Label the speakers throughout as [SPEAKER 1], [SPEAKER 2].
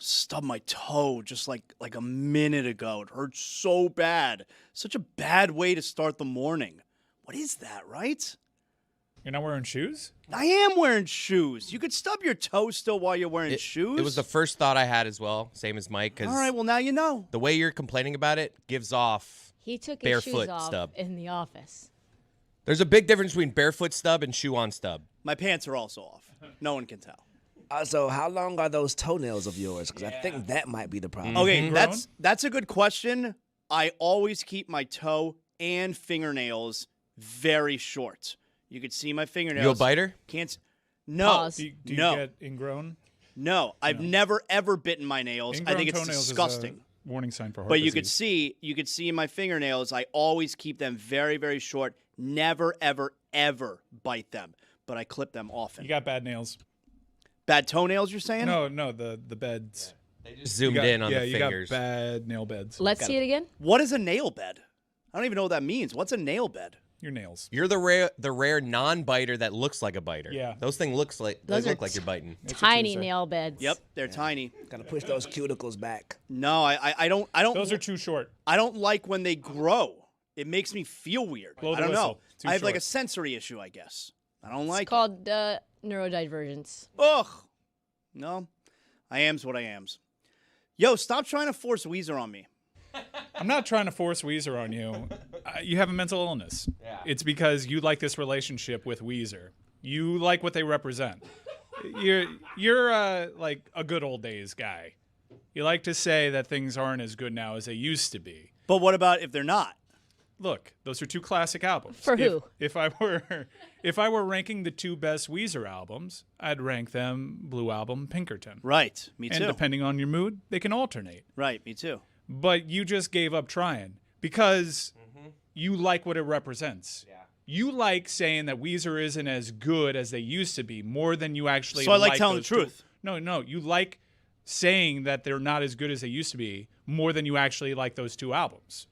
[SPEAKER 1] stubbed my toe just like a minute ago. It hurt so bad. Such a bad way to start the morning. What is that, right?
[SPEAKER 2] You're not wearing shoes?
[SPEAKER 1] I am wearing shoes. You could stub your toe still while you're wearing shoes.
[SPEAKER 3] It was the first thought I had as well, same as Mike.
[SPEAKER 1] All right, well, now you know.
[SPEAKER 3] The way you're complaining about it gives off
[SPEAKER 4] He took his
[SPEAKER 3] barefoot
[SPEAKER 4] shoes off
[SPEAKER 3] stub.
[SPEAKER 4] in the office.
[SPEAKER 3] There's a big difference between barefoot stub and shoe-on stub.
[SPEAKER 1] My pants are also off. No one can tell.
[SPEAKER 5] So how long are those toenails of yours? Because I think that might be the problem.
[SPEAKER 1] Okay, that's a good question. I always keep my toe and fingernails very short. You could see my fingernails.
[SPEAKER 3] You a biter?
[SPEAKER 1] No.
[SPEAKER 4] Pause.
[SPEAKER 2] Do you
[SPEAKER 1] No.
[SPEAKER 2] get ingrown?
[SPEAKER 1] No, I've never ever bitten my nails.
[SPEAKER 2] Ingrown
[SPEAKER 1] I think it's
[SPEAKER 2] toenails
[SPEAKER 1] disgusting.
[SPEAKER 2] Is a warning sign for heart
[SPEAKER 1] But you
[SPEAKER 2] disease.
[SPEAKER 1] could see my fingernails. I always keep them very, very short. Never, ever, ever bite them. But I clip them often.
[SPEAKER 2] You got bad nails.
[SPEAKER 1] Bad toenails, you're saying?
[SPEAKER 2] No, the beds.
[SPEAKER 3] They just zoomed in on the fingers.
[SPEAKER 2] You got bad nail beds.
[SPEAKER 4] Let's see it again.
[SPEAKER 1] What is a nail bed? I don't even know what that means. What's a nail bed?
[SPEAKER 2] Your nails.
[SPEAKER 3] You're the rare non-biter that looks like a biter.
[SPEAKER 2] Yeah.
[SPEAKER 3] Those things look like you're biting.
[SPEAKER 4] Tiny nail beds.
[SPEAKER 1] Yep, they're tiny.
[SPEAKER 5] Gotta push those cuticles back.
[SPEAKER 1] No, I don't.
[SPEAKER 2] Those are too short.
[SPEAKER 1] I don't like when they grow. It makes me feel weird.
[SPEAKER 2] Blow the
[SPEAKER 1] I don't know.
[SPEAKER 2] whistle. Too
[SPEAKER 1] I have like a
[SPEAKER 2] short.
[SPEAKER 1] sensory issue, I guess. I don't like
[SPEAKER 4] It's called neurodivergence.
[SPEAKER 1] Ugh. No, I am's what I am's. Yo, stop trying to force Weezer on me.
[SPEAKER 2] I'm not trying to force Weezer on you. You have a mental illness. Yeah. It's because you like this relationship with Weezer. You like what they represent. You're like a good old days guy. You like to say that things aren't as good now as they used to be.
[SPEAKER 1] But what about if they're not?
[SPEAKER 2] Look, those are two classic albums.
[SPEAKER 4] For who?
[SPEAKER 2] If I were ranking the two best Weezer albums, I'd rank them Blue Album, Pinkerton.
[SPEAKER 1] Right, me
[SPEAKER 2] And
[SPEAKER 1] too.
[SPEAKER 2] depending on your mood, they can alternate.
[SPEAKER 1] Right, me too.
[SPEAKER 2] But you just gave up trying because you like what it represents. Yeah. You like saying that Weezer isn't as good as they used to be more than you actually
[SPEAKER 1] So I like telling
[SPEAKER 2] those
[SPEAKER 1] the truth.
[SPEAKER 2] No. You like saying that they're not as good as they used to be more than you actually like those two albums.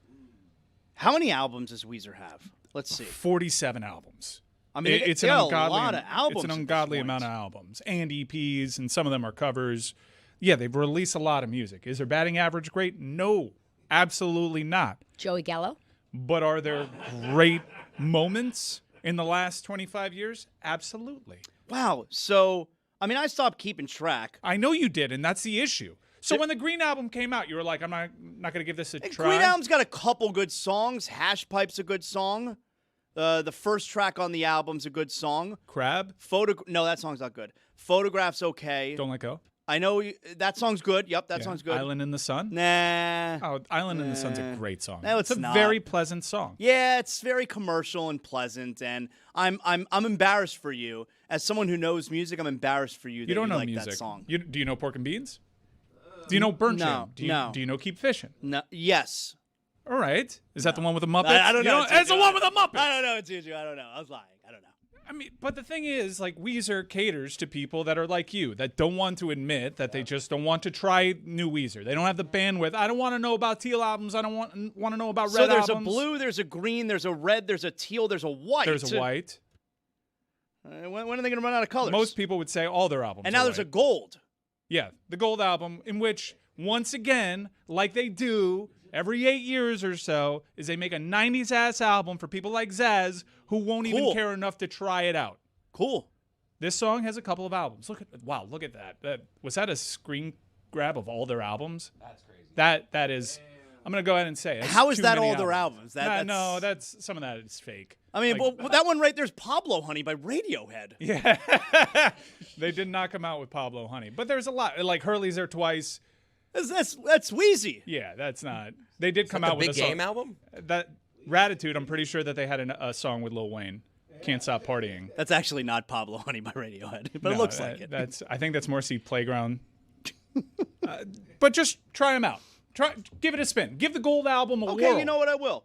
[SPEAKER 1] How many albums does Weezer have? Let's see.
[SPEAKER 2] 47 albums.
[SPEAKER 1] I mean,
[SPEAKER 2] it's
[SPEAKER 1] they
[SPEAKER 2] an
[SPEAKER 1] got
[SPEAKER 2] ungodly,
[SPEAKER 1] a lot of albums.
[SPEAKER 2] It's an
[SPEAKER 1] at this
[SPEAKER 2] ungodly
[SPEAKER 1] point.
[SPEAKER 2] amount of albums and EPs, and some of them are covers. Yeah, they've released a lot of music. Is their batting average great? No, absolutely not.
[SPEAKER 4] Joey Gallo.
[SPEAKER 2] But are there great moments in the last 25 years? Absolutely.
[SPEAKER 1] Wow. So, I mean, I stopped keeping track.
[SPEAKER 2] I know you did, and that's the issue. So when the Green Album came out, you were like, I'm not going to give this a try.
[SPEAKER 1] Green Album's got a couple good songs. Hash Pipe's a good song. The first track on the album's a good song.
[SPEAKER 2] Crab?
[SPEAKER 1] No, that song's not good. Photograph's okay.
[SPEAKER 2] Don't Let Go?
[SPEAKER 1] I know that song's good. Yep, that
[SPEAKER 2] Yeah.
[SPEAKER 1] song's good.
[SPEAKER 2] Island in the Sun?
[SPEAKER 1] Nah.
[SPEAKER 2] Oh, Island in the Sun's a great song.
[SPEAKER 1] No,
[SPEAKER 2] it's a
[SPEAKER 1] not.
[SPEAKER 2] very pleasant song.
[SPEAKER 1] Yeah, it's very commercial and pleasant, and I'm embarrassed for you as someone who knows music. I'm embarrassed for you.
[SPEAKER 2] You don't know
[SPEAKER 1] like
[SPEAKER 2] music.
[SPEAKER 1] that song.
[SPEAKER 2] Do you know Pork and Beans? Do you know Burnt
[SPEAKER 1] No,
[SPEAKER 2] Jam?
[SPEAKER 1] no.
[SPEAKER 2] Do you know Keep Fishing?
[SPEAKER 1] No. Yes.
[SPEAKER 2] All right. Is that the one with the Muppets?
[SPEAKER 1] I don't know.
[SPEAKER 2] It's the one with the Muppets.
[SPEAKER 1] I don't know, Juju. I don't know. I was lying. I don't know.
[SPEAKER 2] I mean, but the thing is, like, Weezer caters to people that are like you, that don't want to admit that they just don't want to try new Weezer. They don't have the bandwidth. I don't want to know about teal albums. I don't want to know about red albums.
[SPEAKER 1] So there's a blue, there's a green, there's a red, there's a teal, there's a white.
[SPEAKER 2] There's a white.
[SPEAKER 1] When are they going to run out of colors?
[SPEAKER 2] Most people would say all their albums
[SPEAKER 1] And now
[SPEAKER 2] are
[SPEAKER 1] there's a
[SPEAKER 2] white.
[SPEAKER 1] gold.
[SPEAKER 2] Yeah, the gold album, in which, once again, like they do every 8 years or so, is they make a 90s-ass album for people like Zaz who won't even care enough to try it out.
[SPEAKER 1] Cool.
[SPEAKER 2] This song has a couple of albums. Look at that. Was that a screen grab of all their albums? That's crazy. That is. I'm gonna go ahead and say.
[SPEAKER 1] How is
[SPEAKER 2] too
[SPEAKER 1] that
[SPEAKER 2] many
[SPEAKER 1] all their albums?
[SPEAKER 2] No, that's some of that is fake.
[SPEAKER 1] I mean,
[SPEAKER 2] Like,
[SPEAKER 1] well, that one right there's Pablo Honey by Radiohead.
[SPEAKER 2] Yeah, they did not come out with Pablo Honey, but there's a lot. Like Hurley's there twice.
[SPEAKER 1] That's Wheezy.
[SPEAKER 2] Yeah, that's not. They did come
[SPEAKER 3] the
[SPEAKER 2] out with
[SPEAKER 3] Big
[SPEAKER 2] a song.
[SPEAKER 3] Game album.
[SPEAKER 2] That Ratitude. I'm pretty sure that they had a song with Lil Wayne. Can't Stop Partying.
[SPEAKER 1] That's actually not Pablo Honey by Radiohead, but it
[SPEAKER 2] No,
[SPEAKER 1] looks like it.
[SPEAKER 2] I think that's more Seed Playground. But just try them out. Give it a spin. Give the gold album a whirl.
[SPEAKER 1] Okay, you know what? I will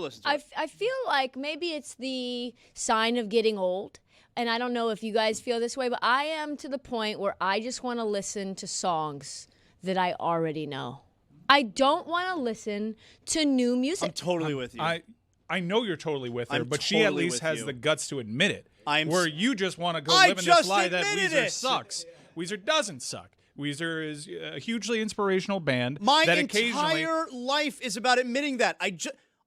[SPEAKER 1] listen to it.
[SPEAKER 4] I feel like maybe it's the sign of getting old. And I don't know if you guys feel this way, but I am to the point where I just want to listen to songs that I already know. I don't want to listen to new music.
[SPEAKER 1] I'm totally with you.
[SPEAKER 2] I know you're totally with her,
[SPEAKER 1] I'm
[SPEAKER 2] but she at
[SPEAKER 1] totally
[SPEAKER 2] least
[SPEAKER 1] with
[SPEAKER 2] has
[SPEAKER 1] you.
[SPEAKER 2] the guts to admit it.
[SPEAKER 1] I'm
[SPEAKER 2] where
[SPEAKER 1] s-
[SPEAKER 2] you just want to go
[SPEAKER 1] I
[SPEAKER 2] live in
[SPEAKER 1] just
[SPEAKER 2] this lie that
[SPEAKER 1] admitted
[SPEAKER 2] Weezer
[SPEAKER 1] it.
[SPEAKER 2] sucks. Weezer doesn't suck. Weezer is a hugely inspirational band.
[SPEAKER 1] My
[SPEAKER 2] that
[SPEAKER 1] entire life is about admitting that.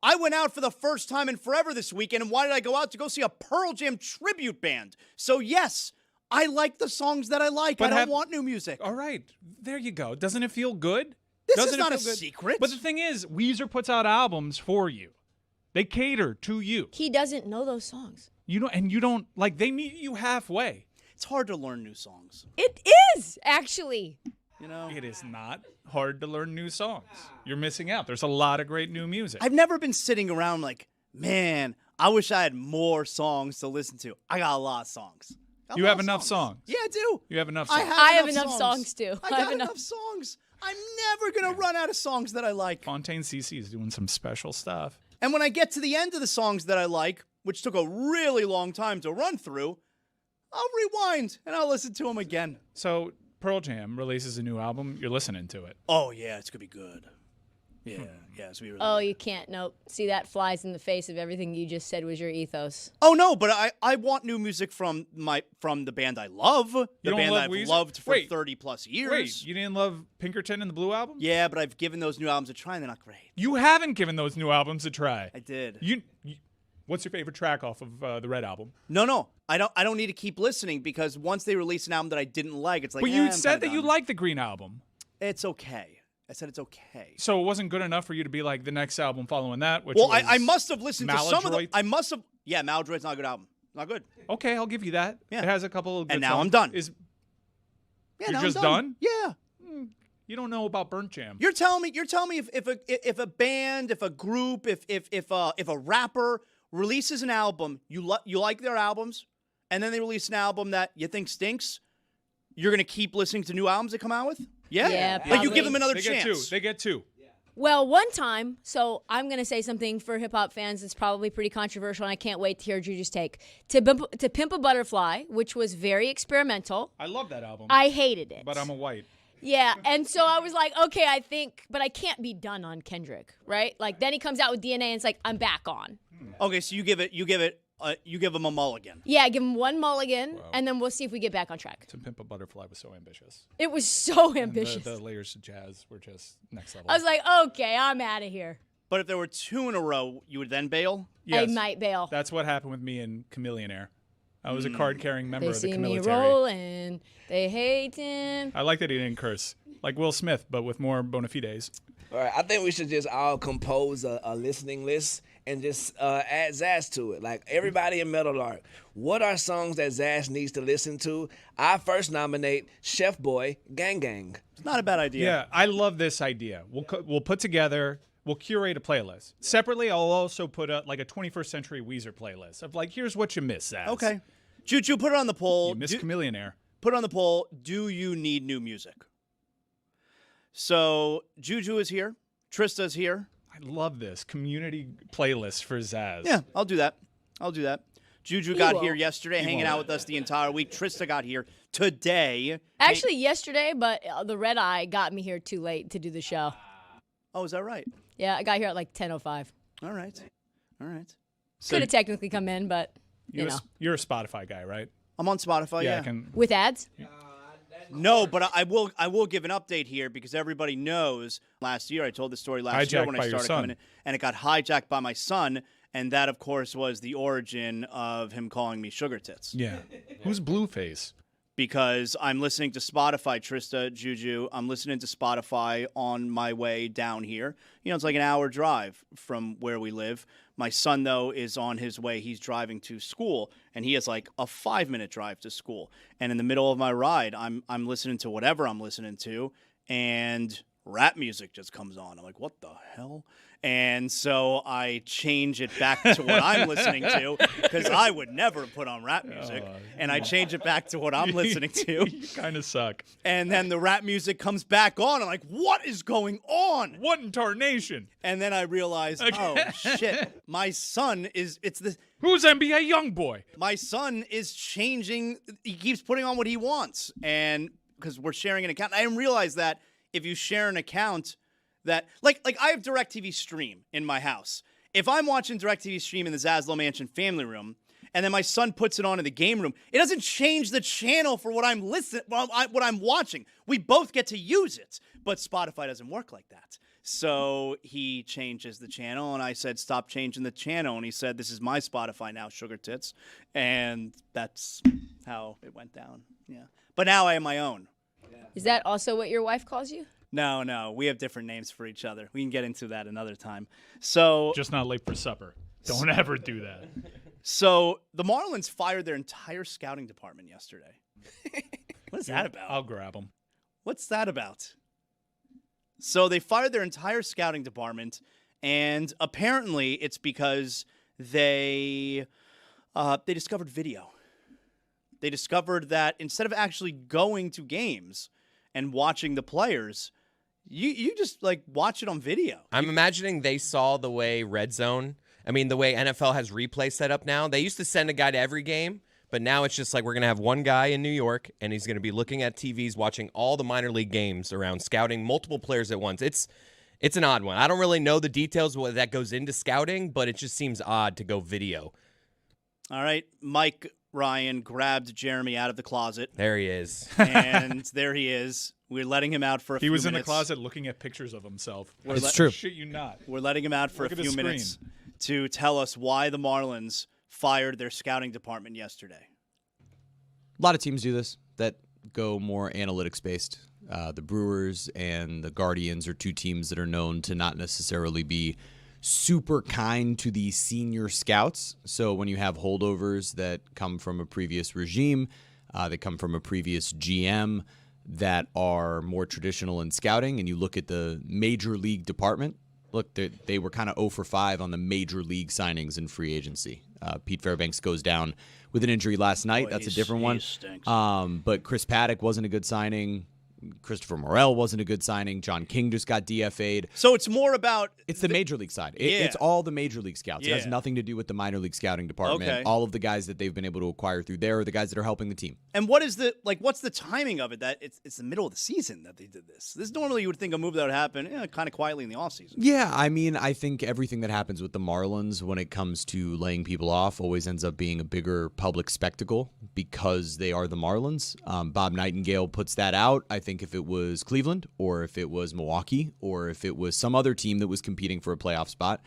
[SPEAKER 1] I went out for the first time in forever this weekend, and why did I go out? To go see a Pearl Jam tribute band. So yes, I like the songs that I like. I don't want new music.
[SPEAKER 2] All right, there you go. Doesn't it feel good?
[SPEAKER 1] This is not a secret.
[SPEAKER 2] But the thing is, Weezer puts out albums for you. They cater to you.
[SPEAKER 4] He doesn't know those songs.
[SPEAKER 2] You don't like. They meet you halfway.
[SPEAKER 1] It's hard to learn new songs.
[SPEAKER 4] It is, actually.
[SPEAKER 1] You know,
[SPEAKER 2] It is not hard to learn new songs. You're missing out. There's a lot of great new music.
[SPEAKER 1] I've never been sitting around like, man, I wish I had more songs to listen to. I got a lot of songs.
[SPEAKER 2] You have enough songs.
[SPEAKER 1] Yeah, I do.
[SPEAKER 2] You have enough songs.
[SPEAKER 4] I have enough songs, too.
[SPEAKER 1] I got enough songs. I'm never going to run out of songs that I like.
[SPEAKER 2] Fontaine CC is doing some special stuff.
[SPEAKER 1] And when I get to the end of the songs that I like, which took a really long time to run through, I'll rewind and I'll listen to them again.
[SPEAKER 2] So Pearl Jam releases a new album. You're listening to it.
[SPEAKER 1] Oh, yeah, it's going to be good. Yeah, it's going to be really
[SPEAKER 4] Oh,
[SPEAKER 1] good.
[SPEAKER 4] you can't. Nope. See, that flies in the face of everything you just said was your ethos.
[SPEAKER 1] Oh, no, but I want new music from the band I love. The
[SPEAKER 2] don't
[SPEAKER 1] band
[SPEAKER 2] love
[SPEAKER 1] I've
[SPEAKER 2] Weezer?
[SPEAKER 1] loved for
[SPEAKER 2] Wait.
[SPEAKER 1] 30 plus years.
[SPEAKER 2] Wait, you didn't love Pinkerton and the Blue Album?
[SPEAKER 1] Yeah, but I've given those new albums a try and they're not great.
[SPEAKER 2] You haven't given those new albums a try.
[SPEAKER 1] I did.
[SPEAKER 2] What's your favorite track off of the Red Album?
[SPEAKER 1] No. I don't need to keep listening because once they release an album that I didn't like, it's like,
[SPEAKER 2] But you
[SPEAKER 1] I'm
[SPEAKER 2] said
[SPEAKER 1] kinda
[SPEAKER 2] that you
[SPEAKER 1] done.
[SPEAKER 2] liked the Green Album.
[SPEAKER 1] It's okay. I said it's okay.
[SPEAKER 2] So it wasn't good enough for you to be like the next album following that, which
[SPEAKER 1] Well,
[SPEAKER 2] was
[SPEAKER 1] I must have listened to some of them.
[SPEAKER 2] Maladroit?
[SPEAKER 1] I must have. Yeah, Maladroit's not a good album. Not good.
[SPEAKER 2] Okay, I'll give you that.
[SPEAKER 1] Yeah.
[SPEAKER 2] It has a couple of good
[SPEAKER 1] And now
[SPEAKER 2] songs.
[SPEAKER 1] I'm done.
[SPEAKER 2] Yeah,
[SPEAKER 1] Yeah,
[SPEAKER 2] You're
[SPEAKER 1] now
[SPEAKER 2] just
[SPEAKER 1] I'm
[SPEAKER 2] done?
[SPEAKER 1] Yeah.
[SPEAKER 2] You don't know about Burnt Jam.
[SPEAKER 1] You're telling me if a band, if a group, if a rapper releases an album, you like their albums, and then they release an album that you think stinks, you're gonna keep listening to new albums they come out with? Yeah.
[SPEAKER 4] Yeah,
[SPEAKER 1] Like you
[SPEAKER 4] probably.
[SPEAKER 1] give them another
[SPEAKER 2] They
[SPEAKER 1] chance.
[SPEAKER 2] get two. They get two.
[SPEAKER 4] Well, one time, so I'm going to say something for hip-hop fans that's probably pretty controversial, and I can't wait to hear Juju's take. To Pimp a Butterfly, which was very experimental,
[SPEAKER 2] I love that album.
[SPEAKER 4] I hated it.
[SPEAKER 2] But I'm a white.
[SPEAKER 4] Yeah, and so I was like, okay, I think, but I can't be done on Kendrick, right? Like, then he comes out with DNA, and it's like, I'm back on.
[SPEAKER 1] Okay, so you give him a mulligan.
[SPEAKER 4] Yeah, give him one mulligan, and then we'll see if we get back on track.
[SPEAKER 2] To Pimp a Butterfly was so ambitious.
[SPEAKER 4] It was so
[SPEAKER 2] And
[SPEAKER 4] ambitious.
[SPEAKER 2] the layers of jazz were just next level.
[SPEAKER 4] I was like, okay, I'm out of here.
[SPEAKER 1] But if there were two in a row, you would then bail?
[SPEAKER 2] Yes,
[SPEAKER 4] I might bail.
[SPEAKER 2] That's what happened with me in Chameleonaire. I was a card-carrying member
[SPEAKER 4] They
[SPEAKER 2] of the
[SPEAKER 4] see me
[SPEAKER 2] Chamilitary.
[SPEAKER 4] rolling, they hate him.
[SPEAKER 2] I like that he didn't curse. Like Will Smith, but with more bona fides.
[SPEAKER 5] All right, I think we should just all compose a listening list and just add Zaz to it. Like everybody in Metal Arc, what are songs that Zaz needs to listen to? I first nominate Chef Boy, Gang Gang.
[SPEAKER 1] It's not a bad idea.
[SPEAKER 2] Yeah, I love this idea. We'll put together, we'll curate a playlist. Separately, I'll also put like a 21st Century Weezer playlist of like, here's what you miss, Zaz.
[SPEAKER 1] Okay. Juju, put it on the poll.
[SPEAKER 2] You miss Chameleonaire.
[SPEAKER 1] Put it on the poll. Do you need new music? So Juju is here. Trista's here.
[SPEAKER 2] I love this community playlist for Zaz.
[SPEAKER 1] Yeah, I'll do that. Juju got
[SPEAKER 4] won't.
[SPEAKER 1] here yesterday, hanging out with us the entire week. Trista got here today.
[SPEAKER 4] Actually, yesterday, but the red eye got me here too late to do the show.
[SPEAKER 1] Oh, is that right?
[SPEAKER 4] Yeah, I got here at like 10:05.
[SPEAKER 1] All right. So
[SPEAKER 4] Could have technically come in, but you know,
[SPEAKER 2] You're a Spotify guy, right?
[SPEAKER 1] I'm on Spotify. Yeah.
[SPEAKER 2] I can.
[SPEAKER 4] with ads.
[SPEAKER 1] No, but I will give an update here because everybody knows last year I told the story last year
[SPEAKER 2] Hijacked
[SPEAKER 1] when
[SPEAKER 2] by
[SPEAKER 1] I
[SPEAKER 2] your
[SPEAKER 1] started
[SPEAKER 2] son.
[SPEAKER 1] coming in, and it got hijacked by my son, and that of course was the origin of him calling me Sugar Tits.
[SPEAKER 2] Yeah. Who's Blueface?
[SPEAKER 1] Because I'm listening to Spotify, Trista, Juju. I'm listening to Spotify on my way down here. You know, it's like an hour drive from where we live. My son, though, is on his way. He's driving to school, and he has like a 5-minute drive to school. And in the middle of my ride, I'm listening to whatever I'm listening to, and rap music just comes on. I'm like, what the hell? And so I change it back to what I'm listening to because I would never put on rap music. And I change it back to what I'm listening to.
[SPEAKER 2] You kind of suck.
[SPEAKER 1] And then the rap music comes back on. I'm like, what is going on?
[SPEAKER 2] What in tarnation?
[SPEAKER 1] And then I realize, oh, shit. My son is,
[SPEAKER 2] Who's NBA Youngboy?
[SPEAKER 1] my son is changing. He keeps putting on what he wants. And because we're sharing an account. I didn't realize that if you share an account, that like I have DirecTV Stream in my house. If I'm watching DirecTV Stream in the Zaslow Mansion family room, and then my son puts it on in the game room, it doesn't change the channel for what I'm what I'm watching. We both get to use it, but Spotify doesn't work like that. So he changes the channel, and I said, stop changing the channel. And he said, this is my Spotify now, sugar tits. And that's how it went down. Yeah. But now I have my own.
[SPEAKER 4] Is that also what your wife calls you?
[SPEAKER 1] No. We have different names for each other. We can get into that another time. So
[SPEAKER 2] Just not late for supper. Don't ever do that.
[SPEAKER 1] So the Marlins fired their entire scouting department yesterday. What is that about?
[SPEAKER 2] I'll grab them.
[SPEAKER 1] What's that about? So they fired their entire scouting department, and apparently it's because they discovered video. They discovered that instead of actually going to games and watching the players, you just like watch it on video.
[SPEAKER 3] I'm imagining they saw the way Red Zone, the way NFL has replay set up now. They used to send a guy to every game, but now it's just like we're going to have one guy in New York, and he's going to be looking at TVs, watching all the minor league games around, scouting multiple players at once. It's an odd one. I don't really know the details of what that goes into scouting, but it just seems odd to go video.
[SPEAKER 1] All right, Mike Ryan grabbed Jeremy out of the closet.
[SPEAKER 3] There he is.
[SPEAKER 1] And there he is. We're letting him out for a few minutes.
[SPEAKER 2] He was in the closet looking at pictures of himself.
[SPEAKER 3] It's true.
[SPEAKER 2] Shit you not.
[SPEAKER 1] We're letting him out for a few minutes to tell us why the Marlins fired their scouting department yesterday.
[SPEAKER 6] A lot of teams do this that go more analytics-based. The Brewers and the Guardians are two teams that are known to not necessarily be super kind to the senior scouts. So when you have holdovers that come from a previous regime, that come from a previous GM that are more traditional in scouting, and you look at the major league department, look, they were kind of 0 for 5 on the major league signings and free agency. Pete Fairbanks goes down with an injury last night.
[SPEAKER 1] Boy,
[SPEAKER 6] that's a different one.
[SPEAKER 1] Stinks.
[SPEAKER 6] But Chris Paddock wasn't a good signing. Christopher Morel wasn't a good signing. John King just got DFA'd.
[SPEAKER 1] So it's more about...
[SPEAKER 6] It's the major league side.
[SPEAKER 1] Yeah.
[SPEAKER 6] It's all the major league scouts. It has
[SPEAKER 1] Yeah.
[SPEAKER 6] nothing to do with the minor league scouting department.
[SPEAKER 1] Okay.
[SPEAKER 6] All of the guys that they've been able to acquire through there are the guys that are helping the team.
[SPEAKER 1] And what's the timing of it? That it's the middle of the season that they did this. This normally you would think a move that would happen kind of quietly in the offseason.
[SPEAKER 6] Yeah, I think everything that happens with the Marlins when it comes to laying people off always ends up being a bigger public spectacle because they are the Marlins. Bob Nightingale puts that out. I think if it was Cleveland or if it was Milwaukee or if it was some other team that was competing for a playoff spot,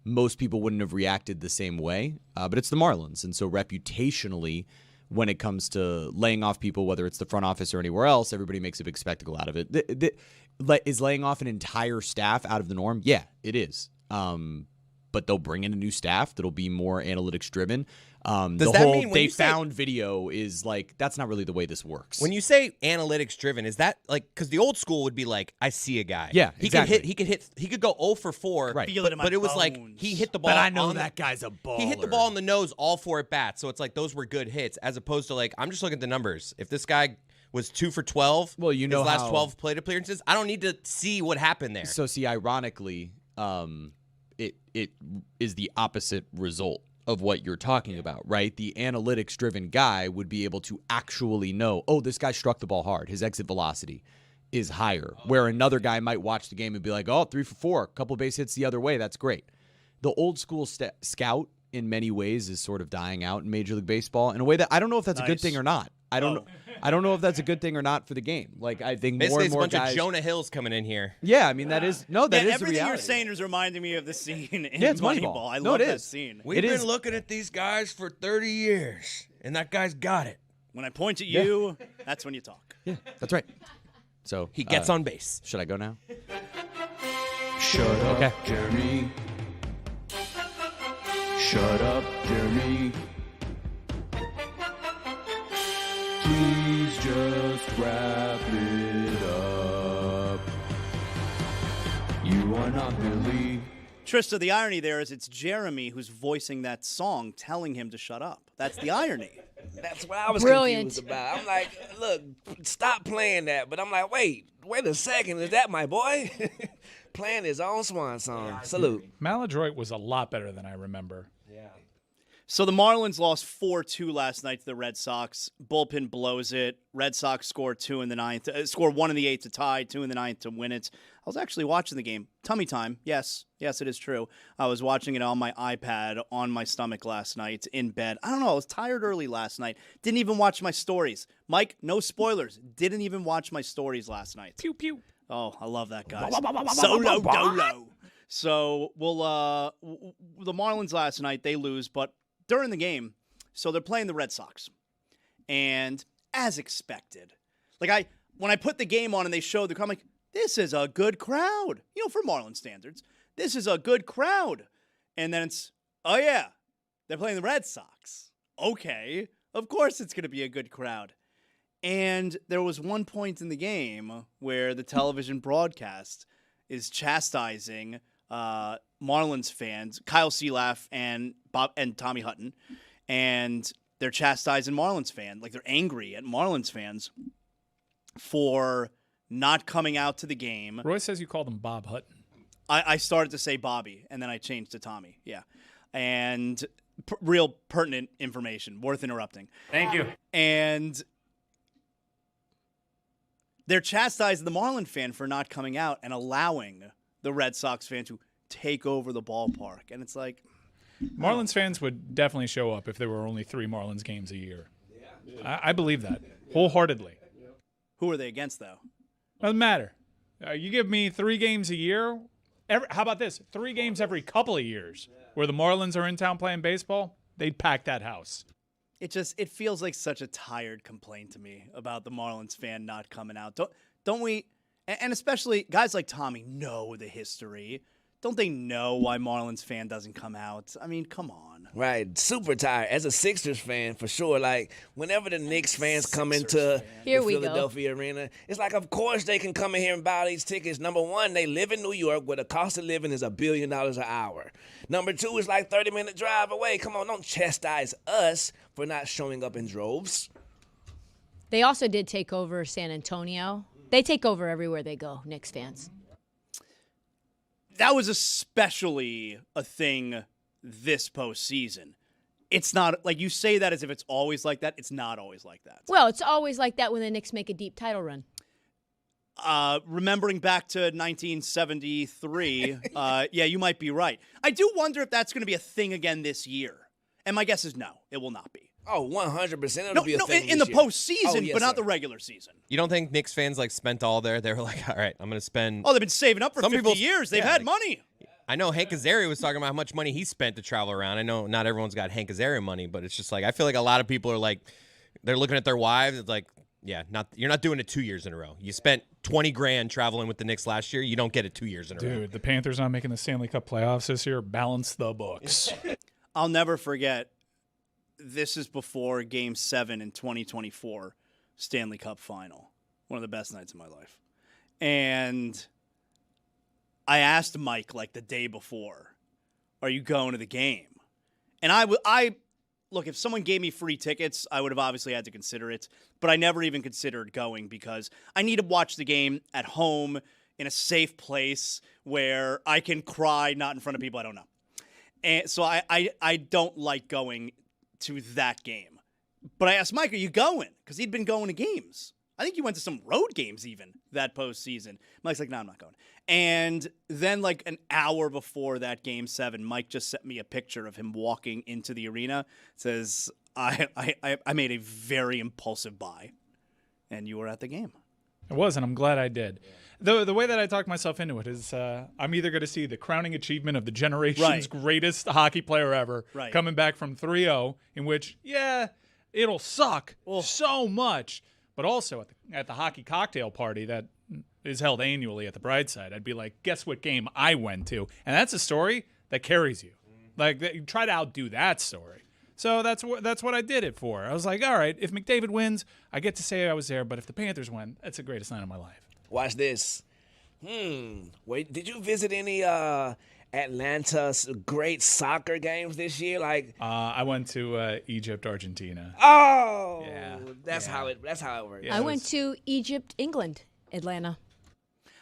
[SPEAKER 6] most people wouldn't have reacted the same way. But it's the Marlins. And so reputationally, when it comes to laying off people, whether it's the front office or anywhere else, everybody makes a big spectacle out of it. Is laying off an entire staff out of the norm? Yeah, it is. But they'll bring in a new staff that'll be more analytics driven.
[SPEAKER 3] Does
[SPEAKER 6] the
[SPEAKER 3] that
[SPEAKER 6] whole
[SPEAKER 3] mean when
[SPEAKER 6] they
[SPEAKER 3] you say-
[SPEAKER 6] found video is like, that's not really the way this works.
[SPEAKER 3] When you say analytics driven, is that like, because the old school would be like, I see a guy.
[SPEAKER 6] Yeah, exactly.
[SPEAKER 3] He could go 0 for 4.
[SPEAKER 6] Right.
[SPEAKER 1] Feel it in my
[SPEAKER 3] But it was like
[SPEAKER 1] bones.
[SPEAKER 3] he hit the ball.
[SPEAKER 6] But I know
[SPEAKER 3] on
[SPEAKER 6] that guy's a baller.
[SPEAKER 3] He hit the ball in the nose all 4 at bats. So it's like those were good hits, as opposed to like, I'm just looking at the numbers. If this guy was 2 for 12,
[SPEAKER 6] Well, you know
[SPEAKER 3] his last
[SPEAKER 6] how-
[SPEAKER 3] 12 plate appearances, I don't need to see what happened there.
[SPEAKER 6] So see, ironically, it is the opposite result of what you're talking about, right? The analytics-driven guy would be able to actually know, oh, this guy struck the ball hard. His exit velocity is higher. Where another guy might watch the game and be like, oh, 3 for 4, a couple base hits the other way. That's great. The old school scout, in many ways, is sort of dying out in Major League Baseball in a way that I don't know if that's a good
[SPEAKER 1] Nice.
[SPEAKER 6] thing or not. I don't know if that's a good thing or not for the game. Like, I think
[SPEAKER 3] Basically,
[SPEAKER 6] more
[SPEAKER 3] it's
[SPEAKER 6] and
[SPEAKER 3] a
[SPEAKER 6] more
[SPEAKER 3] bunch
[SPEAKER 6] guys.
[SPEAKER 3] of Jonah Hills coming in here.
[SPEAKER 6] Yeah, I mean that is the
[SPEAKER 1] everything
[SPEAKER 6] reality.
[SPEAKER 1] you're saying is reminding me of the scene in
[SPEAKER 6] Yeah, it's
[SPEAKER 1] Moneyball.
[SPEAKER 6] Moneyball.
[SPEAKER 1] I
[SPEAKER 6] No,
[SPEAKER 1] love
[SPEAKER 6] it
[SPEAKER 1] that
[SPEAKER 6] is.
[SPEAKER 1] scene.
[SPEAKER 3] We've
[SPEAKER 6] It
[SPEAKER 3] been
[SPEAKER 6] is.
[SPEAKER 3] looking at these guys for 30 years, and that guy's got it.
[SPEAKER 1] When I point at you, that's when you talk.
[SPEAKER 6] Yeah, that's right. So
[SPEAKER 3] He gets on base.
[SPEAKER 6] Should I go now?
[SPEAKER 7] Shut up, Jeremy. Shut up, Jeremy. Please just wrap it up. You are not Billy.
[SPEAKER 1] Trista, the irony there is it's Jeremy who's voicing that song telling him to shut up. That's the irony.
[SPEAKER 5] That's what I was
[SPEAKER 4] Brilliant.
[SPEAKER 5] confused about. I'm like, look, stop playing that. But I'm like, wait a second. Is that my boy? Playing his own swan song. Salute.
[SPEAKER 2] Maladroit was a lot better than I remember.
[SPEAKER 1] So the Marlins lost 4-2 last night to the Red Sox. Bullpen blows it. Red Sox score 2 in the ninth. Score 1 in the 8th to tie, 2 in the ninth to win it. I was actually watching the game. Tummy time. Yes, it is true. I was watching it on my iPad on my stomach last night in bed. I don't know. I was tired early last night. Didn't even watch my stories. Mike, no spoilers. Didn't even watch my stories last night.
[SPEAKER 2] Pew pew.
[SPEAKER 1] Oh, I love that, guys. Solo dolo. So, the Marlins last night, they lose, but during the game, so they're playing the Red Sox. And as expected, when I put the game on and they showed the crowd, I'm like, this is a good crowd. For Marlins standards, this is a good crowd. And then it's, oh yeah, they're playing the Red Sox. Okay, of course it's going to be a good crowd. And there was one point in the game where the television broadcast is chastising Marlins fans, Kyle Sealaff and Tommy Hutton, and they're chastising Marlins fans. They're angry at Marlins fans for not coming out to the game.
[SPEAKER 2] Roy says you called him Bob Hutton.
[SPEAKER 1] I started to say Bobby, and then I changed to Tommy. Yeah. And real pertinent information, worth interrupting.
[SPEAKER 8] Thank you.
[SPEAKER 1] And they're chastising the Marlin fan for not coming out and allowing the Red Sox fan to take over the ballpark. And it's like,
[SPEAKER 2] Marlins fans would definitely show up if there were only 3 Marlins games a year. I believe that wholeheartedly.
[SPEAKER 1] who are they against, though?
[SPEAKER 2] Doesn't matter. You give me 3 games a year. How about this? 3 games every couple of years where the Marlins are in town playing baseball, they'd pack that house.
[SPEAKER 1] It feels like such a tired complaint to me about the Marlins fan not coming out. Don't we, and especially guys like Tommy know the history. Don't they know why Marlins fan doesn't come out? I mean, come on.
[SPEAKER 5] Right. Super tired. As a Sixers fan, for sure. Like, whenever the Knicks fans come into the Philadelphia arena, it's like, of course they can come in here and buy these tickets. Number one, they live in New York where the cost of living is $1 billion an hour. Number two, it's like 30-minute drive away. Come on, don't chastise us for not showing up in droves.
[SPEAKER 4] They also did take over San Antonio. They take over everywhere they go, Knicks fans.
[SPEAKER 1] That was especially a thing this postseason. It's not like you say that as if it's always like that. It's not always like that.
[SPEAKER 4] Well, it's always like that when the Knicks make a deep title run.
[SPEAKER 1] Remembering back to 1973, yeah, you might be right. I do wonder if that's going to be a thing again this year. And my guess is no, it will not be.
[SPEAKER 5] Oh, 100% it'll be a thing
[SPEAKER 1] in
[SPEAKER 5] this
[SPEAKER 1] the
[SPEAKER 5] year.
[SPEAKER 1] postseason,
[SPEAKER 5] Yes,
[SPEAKER 1] but not
[SPEAKER 5] sir.
[SPEAKER 1] the regular season.
[SPEAKER 3] You don't think Knicks fans spent all they were like, all right, I'm going to spend.
[SPEAKER 1] Oh, they've been saving up for
[SPEAKER 3] Some
[SPEAKER 1] 50
[SPEAKER 3] people-
[SPEAKER 1] years. They've
[SPEAKER 3] yeah,
[SPEAKER 1] had
[SPEAKER 3] like-
[SPEAKER 1] money.
[SPEAKER 3] I know Hank Azaria was talking about how much money he spent to travel around. I know not everyone's got Hank Azaria money, but it's just like I feel like a lot of people are like, they're looking at their wives. It's like, yeah, you're not doing it 2 years in a row. You spent $20,000 traveling with the Knicks last year. You don't get it 2 years in a row.
[SPEAKER 2] Dude, the Panthers not making the Stanley Cup playoffs this year. Balance the books.
[SPEAKER 1] I'll never forget. This is before Game 7 in 2024 Stanley Cup Final. One of the best nights of my life. And I asked Mike like the day before, are you going to the game? And I look, if someone gave me free tickets, I would have obviously had to consider it. But I never even considered going because I need to watch the game at home in a safe place where I can cry, not in front of people I don't know. And so I don't like going to that game. But I asked Mike, are you going? Because he'd been going to games. I think you went to some road games even that postseason. Mike's like, no, I'm not going. And then like an hour before that Game 7, Mike just sent me a picture of him walking into the arena. It says, I made a very impulsive buy. And you were at the game.
[SPEAKER 2] It was, and I'm glad I did. The way that I talked myself into it is I'm either going to see the crowning achievement of the generation's greatest hockey player ever coming back from 3-0, in which, yeah, it'll suck so much. But also at the hockey cocktail party that is held annually at the Brightside, I'd be like, guess what game I went to? And that's a story that carries you. Like, try to outdo that story. So that's what I did it for. I was like, all right, if McDavid wins, I get to say I was there. But if the Panthers win, that's the greatest night of my life.
[SPEAKER 5] Watch this. Wait, did you visit any Atlanta's great soccer games this year? Like,
[SPEAKER 2] I went to Egypt, Argentina.
[SPEAKER 5] oh,
[SPEAKER 2] Yeah.
[SPEAKER 5] That's how it works.
[SPEAKER 2] Yeah.
[SPEAKER 4] I went to Egypt, England, Atlanta.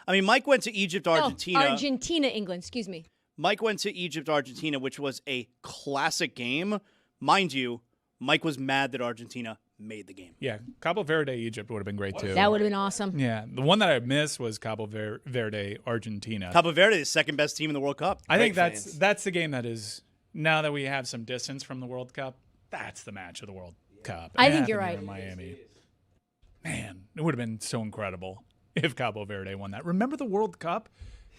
[SPEAKER 1] I mean, Mike went to Egypt, Argentina.
[SPEAKER 4] Oh, Argentina, England, excuse me.
[SPEAKER 1] Mike went to Egypt, Argentina, which was a classic game, Mind you, Mike was mad that Argentina made the game.
[SPEAKER 2] Yeah, Cabo Verde, Egypt would have been great too.
[SPEAKER 4] That would have been awesome.
[SPEAKER 2] Yeah, the one that I missed was Cabo Verde, Argentina.
[SPEAKER 1] Cabo Verde is the second best team in the World Cup.
[SPEAKER 2] I think
[SPEAKER 5] Great
[SPEAKER 2] that's the game that is, now that we have some distance from the World Cup, that's the match of the World Cup.
[SPEAKER 4] I
[SPEAKER 2] And it
[SPEAKER 4] think you're
[SPEAKER 2] happened here in Miami. Man, it would have been so incredible if Cabo Verde won that. Remember the World Cup?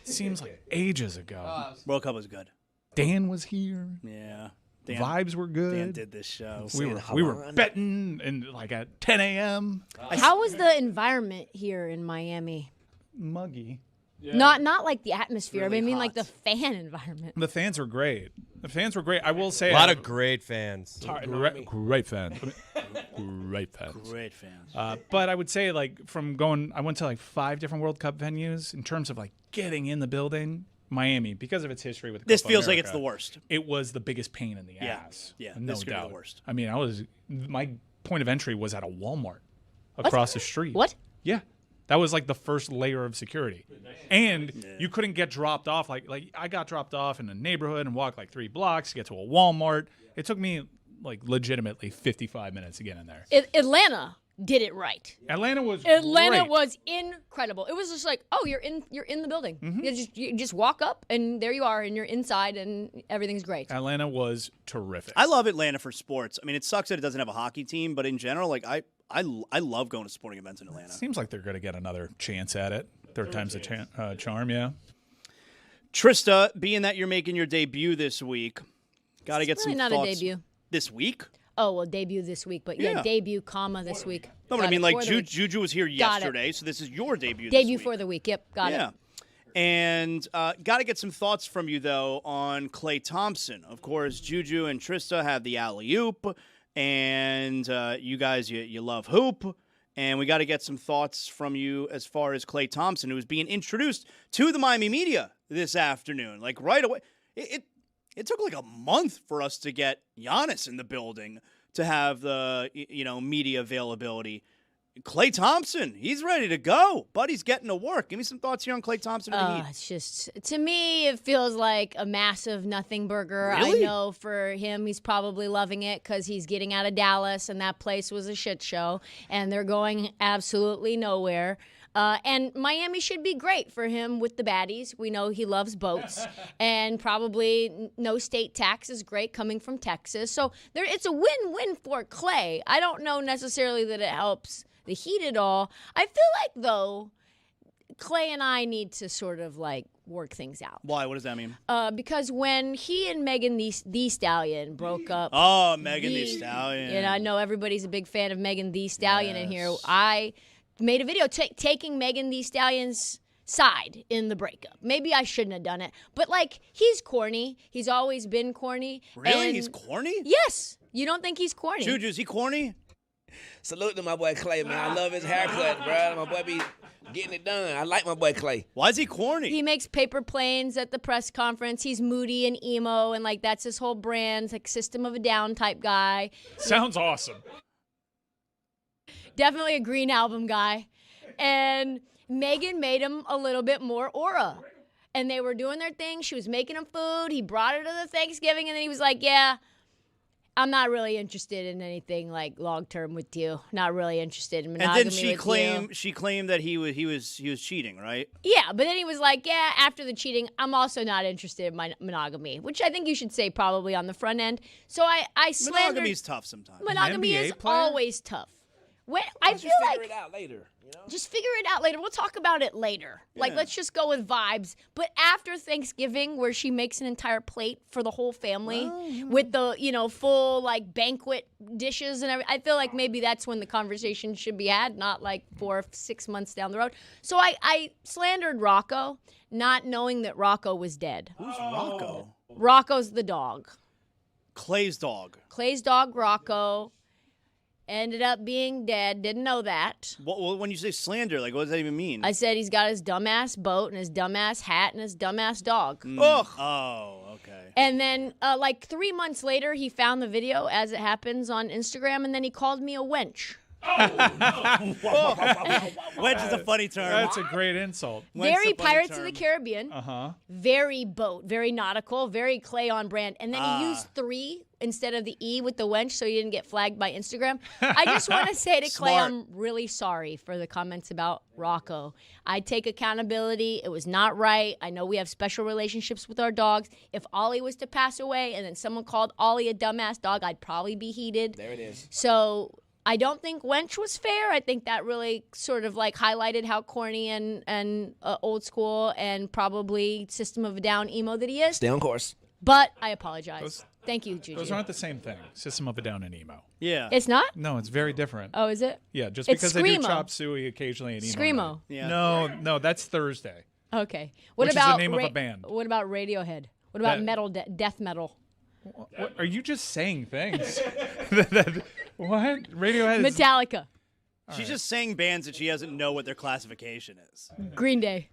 [SPEAKER 2] Seems like ages ago.
[SPEAKER 1] World Cup was good.
[SPEAKER 2] Dan was here.
[SPEAKER 1] Yeah. Dan,
[SPEAKER 2] Vibes were good.
[SPEAKER 1] Dan did this show.
[SPEAKER 2] we were betting and like at 10 a.m.
[SPEAKER 4] How was the environment here in Miami?
[SPEAKER 2] Muggy.
[SPEAKER 4] Not like the atmosphere.
[SPEAKER 5] Really
[SPEAKER 4] I mean
[SPEAKER 5] hot.
[SPEAKER 4] like the fan environment.
[SPEAKER 2] The fans were great. The fans were great. I will say
[SPEAKER 3] A lot of great fans.
[SPEAKER 2] great fans. Great fans.
[SPEAKER 1] Great fans.
[SPEAKER 2] But I would say like I went to like 5 different World Cup venues in terms of like getting in the building. Miami, because of its history with
[SPEAKER 1] This
[SPEAKER 2] Copa
[SPEAKER 1] feels like
[SPEAKER 2] America,
[SPEAKER 1] it's the worst.
[SPEAKER 2] It was the biggest pain in the
[SPEAKER 1] Yeah.
[SPEAKER 2] ass.
[SPEAKER 1] Yeah,
[SPEAKER 2] no
[SPEAKER 1] this could be the
[SPEAKER 2] doubt.
[SPEAKER 1] worst.
[SPEAKER 2] I mean, my point of entry was at a Walmart across the street.
[SPEAKER 4] What?
[SPEAKER 2] Yeah. That was like the first layer of security. And you couldn't get dropped off. Like I got dropped off in a neighborhood and walked like 3 blocks to get to a Walmart. It took me like legitimately 55 minutes to get in there.
[SPEAKER 4] Atlanta did it right.
[SPEAKER 2] Atlanta was
[SPEAKER 4] Atlanta
[SPEAKER 2] great.
[SPEAKER 4] was incredible. It was just like, oh, you're in the building.
[SPEAKER 2] Mm-hmm.
[SPEAKER 4] You just walk up and there you are, and you're inside, and everything's great.
[SPEAKER 2] Atlanta was terrific.
[SPEAKER 1] I love Atlanta for sports. I mean, it sucks that it doesn't have a hockey team, but in general, like I love going to sporting events in Atlanta.
[SPEAKER 2] Seems like they're going to get another chance at it. Third time's a charm, yeah.
[SPEAKER 1] Trista, being that you're making your debut this week, got to get
[SPEAKER 4] Really
[SPEAKER 1] some
[SPEAKER 4] not
[SPEAKER 1] thoughts.
[SPEAKER 4] a debut.
[SPEAKER 1] This week?
[SPEAKER 4] Oh, well, debut this week, but yeah,
[SPEAKER 1] Yeah.
[SPEAKER 4] debut, this week.
[SPEAKER 1] No, but I
[SPEAKER 4] Got
[SPEAKER 1] mean,
[SPEAKER 4] it,
[SPEAKER 1] like
[SPEAKER 4] for the week.
[SPEAKER 1] Juju was here
[SPEAKER 4] Got it.
[SPEAKER 1] yesterday, so this is your debut.
[SPEAKER 4] Debut
[SPEAKER 1] this
[SPEAKER 4] for
[SPEAKER 1] week.
[SPEAKER 4] the week. Yep, got
[SPEAKER 1] Yeah.
[SPEAKER 4] it.
[SPEAKER 1] And got to get some thoughts from you, though, on Klay Thompson. Of course, Juju and Trista have the alley-oop, and you guys, you love hoop. And we got to get some thoughts from you as far as Klay Thompson, who is being introduced to the Miami media this afternoon. Like, right away. It took like a month for us to get Giannis in the building to have the, media availability. Klay Thompson, he's ready to go. Buddy's getting to work. Give me some thoughts here on Klay Thompson and the Heat.
[SPEAKER 4] It's just, to me, it feels like a massive nothing burger.
[SPEAKER 1] Really?
[SPEAKER 4] I know for him, he's probably loving it because he's getting out of Dallas, and that place was a shit show, and they're going absolutely nowhere. And Miami should be great for him with the baddies. We know he loves boats, and probably no state tax is great coming from Texas. So it's a win-win for Klay. I don't know necessarily that it helps the Heat at all. I feel like, though, Klay and I need to sort of like work things out.
[SPEAKER 1] Why? What does that mean?
[SPEAKER 4] Because when he and Megan Thee Stallion broke up,
[SPEAKER 1] Oh, Megan Thee Stallion.
[SPEAKER 4] and I know everybody's a big fan of Megan Thee Stallion in here.
[SPEAKER 1] Yes.
[SPEAKER 4] I made a video taking Megan Thee Stallion's side in the breakup. Maybe I shouldn't have done it, but like he's corny. He's always been corny.
[SPEAKER 1] Really?
[SPEAKER 4] And
[SPEAKER 1] He's corny?
[SPEAKER 4] yes. You don't think he's corny?
[SPEAKER 1] Juju, is he corny?
[SPEAKER 5] Salute to my boy Klay, man. I love his haircut, bro. My boy be getting it done. I like my boy Klay.
[SPEAKER 1] Why is he corny?
[SPEAKER 4] He makes paper planes at the press conference. He's moody and emo, and like that's his whole brand, like System of a Down type guy.
[SPEAKER 2] Sounds awesome.
[SPEAKER 4] Definitely a Green Album guy. And Megan made him a little bit more aura. And they were doing their thing. She was making him food. He brought her to the Thanksgiving, and then he was like, yeah, I'm not really interested in anything like long term with you. Not really interested in monogamy.
[SPEAKER 1] And then
[SPEAKER 4] with
[SPEAKER 1] she claimed that he was cheating, right?
[SPEAKER 4] you. Yeah, but then he was like, yeah, after the cheating, I'm also not interested in my monogamy, which I think you should say probably on the front end. So I slandered.
[SPEAKER 1] Monogamy's tough sometimes.
[SPEAKER 4] Monogamy
[SPEAKER 2] NBA
[SPEAKER 4] is
[SPEAKER 2] player?
[SPEAKER 4] always tough. When I
[SPEAKER 5] Just
[SPEAKER 4] feel
[SPEAKER 5] figure
[SPEAKER 4] like
[SPEAKER 5] it out later, you know?
[SPEAKER 4] just figure it out later. We'll talk about it later. Like,
[SPEAKER 1] Yeah.
[SPEAKER 4] let's just go with vibes. But after Thanksgiving, where she makes an entire plate for the whole family with the, full, like, banquet dishes and everything, I feel like maybe that's when the conversation should be had, not like 4 or 6 months down the road. So I slandered Rocco, not knowing that Rocco was dead.
[SPEAKER 1] Who's Rocco?
[SPEAKER 4] Rocco's the dog.
[SPEAKER 1] Clay's dog.
[SPEAKER 4] Clay's dog, Rocco, ended up being dead. Didn't know that.
[SPEAKER 1] When you say slander, like, what does that even mean?
[SPEAKER 4] I said he's got his dumbass boat and his dumbass hat and his dumbass dog.
[SPEAKER 1] Ugh. Oh, okay.
[SPEAKER 4] And then, like 3 months later, he found the video, as it happens, on Instagram, and then he called me a wench.
[SPEAKER 1] Wench is a funny term.
[SPEAKER 2] That's a great insult.
[SPEAKER 1] Wench's
[SPEAKER 4] Very
[SPEAKER 1] a funny
[SPEAKER 4] Pirates of
[SPEAKER 1] term.
[SPEAKER 4] the Caribbean.
[SPEAKER 2] Uh-huh.
[SPEAKER 4] Very boat. Very nautical. Very Clay on brand. And then he used 3 instead of the E with the wench so you didn't get flagged by Instagram. I just want to say to Clay,
[SPEAKER 1] Smart.
[SPEAKER 4] I'm really sorry for the comments about Rocco. I take accountability. It was not right. I know we have special relationships with our dogs. If Ollie was to pass away and then someone called Ollie a dumbass dog, I'd probably be heated.
[SPEAKER 5] There it is.
[SPEAKER 4] So I don't think wench was fair. I think that really sort of like highlighted how corny and old school and probably System of a Down emo that he is.
[SPEAKER 5] Stay on course.
[SPEAKER 4] But I apologize. Thank you, Juju.
[SPEAKER 2] Those aren't the same thing. System of a Down and emo.
[SPEAKER 1] Yeah.
[SPEAKER 4] It's not?
[SPEAKER 2] No, it's very different.
[SPEAKER 4] Oh, is it?
[SPEAKER 2] Yeah, just
[SPEAKER 4] It's
[SPEAKER 2] because they do
[SPEAKER 4] Screamo.
[SPEAKER 2] chop suey occasionally and emo.
[SPEAKER 4] Screamo.
[SPEAKER 2] night.
[SPEAKER 1] Yeah.
[SPEAKER 2] No, that's Thursday.
[SPEAKER 4] Okay. What
[SPEAKER 2] Which is the
[SPEAKER 4] about
[SPEAKER 2] name of a band.
[SPEAKER 4] What about Radiohead? What about
[SPEAKER 2] That-
[SPEAKER 4] metal, death metal?
[SPEAKER 2] What, are you just saying things? What? Radiohead is...
[SPEAKER 4] Metallica,
[SPEAKER 1] She's just saying bands that she doesn't know what their classification is.
[SPEAKER 4] Green Day,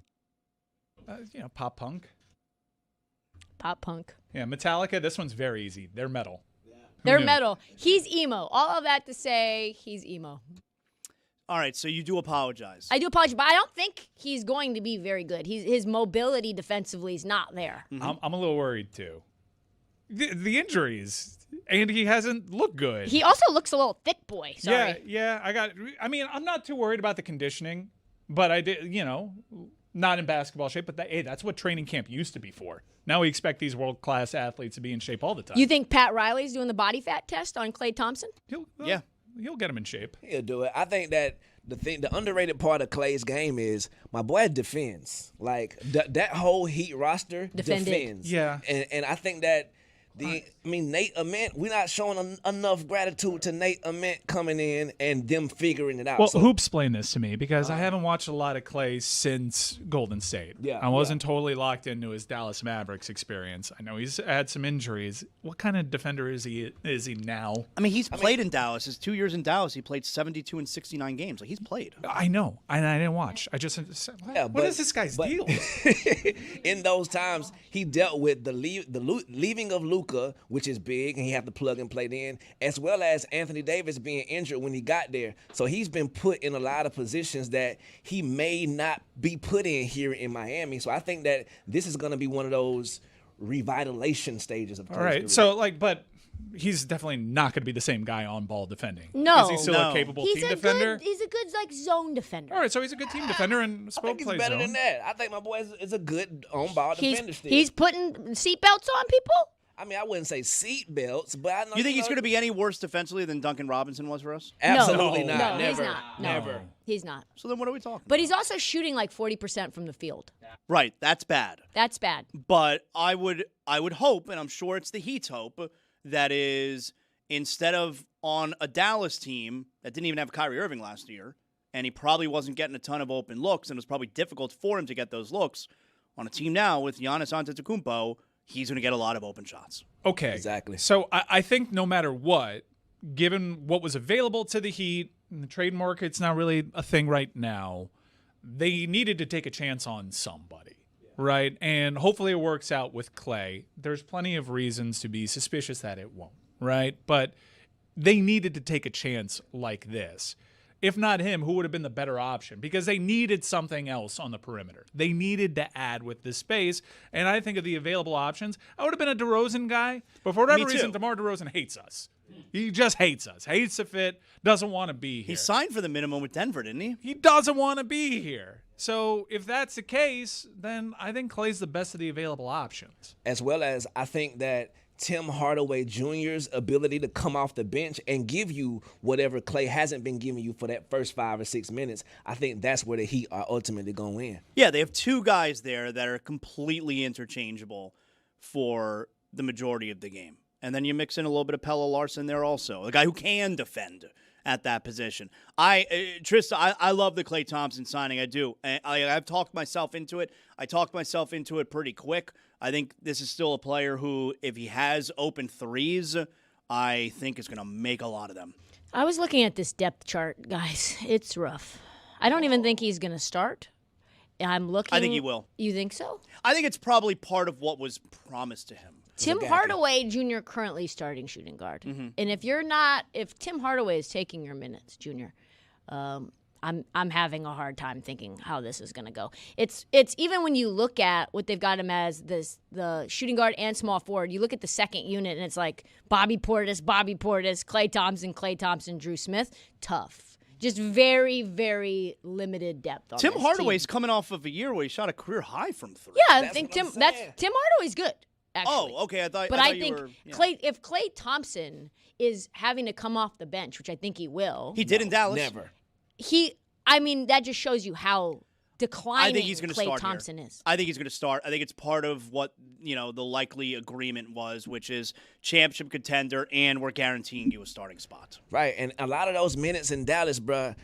[SPEAKER 2] pop punk.
[SPEAKER 4] pop punk.
[SPEAKER 2] Yeah, Metallica, this one's very easy. They're metal.
[SPEAKER 4] They're
[SPEAKER 2] knew?
[SPEAKER 4] metal. He's emo. All of that to say he's emo.
[SPEAKER 1] All right, so you do apologize.
[SPEAKER 4] I do apologize, but I don't think he's going to be very good. His mobility defensively is not there.
[SPEAKER 2] I'm a little worried, too. The injuries, and he hasn't looked good.
[SPEAKER 4] He also looks a little thick boy. Sorry.
[SPEAKER 2] Yeah, I'm not too worried about the conditioning, but I did, not in basketball shape, but that's what training camp used to be for. Now we expect these world-class athletes to be in shape all the time.
[SPEAKER 4] You think Pat Riley's doing the body fat test on Klay Thompson?
[SPEAKER 2] He'll get him in shape.
[SPEAKER 5] He'll do it. I think that the underrated part of Clay's game is my boy defends. Like that whole Heat roster
[SPEAKER 4] Defended.
[SPEAKER 5] defends.
[SPEAKER 2] Yeah.
[SPEAKER 5] And I think that Nate Ament, we're not showing enough gratitude to Nate Ament coming in and them figuring it out.
[SPEAKER 2] Well,
[SPEAKER 5] So-
[SPEAKER 2] Hoops explain this to me because I haven't watched a lot of Clay since Golden State.
[SPEAKER 5] Yeah,
[SPEAKER 2] I wasn't totally locked into his Dallas Mavericks experience. I know he's had some injuries. What kind of defender is he now?
[SPEAKER 1] I mean, he's played in Dallas. His 2 years in Dallas, he played 72 and 69 games. Like, he's played.
[SPEAKER 2] I know, and I didn't watch. I just what is this guy's deal?
[SPEAKER 5] In those times, he dealt with the leaving of Luka, which is big, and he had to plug and play then, as well as Anthony Davis being injured when he got there. So he's been put in a lot of positions that he may not be put in here in Miami. So I think that this is going to be one of those revitalization stages of Clay's
[SPEAKER 2] All right,
[SPEAKER 5] career.
[SPEAKER 2] so but he's definitely not going to be the same guy on ball defending.
[SPEAKER 4] No.
[SPEAKER 2] Is he still
[SPEAKER 1] No.
[SPEAKER 2] a capable
[SPEAKER 4] He's
[SPEAKER 2] team
[SPEAKER 4] a
[SPEAKER 2] defender?
[SPEAKER 4] good like zone defender.
[SPEAKER 2] All right, so he's a good team defender and
[SPEAKER 5] I
[SPEAKER 2] spoke
[SPEAKER 5] think he's
[SPEAKER 2] play
[SPEAKER 5] better
[SPEAKER 2] zone.
[SPEAKER 5] than that. I think my boy is a good on-ball defender still.
[SPEAKER 4] He's putting seatbelts on people.
[SPEAKER 5] I mean, I wouldn't say seat belts, but I know.
[SPEAKER 1] You think he's going to be any worse defensively than Duncan Robinson was for us?
[SPEAKER 5] Absolutely
[SPEAKER 2] No.
[SPEAKER 5] not.
[SPEAKER 4] No, he's
[SPEAKER 5] Never.
[SPEAKER 4] not. No.
[SPEAKER 5] Never.
[SPEAKER 4] He's not.
[SPEAKER 1] So then what are we talking
[SPEAKER 4] But
[SPEAKER 1] about?
[SPEAKER 4] he's also shooting like 40% from the field.
[SPEAKER 1] Right, that's bad.
[SPEAKER 4] That's bad.
[SPEAKER 1] But I would hope, and I'm sure it's the Heat's hope, that is instead of on a Dallas team that didn't even have Kyrie Irving last year, and he probably wasn't getting a ton of open looks, and it was probably difficult for him to get those looks, on a team now with Giannis Antetokounmpo, he's going to get a lot of open shots.
[SPEAKER 2] Okay.
[SPEAKER 5] Exactly.
[SPEAKER 2] So I think no matter what, given what was available to the Heat, and the trade market's not really a thing right now, they needed to take a chance on somebody, right? And hopefully it works out with Clay. There's plenty of reasons to be suspicious that it won't, right? But they needed to take a chance like this. If not him, who would have been the better option? Because they needed something else on the perimeter. They needed to add with this space. And I think of the available options, I would have been a DeRozan guy. But for whatever
[SPEAKER 1] Me
[SPEAKER 2] reason,
[SPEAKER 1] too.
[SPEAKER 2] DeMar DeRozan hates us. He just hates us. Hates the fit. Doesn't want to be here.
[SPEAKER 1] He signed for the minimum with Denver, didn't he?
[SPEAKER 2] He doesn't want to be here. So if that's the case, then I think Clay's the best of the available options.
[SPEAKER 5] As well as I think that Tim Hardaway Jr.'s ability to come off the bench and give you whatever Clay hasn't been giving you for that first 5 or 6 minutes, I think that's where the Heat are ultimately going to win.
[SPEAKER 1] Yeah, they have two guys there that are completely interchangeable for the majority of the game. And then you mix in a little bit of Pelle Larsson there also, a guy who can defend at that position. Trista, I love the Klay Thompson signing. I do. I've talked myself into it. I talked myself into it pretty quick. I think this is still a player who, if he has open threes, I think is going to make a lot of them.
[SPEAKER 4] I was looking at this depth chart, guys. It's rough. I don't even think he's going to start. I'm looking.
[SPEAKER 1] I think he will.
[SPEAKER 4] You think so?
[SPEAKER 1] I think it's probably part of what was promised to him.
[SPEAKER 4] Tim Hardaway Jr. currently starting shooting guard. And if Tim Hardaway is taking your minutes, Junior, I'm having a hard time thinking how this is going to go. It's even when you look at what they've got him as the shooting guard and small forward, you look at the second unit and it's like Bobby Portis, Klay Thompson, Drew Smith. Tough. Just very, very limited depth on
[SPEAKER 1] Tim
[SPEAKER 4] this
[SPEAKER 1] Hardaway's
[SPEAKER 4] team.
[SPEAKER 1] coming off of a year where he shot a career high from 3.
[SPEAKER 4] Yeah, I
[SPEAKER 5] That's
[SPEAKER 4] think
[SPEAKER 5] what I'm
[SPEAKER 4] Tim
[SPEAKER 5] saying.
[SPEAKER 4] Hardaway's good. Actually.
[SPEAKER 1] Oh, okay. I thought
[SPEAKER 4] I
[SPEAKER 1] you
[SPEAKER 4] think
[SPEAKER 1] were, yeah.
[SPEAKER 4] if Klay Thompson is having to come off the bench, which I think he will.
[SPEAKER 1] He did in Dallas.
[SPEAKER 5] Never.
[SPEAKER 4] That just shows you how declining
[SPEAKER 1] I think he's going to
[SPEAKER 4] Klay
[SPEAKER 1] start
[SPEAKER 4] Thompson
[SPEAKER 1] here.
[SPEAKER 4] is.
[SPEAKER 1] I think he's going to start. I think it's part of what the likely agreement was, which is championship contender, and we're guaranteeing you a starting spot.
[SPEAKER 5] Right, and a lot of those minutes in Dallas, bruh,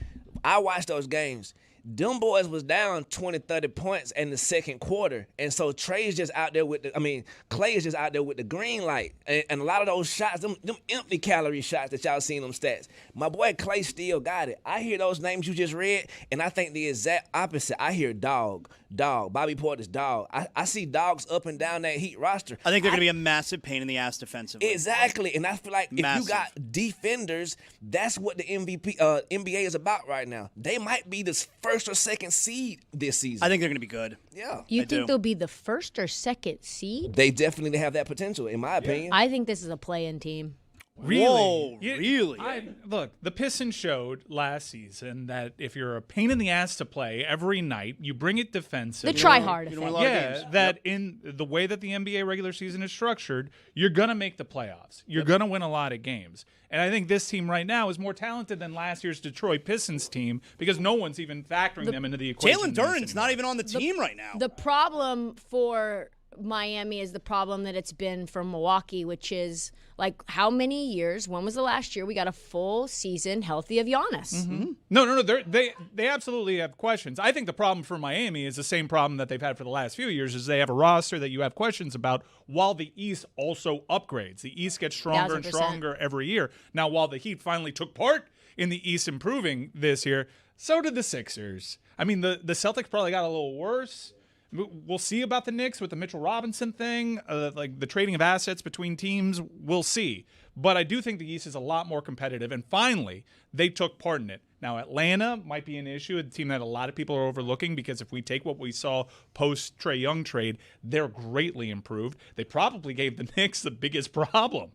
[SPEAKER 5] I watched those games. Them boys was down 20, 30 points in the second quarter. And so Klay is just out there with the green light. And a lot of those shots, them empty calorie shots that y'all seen them stats. My boy Klay still got it. I hear those names you just read, and I think the exact opposite. I hear dog, Bobby Portis, dog. I see dogs up and down that Heat roster.
[SPEAKER 1] I think they're going to be a massive pain in the ass defensively.
[SPEAKER 5] Exactly, and I feel like
[SPEAKER 1] Massive.
[SPEAKER 5] if you got defenders, that's what the NBA is about right now. They might be the first or second seed this season.
[SPEAKER 1] I think they're going to be good.
[SPEAKER 5] Yeah.
[SPEAKER 4] You
[SPEAKER 1] I
[SPEAKER 4] think
[SPEAKER 1] do.
[SPEAKER 4] they'll be the first or second seed?
[SPEAKER 5] They definitely have that potential, in my opinion.
[SPEAKER 4] I think this is a play-in team.
[SPEAKER 2] Really?
[SPEAKER 1] Whoa, really?
[SPEAKER 2] Look, the Pistons showed last season that if you're a pain in the ass to play every night, you bring it defensive.
[SPEAKER 4] The try-hard
[SPEAKER 1] You know, a
[SPEAKER 4] effect.
[SPEAKER 1] lot of
[SPEAKER 2] Yeah,
[SPEAKER 1] games.
[SPEAKER 2] that in the way that the NBA regular season is structured, you're going to make the playoffs. You're going to win a lot of games. And I think this team right now is more talented than last year's Detroit Pistons team because no one's even factoring them into the equation.
[SPEAKER 1] Jalen Duren's not even on the team right now.
[SPEAKER 4] The problem for Miami is the problem that it's been for Milwaukee, which is like how many years? When was the last year we got a full season healthy of Giannis?
[SPEAKER 1] Mm-hmm.
[SPEAKER 2] No. They absolutely have questions. I think the problem for Miami is the same problem that they've had for the last few years is they have a roster that you have questions about while the East also upgrades. The East gets stronger and
[SPEAKER 4] 1000%.
[SPEAKER 2] stronger every year. Now, while the Heat finally took part in the East improving this year, so did the Sixers. I mean, the Celtics probably got a little worse. We'll see about the Knicks with the Mitchell Robinson thing, like the trading of assets between teams. We'll see. But I do think the East is a lot more competitive. And finally, they took part in it. Now, Atlanta might be an issue, a team that a lot of people are overlooking because if we take what we saw post-Trae Young trade, they're greatly improved. They probably gave the Knicks the biggest problem.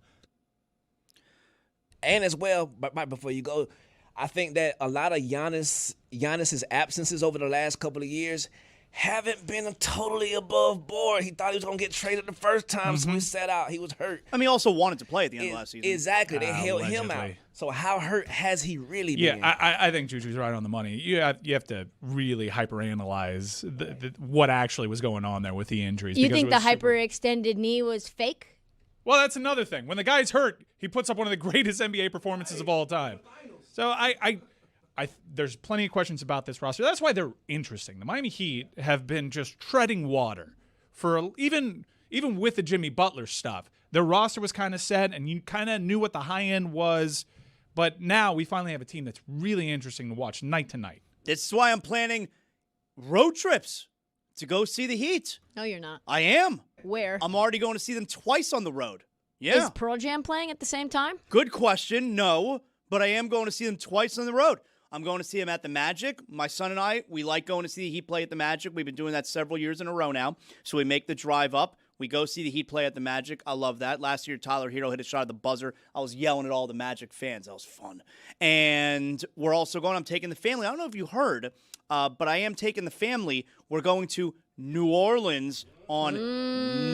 [SPEAKER 5] And as well, but right before you go, I think that a lot of Giannis's absences over the last couple of years haven't been totally above board. He thought he was going to get traded the first time, so he sat out. He was hurt.
[SPEAKER 1] I mean, he also wanted to play at the end of last season.
[SPEAKER 5] Exactly. They held him out.
[SPEAKER 2] Allegedly.
[SPEAKER 5] So how hurt has he really been?
[SPEAKER 2] Yeah, I think Juju's right on the money. You have to really hyperanalyze what actually was going on there with the injuries.
[SPEAKER 4] You
[SPEAKER 2] because
[SPEAKER 4] think
[SPEAKER 2] it
[SPEAKER 4] the
[SPEAKER 2] was super-
[SPEAKER 4] hyperextended knee was fake?
[SPEAKER 2] Well, that's another thing. When the guy's hurt, he puts up one of the greatest NBA performances of all time. So there's plenty of questions about this roster. That's why they're interesting. The Miami Heat have been just treading water for even with the Jimmy Butler stuff. Their roster was kind of set, and you kind of knew what the high end was. But now we finally have a team that's really interesting to watch night to night.
[SPEAKER 1] This is why I'm planning road trips to go see the Heat.
[SPEAKER 4] No, you're not.
[SPEAKER 1] I am.
[SPEAKER 4] Where?
[SPEAKER 1] I'm already going to see them twice on the road. Yeah.
[SPEAKER 4] Is Pearl Jam playing at the same time?
[SPEAKER 1] Good question. No, but I am going to see them twice on the road. I'm going to see them at the Magic. My son and I, we like going to see the Heat play at the Magic. We've been doing that several years in a row now. So we make the drive up. We go see the Heat play at the Magic. I love that. Last year, Tyler Hero hit a shot at the buzzer. I was yelling at all the Magic fans. That was fun. And we're also going, I'm taking the family. I don't know if you heard, but I am taking the family. We're going to New Orleans on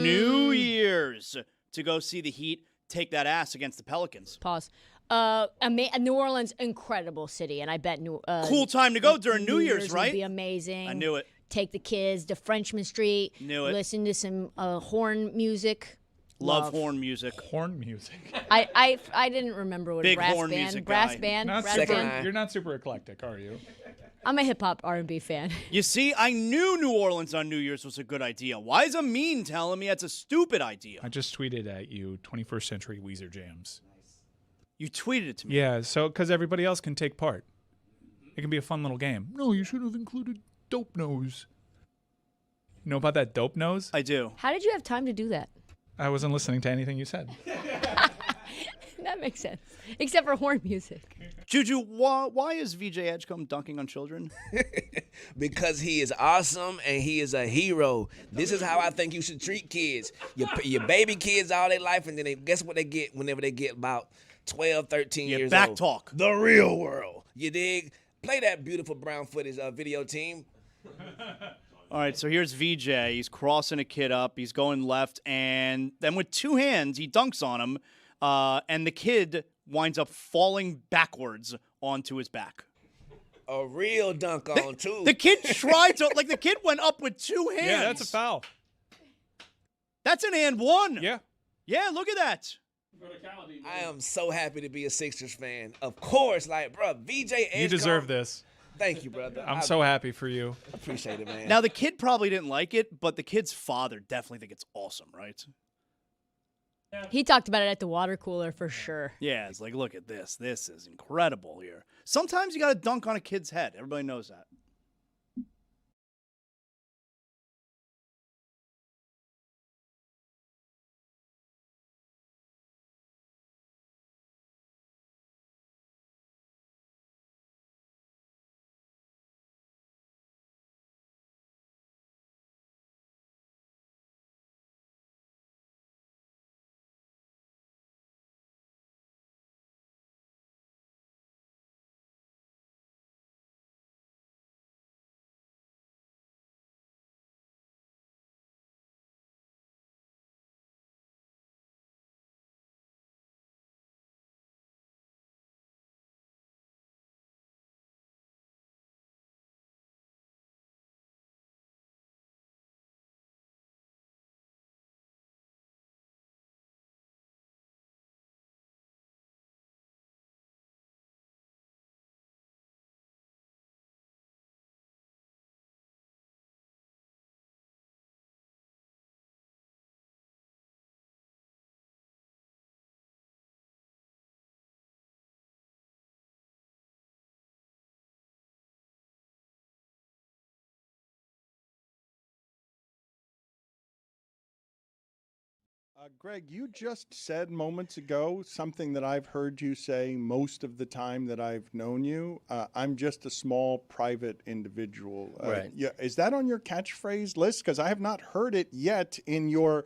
[SPEAKER 1] New Year's to go see the Heat take that ass against the Pelicans.
[SPEAKER 4] Pause. New Orleans, incredible city, and I bet
[SPEAKER 1] Cool time to go during New Year's,
[SPEAKER 4] would
[SPEAKER 1] right?
[SPEAKER 4] be amazing.
[SPEAKER 1] I knew it.
[SPEAKER 4] Take the kids to Frenchman Street.
[SPEAKER 1] Knew it.
[SPEAKER 4] Listen to some horn music.
[SPEAKER 1] Love horn music.
[SPEAKER 2] Horn music.
[SPEAKER 4] I didn't remember what
[SPEAKER 1] Big
[SPEAKER 4] brass
[SPEAKER 1] horn
[SPEAKER 4] band.
[SPEAKER 1] music
[SPEAKER 4] Brass
[SPEAKER 1] guy.
[SPEAKER 4] band.
[SPEAKER 2] Not
[SPEAKER 4] Brass
[SPEAKER 2] super,
[SPEAKER 4] band.
[SPEAKER 2] you're not super eclectic, are you?
[SPEAKER 4] I'm a hip hop R&B fan.
[SPEAKER 1] You see, I knew New Orleans on New Year's was a good idea. Why is Amin telling me it's a stupid idea?
[SPEAKER 2] I just tweeted at you 21st Century Weezer Jams.
[SPEAKER 1] You tweeted it to me.
[SPEAKER 2] Yeah, so because everybody else can take part. It can be a fun little game. No, you should have included Dope Nose. You know about that Dope Nose?
[SPEAKER 1] I do.
[SPEAKER 4] How did you have time to do that?
[SPEAKER 2] I wasn't listening to anything you said.
[SPEAKER 4] That makes sense. Except for horn music.
[SPEAKER 1] Juju, why is VJ Edgecombe dunking on children?
[SPEAKER 5] Because he is awesome and he is a hero. This is how I think you should treat kids. Your baby kids all their life, and then guess what they get whenever they get about 12, 13 years
[SPEAKER 1] back
[SPEAKER 5] old?
[SPEAKER 1] talk.
[SPEAKER 5] The real world. You dig? Play that beautiful brown footage video, team.
[SPEAKER 1] All right, so here's VJ. He's crossing a kid up. He's going left, and then with two hands, he dunks on him, and the kid winds up falling backwards onto his back.
[SPEAKER 5] A real dunk on, too.
[SPEAKER 1] The kid tried to, the kid went up with two hands.
[SPEAKER 2] Yeah, that's a foul.
[SPEAKER 1] That's an and one.
[SPEAKER 2] Yeah.
[SPEAKER 1] Yeah, look at that.
[SPEAKER 5] I am so happy to be a Sixers fan. Of course, bro, VJ Edgecombe.
[SPEAKER 2] You deserve this.
[SPEAKER 5] Thank you, brother.
[SPEAKER 2] I'm so happy for you.
[SPEAKER 5] Appreciate it, man.
[SPEAKER 1] Now, the kid probably didn't like it, but the kid's father definitely think it's awesome, right?
[SPEAKER 4] He talked about it at the water cooler for sure.
[SPEAKER 1] Yeah, it's like, look at this. This is incredible here. Sometimes you got to dunk on a kid's head. Everybody knows that.
[SPEAKER 8] Greg, you just said moments ago something that I've heard you say most of the time that I've known you. I'm just a small private individual.
[SPEAKER 9] Right.
[SPEAKER 8] Yeah, is that on your catchphrase list? Because I have not heard it yet in your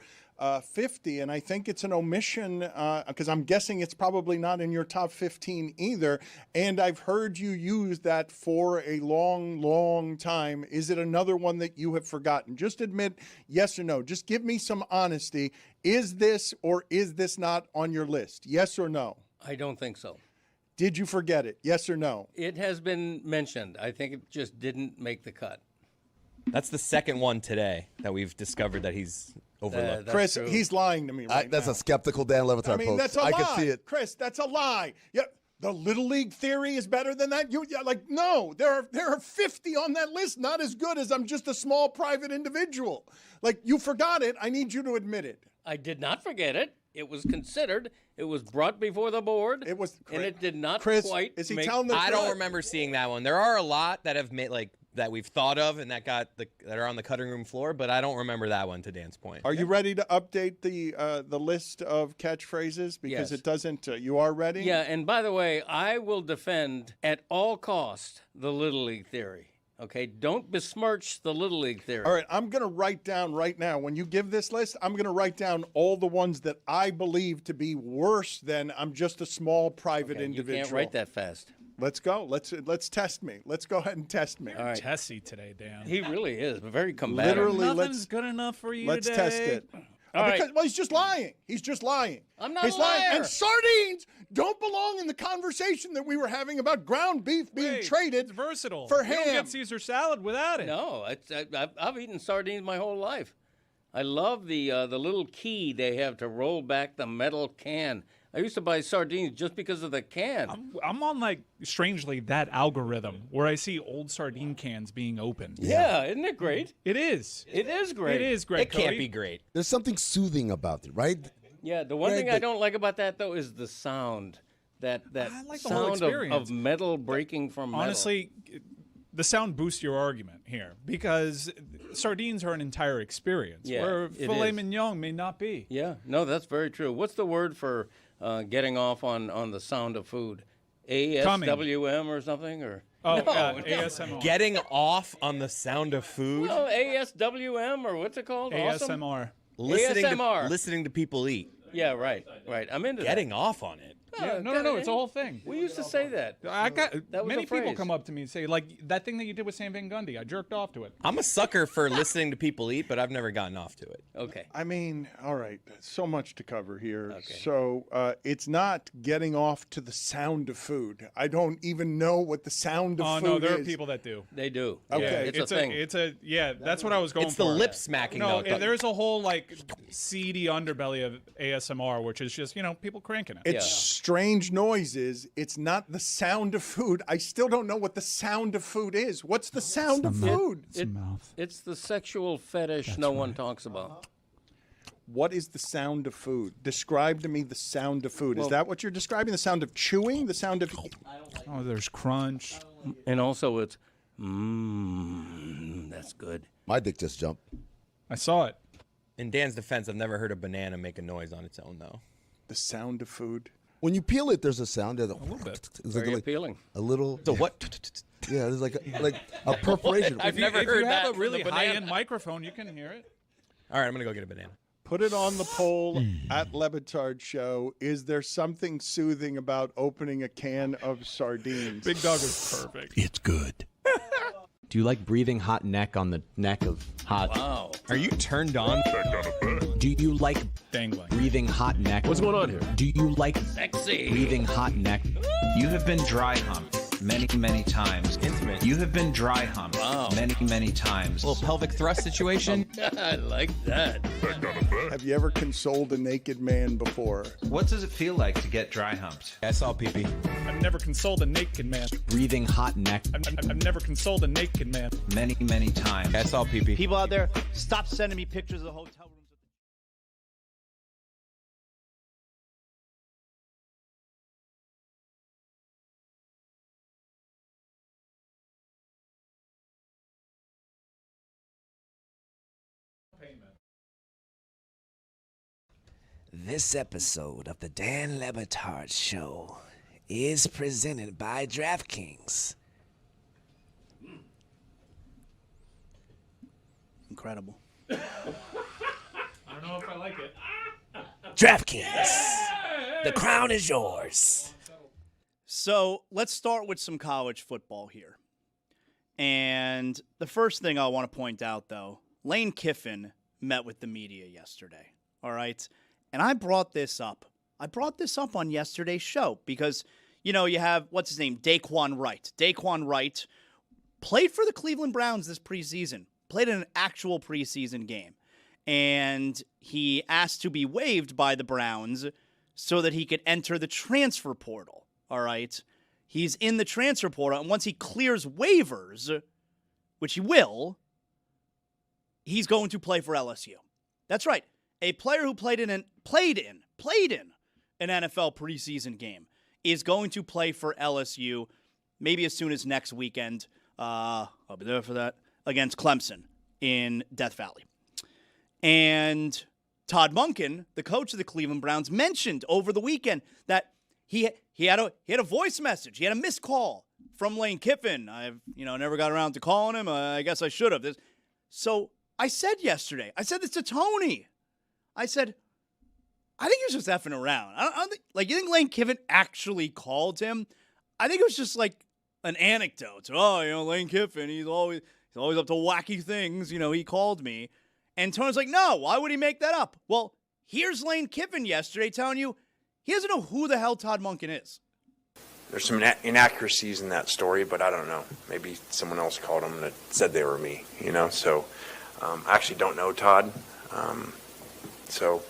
[SPEAKER 8] 50, and I think it's an omission because I'm guessing it's probably not in your top 15 either. And I've heard you use that for a long, long time. Is it another one that you have forgotten? Just admit yes or no. Just give me some honesty. Is this or is this not on your list? Yes or no?
[SPEAKER 9] I don't think so.
[SPEAKER 8] Did you forget it? Yes or no?
[SPEAKER 9] It has been mentioned. I think it just didn't make the cut.
[SPEAKER 3] That's the second one today that we've discovered that he's overlooked.
[SPEAKER 9] That's
[SPEAKER 8] Chris,
[SPEAKER 9] true.
[SPEAKER 8] he's lying to me right
[SPEAKER 10] That's
[SPEAKER 8] now.
[SPEAKER 10] a skeptical Dan Le Batard
[SPEAKER 8] I mean,
[SPEAKER 10] post.
[SPEAKER 8] that's a
[SPEAKER 10] I
[SPEAKER 8] lie.
[SPEAKER 10] can see it.
[SPEAKER 8] Chris, that's a lie. Yeah, the Little League theory is better than that. No, there are 50 on that list, not as good as I'm just a small private individual. You forgot it. I need you to admit it.
[SPEAKER 9] I did not forget it. It was considered. It was brought before the board.
[SPEAKER 8] It was,
[SPEAKER 9] and it did not
[SPEAKER 8] Chris,
[SPEAKER 9] quite.
[SPEAKER 8] is he
[SPEAKER 9] make,
[SPEAKER 8] telling the
[SPEAKER 3] I
[SPEAKER 8] truth?
[SPEAKER 3] don't remember seeing that one. There are a lot that have made that we've thought of and that are on the cutting room floor, but I don't remember that one. To Dan's point,
[SPEAKER 8] Are you ready to update the list of catchphrases because
[SPEAKER 9] Yes.
[SPEAKER 8] it doesn't? You are ready?
[SPEAKER 9] Yeah, and by the way, I will defend at all cost the Little League theory. Okay, don't besmirch the Little League theory.
[SPEAKER 8] All right, I'm going to write down right now, when you give this list, I'm going to write down all the ones that I believe to be worse than I'm just a small private
[SPEAKER 9] Okay,
[SPEAKER 8] individual.
[SPEAKER 9] You can't write that fast.
[SPEAKER 8] Let's go. Let's test me. Let's go ahead and test me.
[SPEAKER 9] All right.
[SPEAKER 2] Tessie today, Dan.
[SPEAKER 9] He really is very combative.
[SPEAKER 8] Literally,
[SPEAKER 2] Nothing's good enough for you
[SPEAKER 8] let's
[SPEAKER 2] today.
[SPEAKER 8] test it.
[SPEAKER 9] All right.
[SPEAKER 8] Well, he's just lying. He's just lying.
[SPEAKER 9] I'm not
[SPEAKER 8] He's
[SPEAKER 9] a liar.
[SPEAKER 8] lying. And sardines don't belong in the conversation that we were having about ground beef being
[SPEAKER 2] Wait,
[SPEAKER 8] traded
[SPEAKER 2] it's versatile.
[SPEAKER 8] for
[SPEAKER 2] You don't
[SPEAKER 8] ham.
[SPEAKER 2] get Caesar salad without it.
[SPEAKER 9] No, I've eaten sardines my whole life. I love the little key they have to roll back the metal can. I used to buy sardines just because of the can.
[SPEAKER 2] I'm on strangely that algorithm where I see old sardine cans being opened.
[SPEAKER 9] Yeah, isn't it great?
[SPEAKER 2] It is.
[SPEAKER 9] It is great.
[SPEAKER 2] It is great.
[SPEAKER 3] it can't
[SPEAKER 2] Cody.
[SPEAKER 3] be great.
[SPEAKER 10] There's something soothing about it, right?
[SPEAKER 9] Yeah, the one
[SPEAKER 10] Greg,
[SPEAKER 9] thing I
[SPEAKER 10] but-
[SPEAKER 9] don't like about that though is the sound. That
[SPEAKER 2] I like the whole
[SPEAKER 9] sound
[SPEAKER 2] experience.
[SPEAKER 9] of metal breaking from metal.
[SPEAKER 2] Honestly, the sound boosts your argument here because sardines are an entire experience
[SPEAKER 9] Yeah,
[SPEAKER 2] where
[SPEAKER 9] it
[SPEAKER 2] filet
[SPEAKER 9] is.
[SPEAKER 2] mignon may not be.
[SPEAKER 9] Yeah, no, that's very true. What's the word for getting off on the sound of food. ASWM or something? Or
[SPEAKER 2] ASMR.
[SPEAKER 3] Getting off on the sound of food.
[SPEAKER 9] No, ASWM or what's it called? Awesome?
[SPEAKER 2] ASMR.
[SPEAKER 9] ASMR.
[SPEAKER 3] Listening to people eat.
[SPEAKER 9] Yeah, right. I'm into
[SPEAKER 3] Getting off on it.
[SPEAKER 2] Yeah, no, it's a whole thing.
[SPEAKER 9] We used to say that. That was
[SPEAKER 2] Many
[SPEAKER 9] a
[SPEAKER 2] people
[SPEAKER 9] phrase.
[SPEAKER 2] come up to me and say, like, that thing that you did with Sam Van Gundy, I jerked off to it.
[SPEAKER 3] I'm a sucker for listening to people eat, but I've never gotten off to it.
[SPEAKER 9] Okay.
[SPEAKER 8] I mean, all right, so much to cover here.
[SPEAKER 9] Okay.
[SPEAKER 8] So it's not getting off to the sound of food. I don't even know what the sound of food is.
[SPEAKER 2] Oh, no, there are people that do.
[SPEAKER 9] They do.
[SPEAKER 8] Okay.
[SPEAKER 9] Yeah, it's a thing.
[SPEAKER 2] That's what I was going
[SPEAKER 3] It's
[SPEAKER 2] for.
[SPEAKER 3] the lip smacking,
[SPEAKER 2] No,
[SPEAKER 3] though.
[SPEAKER 2] there's a whole, like, seedy underbelly of ASMR, which is just, people cranking it.
[SPEAKER 8] It's strange noises. It's not the sound of food. I still don't know what the sound of food is. What's the sound of food?
[SPEAKER 9] It's the sexual fetish no one talks about.
[SPEAKER 8] What is the sound of food? Describe to me the sound of food. Is that what you're describing? The sound of chewing? The sound of...
[SPEAKER 2] Oh, there's crunch.
[SPEAKER 9] And also it's, that's good.
[SPEAKER 10] My dick just jumped.
[SPEAKER 2] I saw it.
[SPEAKER 3] In Dan's defense, I've never heard a banana make a noise on its own, though.
[SPEAKER 8] The sound of food?
[SPEAKER 10] When you peel it, there's a sound. There's a
[SPEAKER 2] little bit.
[SPEAKER 10] It's
[SPEAKER 9] Very
[SPEAKER 10] like
[SPEAKER 9] appealing.
[SPEAKER 10] a little.
[SPEAKER 3] So what?
[SPEAKER 10] Yeah, there's like a perforation.
[SPEAKER 3] I've never
[SPEAKER 2] If
[SPEAKER 3] heard
[SPEAKER 2] you
[SPEAKER 3] that.
[SPEAKER 2] have a
[SPEAKER 3] from
[SPEAKER 2] really
[SPEAKER 3] the banana.
[SPEAKER 2] high-end microphone, you can hear it.
[SPEAKER 3] All right, I'm going to go get a banana.
[SPEAKER 8] Put it on the poll at Le Batard Show. Is there something soothing about opening a can of sardines?
[SPEAKER 2] Big Dog was perfect.
[SPEAKER 7] It's good.
[SPEAKER 6] Do you like breathing hot neck on the neck of hot?
[SPEAKER 9] Wow.
[SPEAKER 3] Are you turned on?
[SPEAKER 6] Do you like
[SPEAKER 2] Dangling.
[SPEAKER 6] breathing hot neck?
[SPEAKER 7] What's going on here?
[SPEAKER 6] Do you like
[SPEAKER 9] Sexy.
[SPEAKER 6] breathing hot neck?
[SPEAKER 11] You have been dry humped many, many times.
[SPEAKER 3] Intimate.
[SPEAKER 11] You have been dry humped many, many times.
[SPEAKER 3] A little pelvic thrust situation.
[SPEAKER 9] I like that.
[SPEAKER 8] Have you ever consoled a naked man before?
[SPEAKER 11] What does it feel like to get dry humped?
[SPEAKER 3] I saw pee-pee.
[SPEAKER 2] I've never consoled a naked man.
[SPEAKER 6] Breathing hot neck.
[SPEAKER 2] I've never consoled a naked man.
[SPEAKER 11] Many, many times.
[SPEAKER 3] I saw pee-pee.
[SPEAKER 1] People out there, stop sending me pictures of the hotel rooms.
[SPEAKER 5] This episode of the Dan Le Batard Show is presented by DraftKings.
[SPEAKER 1] Incredible.
[SPEAKER 2] I don't know if I like it.
[SPEAKER 5] DraftKings, the crown is yours.
[SPEAKER 1] So let's start with some college football here. And the first thing I want to point out, though, Lane Kiffin met with the media yesterday. All right. And I brought this up. I brought this up on yesterday's show because, you have, what's his name? dae'quan Wright. dae'quan Wright played for the Cleveland Browns this preseason, played in an actual preseason game. And he asked to be waived by the Browns so that he could enter the transfer portal. All right. He's in the transfer portal. And once he clears waivers, which he will, he's going to play for LSU. That's right. A player who played in an NFL preseason game is going to play for LSU maybe as soon as next weekend. I'll be there for that, against Clemson in Death Valley. And Todd Monken, the coach of the Cleveland Browns, mentioned over the weekend that he had a voice message. He had a missed call from Lane Kiffin. I've never got around to calling him. I guess I should have. So I said yesterday, I said this to Tony. I said, I think he was just effing around. I don't think, you think Lane Kiffin actually called him? I think it was just like an anecdote. Lane Kiffin, he's always up to wacky things. He called me. And Tony's like, no, why would he make that up? Well, here's Lane Kiffin yesterday telling you he doesn't know who the hell Todd Monken is.
[SPEAKER 12] There's some inaccuracies in that story, but I don't know. Maybe someone else called them that said they were me, So I actually don't know Todd. So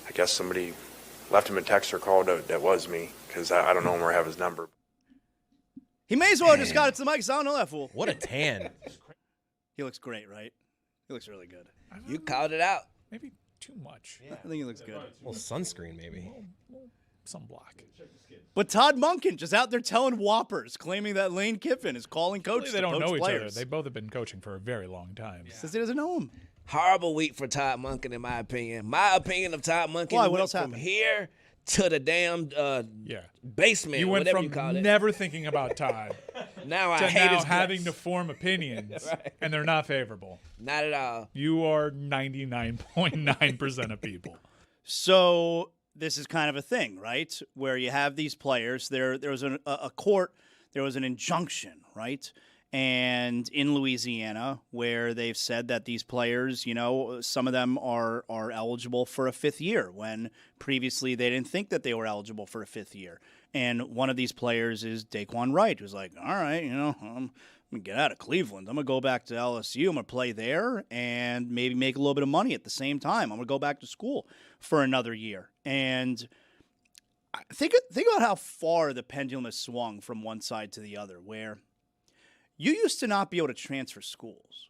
[SPEAKER 12] I guess somebody left him a text or call that was me because I don't know him or have his number.
[SPEAKER 1] He may as well have just got it to the mic, so I don't know that fool.
[SPEAKER 3] What a tan.
[SPEAKER 1] He looks great, right? He looks really good.
[SPEAKER 5] You called it out.
[SPEAKER 2] Maybe too much.
[SPEAKER 1] I think he looks good.
[SPEAKER 3] Well, sunscreen, maybe.
[SPEAKER 2] Sunblock.
[SPEAKER 1] But Todd Monken just out there telling whoppers, claiming that Lane Kiffin is calling coaches
[SPEAKER 2] They
[SPEAKER 1] to
[SPEAKER 2] don't
[SPEAKER 1] poach
[SPEAKER 2] know each
[SPEAKER 1] players.
[SPEAKER 2] other. They both have been coaching for a very long time.
[SPEAKER 1] Says he doesn't know him.
[SPEAKER 5] Horrible week for Todd Monken, in my opinion. My opinion of Todd Monken
[SPEAKER 1] Why? What
[SPEAKER 5] went
[SPEAKER 1] else
[SPEAKER 5] from
[SPEAKER 1] happened?
[SPEAKER 5] here to the damn basement.
[SPEAKER 2] You went
[SPEAKER 5] whatever
[SPEAKER 2] from
[SPEAKER 5] you call it.
[SPEAKER 2] never thinking about Todd
[SPEAKER 5] Now I
[SPEAKER 2] to
[SPEAKER 5] hate
[SPEAKER 2] now
[SPEAKER 5] his
[SPEAKER 2] having
[SPEAKER 5] guts.
[SPEAKER 2] to form opinions,
[SPEAKER 5] Right.
[SPEAKER 2] and they're not favorable.
[SPEAKER 5] Not at all.
[SPEAKER 2] You are 99.9% of people.
[SPEAKER 1] So this is kind of a thing, right? Where you have these players. There was a court. There was an injunction, right? And in Louisiana, where they've said that these players, some of them are eligible for a fifth year when previously they didn't think that they were eligible for a fifth year. And one of these players is Dae'quan Wright, who's like, all right, I'm going to get out of Cleveland. I'm going to go back to LSU. I'm going to play there and maybe make a little bit of money at the same time. I'm going to go back to school for another year. And think about how far the pendulum has swung from one side to the other, where you used to not be able to transfer schools.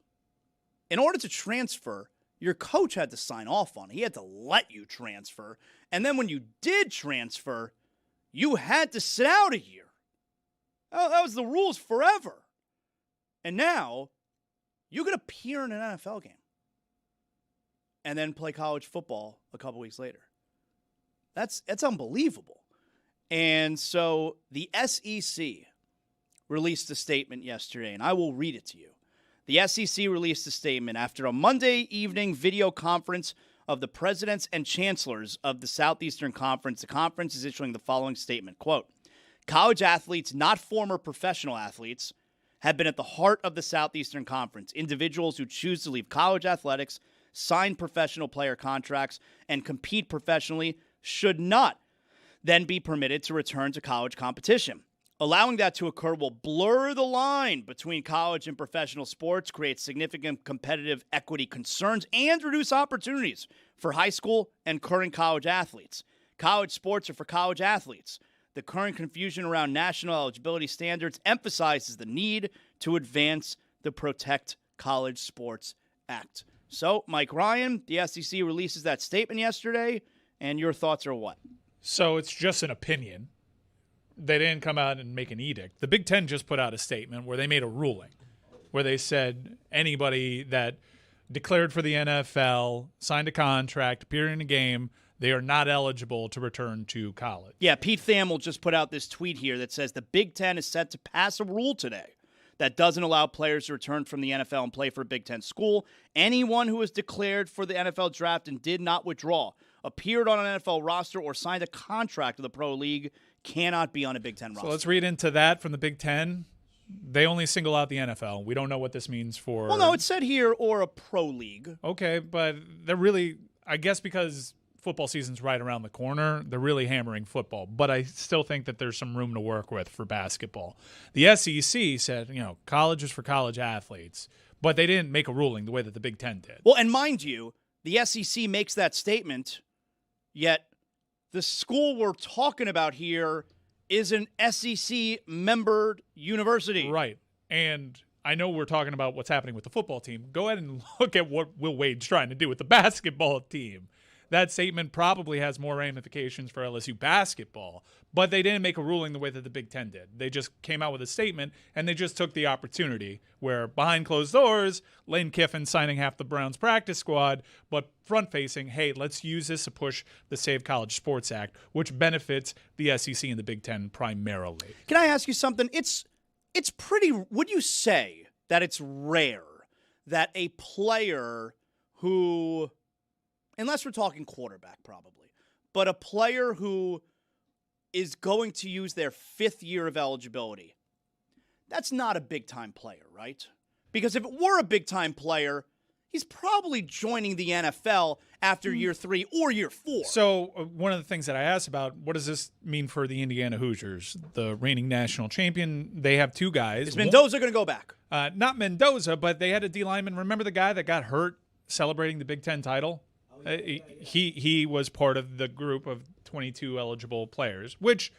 [SPEAKER 1] In order to transfer, your coach had to sign off on it. He had to let you transfer. And then when you did transfer, you had to sit out a year. Oh, that was the rules forever. And now, you could appear in an NFL game and then play college football a couple weeks later. That's unbelievable. And so the SEC released a statement yesterday, and I will read it to you. The SEC released a statement after a Monday evening video conference of the presidents and chancellors of the Southeastern Conference. The conference is issuing the following statement, quote, college athletes, not former professional athletes, have been at the heart of the Southeastern Conference. Individuals who choose to leave college athletics, sign professional player contracts, and compete professionally should not then be permitted to return to college competition. Allowing that to occur will blur the line between college and professional sports, create significant competitive equity concerns, and reduce opportunities for high school and current college athletes. College sports are for college athletes. The current confusion around national eligibility standards emphasizes the need to advance the Protect College Sports Act. So, Mike Ryan, the SEC releases that statement yesterday, and your thoughts are what?
[SPEAKER 2] So it's just an opinion. They didn't come out and make an edict. The Big Ten just put out a statement where they made a ruling, where they said anybody that declared for the NFL, signed a contract, appeared in a game, they are not eligible to return to college.
[SPEAKER 1] Yeah, Pete Thamel just put out this tweet here that says the Big Ten is set to pass a rule today that doesn't allow players to return from the NFL and play for a Big Ten school. Anyone who was declared for the NFL draft and did not withdraw, appeared on an NFL roster, or signed a contract with a pro league cannot be on a Big Ten roster.
[SPEAKER 2] So let's read into that from the Big Ten. They only single out the NFL. We don't know what this means for...
[SPEAKER 1] Well, no, it said here, or a pro league.
[SPEAKER 2] Okay, but they're really... I guess because football season's right around the corner, they're really hammering football. But I still think that there's some room to work with for basketball. The SEC said, college is for college athletes. But they didn't make a ruling the way that the Big Ten did.
[SPEAKER 1] Well, and mind you, the SEC makes that statement, yet the school we're talking about here is an SEC-membered university.
[SPEAKER 2] Right. And I know we're talking about what's happening with the football team. Go ahead and look at what Will Wade's trying to do with the basketball team. That statement probably has more ramifications for LSU basketball, but they didn't make a ruling the way that the Big Ten did. They just came out with a statement, and they just took the opportunity where behind closed doors, Lane Kiffin signing half the Browns practice squad, but front-facing, hey, let's use this to push the Save College Sports Act, which benefits the SEC and the Big Ten primarily.
[SPEAKER 1] Can I ask you something? It's pretty, would you say that it's rare that a player who, unless we're talking quarterback probably, but a player who is going to use their fifth year of eligibility, that's not a big-time player, right? Because if it were a big-time player, he's probably joining the NFL after year 3 or year 4.
[SPEAKER 2] So one of the things that I asked about, what does this mean for the Indiana Hoosiers, the reigning national champion? They have two guys.
[SPEAKER 1] Is Mendoza going to go back?
[SPEAKER 2] Not Mendoza, but they had a D lineman. Remember the guy that got hurt celebrating the Big Ten title? He was part of the group of 22 eligible players, which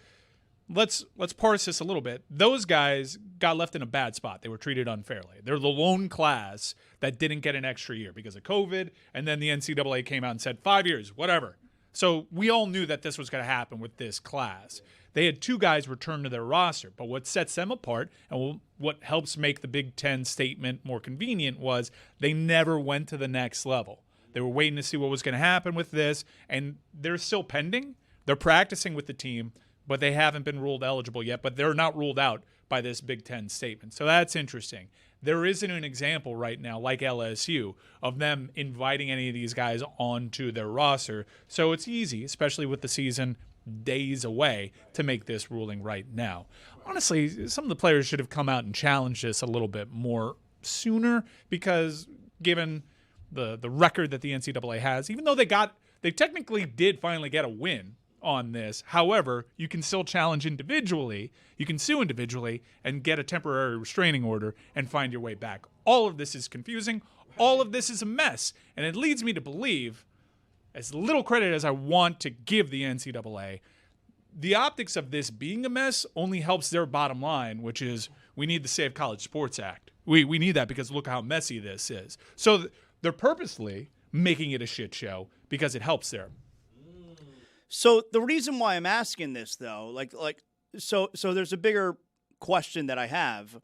[SPEAKER 2] let's parse this a little bit. Those guys got left in a bad spot. They were treated unfairly. They're the lone class that didn't get an extra year because of COVID, and then the NCAA came out and said 5 years, whatever. So we all knew that this was going to happen with this class. They had two guys return to their roster, but what sets them apart and what helps make the Big Ten statement more convenient was they never went to the next level. They were waiting to see what was going to happen with this, and they're still pending. They're practicing with the team, but they haven't been ruled eligible yet, but they're not ruled out by this Big Ten statement. So that's interesting. There isn't an example right now, like LSU, of them inviting any of these guys onto their roster. So it's easy, especially with the season days away, to make this ruling right now. Honestly, some of the players should have come out and challenged this a little bit more sooner, because given the record that the NCAA has, even though they technically did finally get a win on this. However, you can still challenge individually. You can sue individually and get a temporary restraining order and find your way back. All of this is confusing. All of this is a mess. And it leads me to believe, as little credit as I want to give the NCAA, the optics of this being a mess only helps their bottom line, which is we need the Save College Sports Act. We need that because look how messy this is. So they're purposely making it a shit show because it helps them.
[SPEAKER 1] So the reason why I'm asking this, though, so there's a bigger question that I have,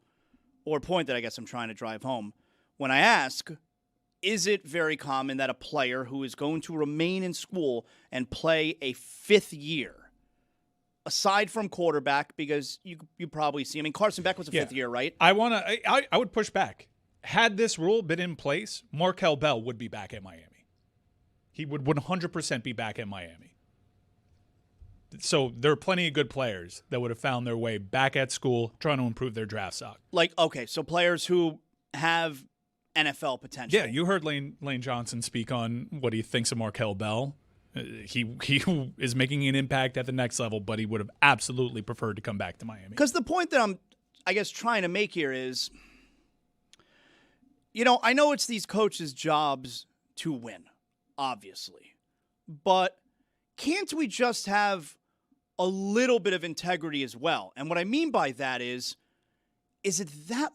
[SPEAKER 1] or point that I guess I'm trying to drive home. When I ask, is it very common that a player who is going to remain in school and play a fifth year, aside from quarterback, because you probably see, I mean, Carson Beck was a fifth year, right?
[SPEAKER 2] I would push back. Had this rule been in place, Markel Bell would be back at Miami. He would 100% be back at Miami. So there are plenty of good players that would have found their way back at school trying to improve their draft stock.
[SPEAKER 1] Okay, so players who have NFL potential.
[SPEAKER 2] Yeah, you heard Lane Johnson speak on what he thinks of Markel Bell. He is making an impact at the next level, but he would have absolutely preferred to come back to Miami.
[SPEAKER 1] Because the point that I'm, I guess, trying to make here is, I know it's these coaches' jobs to win, obviously. But can't we just have a little bit of integrity as well? And what I mean by that is it that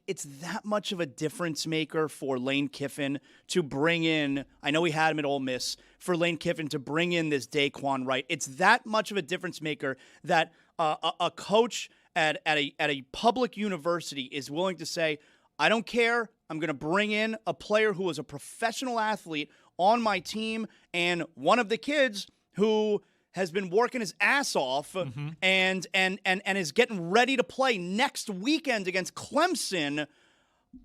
[SPEAKER 1] it's that much of a difference maker for Lane Kiffin to bring in, I know he had him at Ole Miss, for Lane Kiffin to bring in this Dae'quan, right? It's that much of a difference maker that a coach at a public university is willing to say, I don't care, I'm going to bring in a player who is a professional athlete on my team, and one of the kids who has been working his ass off and is getting ready to play next weekend against Clemson,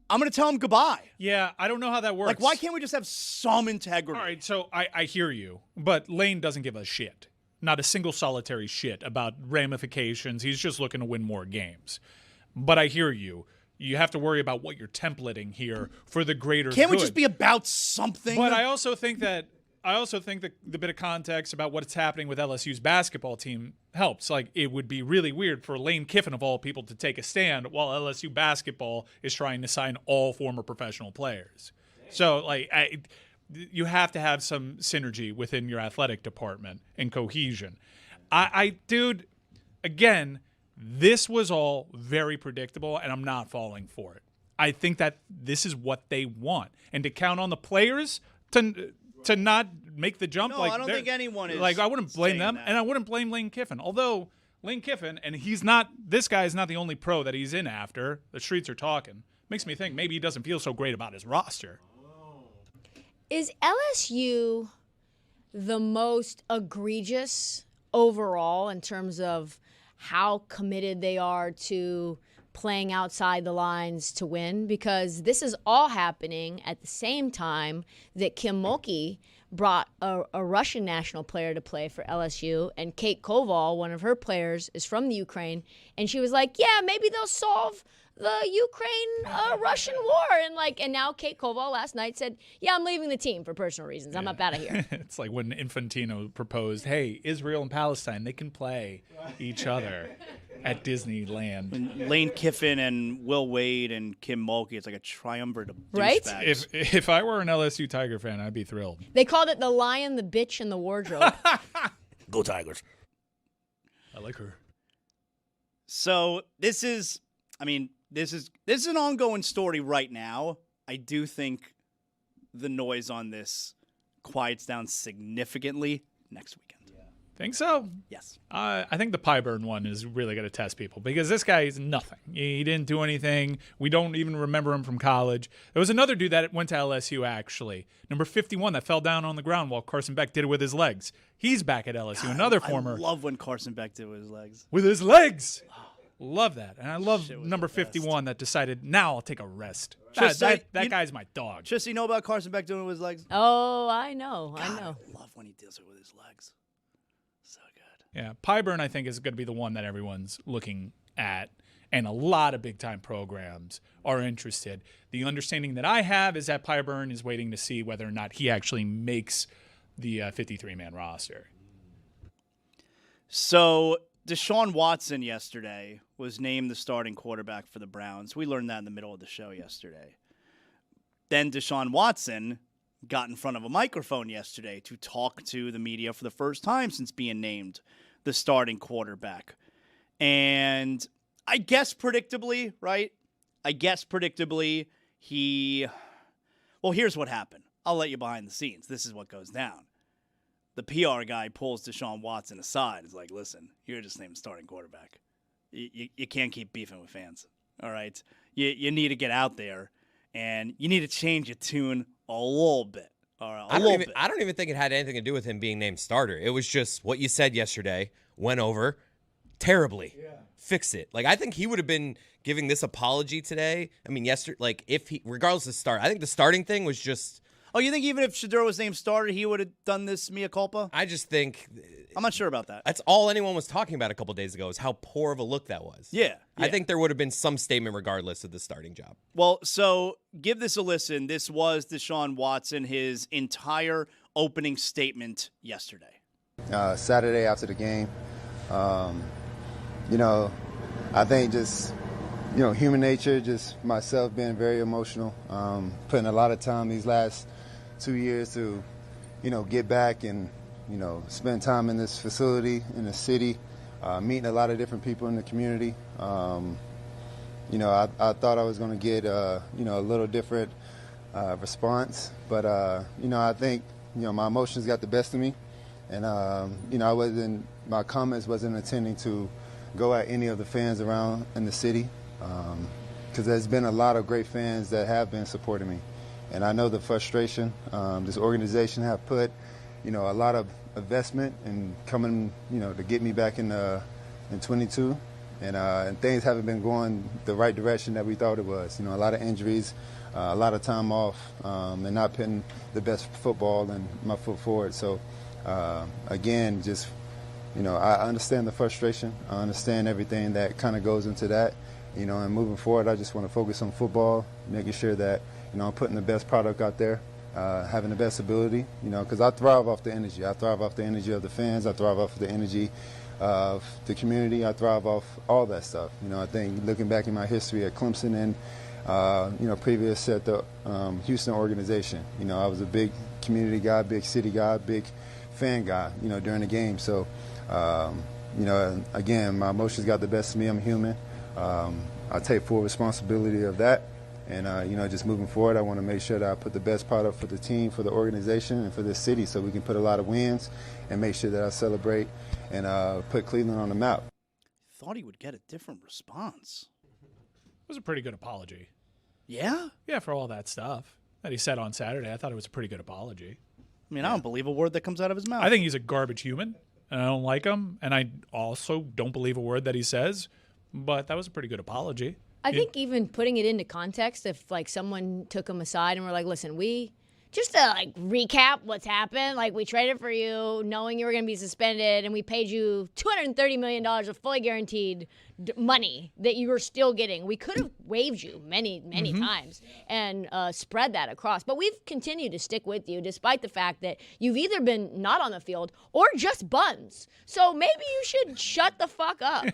[SPEAKER 1] I'm going to tell him goodbye.
[SPEAKER 2] Yeah, I don't know how that works.
[SPEAKER 1] Why can't we just have some integrity?
[SPEAKER 2] All right, so I hear you, but Lane doesn't give a shit. Not a single solitary shit about ramifications. He's just looking to win more games. But I hear you. You have to worry about what you're templating here for the greater good.
[SPEAKER 1] Can't we just be about something?
[SPEAKER 2] But I also think that the bit of context about what's happening with LSU's basketball team helps. It would be really weird for Lane Kiffin, of all people, to take a stand while LSU basketball is trying to sign all former professional players. So, you have to have some synergy within your athletic department and cohesion. Dude, again, this was all very predictable, and I'm not falling for it. I think that this is what they want. And to count on the players to not make the jump.
[SPEAKER 1] No, I don't think anyone is.
[SPEAKER 2] I wouldn't blame them,
[SPEAKER 1] that.
[SPEAKER 2] and I wouldn't blame Lane Kiffin. Although Lane Kiffin, and this guy is not the only pro that he's in after. The streets are talking. Makes me think maybe he doesn't feel so great about his roster.
[SPEAKER 4] Is LSU the most egregious overall in terms of how committed they are to playing outside the lines to win? Because this is all happening at the same time that Kim Mulkey brought a Russian national player to play for LSU, and Kate Koval, one of her players, is from the Ukraine, and she was like, yeah, maybe they'll solve the Ukraine-Russian war. And now Kate Koval last night said, yeah, I'm leaving the team for personal reasons. I'm up out of here.
[SPEAKER 2] It's like when Infantino proposed, hey, Israel and Palestine, they can play each other at Disneyland.
[SPEAKER 1] When Lane Kiffin and Will Wade and Kim Mulkey, it's like a triumvirate of
[SPEAKER 4] Right?
[SPEAKER 1] douchebags.
[SPEAKER 2] If I were an LSU Tiger fan, I'd be thrilled.
[SPEAKER 4] They called it the lion, the bitch, and the wardrobe.
[SPEAKER 5] Go Tigers.
[SPEAKER 2] I like her.
[SPEAKER 1] So this is an ongoing story right now. I do think the noise on this quiets down significantly next weekend.
[SPEAKER 2] Think so?
[SPEAKER 1] Yes.
[SPEAKER 2] I think the Pyburn one is really going to test people because this guy is nothing. He didn't do anything. We don't even remember him from college. There was another dude that went to LSU, actually. Number 51 that fell down on the ground while Carson Beck did it with his legs. He's back at LSU. Another former.
[SPEAKER 1] I love when Carson Beck did with his legs.
[SPEAKER 2] With his legs! Love that. And I love number 51 that decided, now I'll take a rest. That guy's my dog.
[SPEAKER 1] Just you know about Carson Beck doing it with his legs?
[SPEAKER 4] Oh, I know.
[SPEAKER 1] God,
[SPEAKER 4] I know.
[SPEAKER 1] I love when he does it with his legs. So good.
[SPEAKER 2] Yeah, Pyburn, I think, is going to be the one that everyone's looking at, and a lot of big-time programs are interested. The understanding that I have is that Pyburn is waiting to see whether or not he actually makes the 53-man roster.
[SPEAKER 1] So Deshaun Watson yesterday was named the starting quarterback for the Browns. We learned that in the middle of the show yesterday. Then Deshaun Watson got in front of a microphone yesterday to talk to the media for the first time since being named the starting quarterback. And I guess predictably, right? Well, here's what happened. I'll let you behind the scenes. This is what goes down. The PR guy pulls Deshaun Watson aside. He's like, listen, you're just named starting quarterback. You can't keep beefing with fans, all right? You need to get out there, and you need to change your tune a little bit. All right,
[SPEAKER 3] I don't even think it had anything to do with him being named starter. It was just what you said yesterday went over terribly. Yeah. Fix it. Like, I think he would have been giving this apology today. I mean, yesterday, like, regardless of start, I think the starting thing was just.
[SPEAKER 1] Oh, you think even if Shedeur was named starter, he would have done this mea culpa?
[SPEAKER 3] I just think.
[SPEAKER 1] I'm not sure about that.
[SPEAKER 3] That's all anyone was talking about a couple days ago is how poor of a look that was.
[SPEAKER 1] Yeah.
[SPEAKER 3] I think there would have been some statement regardless of the starting job.
[SPEAKER 1] Well, so give this a listen. This was Deshaun Watson, his entire opening statement yesterday.
[SPEAKER 13] Saturday after the game, I think just, human nature, just myself being very emotional, putting a lot of time these last 2 years to, get back and, spend time in this facility, in the city, meeting a lot of different people in the community. I thought I was going to get, a little different response, but, I think, my emotions got the best of me. And, my comments wasn't intending to go at any of the fans around in the city, because there's been a lot of great fans that have been supporting me. And I know the frustration this organization have put, a lot of investment in coming, to get me back in 22. And things haven't been going the right direction that we thought it was. A lot of injuries, a lot of time off, and not putting the best football and my foot forward. So, again, just, I understand the frustration. I understand everything that kind of goes into that. And moving forward, I just want to focus on football, making sure that, I'm putting the best product out there, having the best ability, because I thrive off the energy. I thrive off the energy of the fans. I thrive off the energy of the community. I thrive off all that stuff. I think looking back in my history at Clemson and, previous at the Houston organization, I was a big community guy, big city guy, big fan guy, during the game. So, again, my emotions got the best of me. I'm human. I take full responsibility of that. And, just moving forward, I want to make sure that I put the best product for the team, for the organization, and for the city so we can put a lot of wins and make sure that I celebrate and put Cleveland on the map.
[SPEAKER 1] Thought he would get a different response.
[SPEAKER 2] It was a pretty good apology.
[SPEAKER 1] Yeah?
[SPEAKER 2] Yeah, for all that stuff that he said on Saturday. I thought it was a pretty good apology.
[SPEAKER 1] I mean, I don't believe a word that comes out of his mouth.
[SPEAKER 2] I think he's a garbage human, and I don't like him. And I also don't believe a word that he says. But that was a pretty good apology.
[SPEAKER 4] I think even putting it into context, if someone took him aside and were like, listen, just to recap what's happened, we traded for you knowing you were going to be suspended, and we paid you $230 million of fully guaranteed money that you were still getting. We could have waived you many times and spread that across. But we've continued to stick with you despite the fact that you've either been not on the field or just buns. So maybe you should shut the fuck up.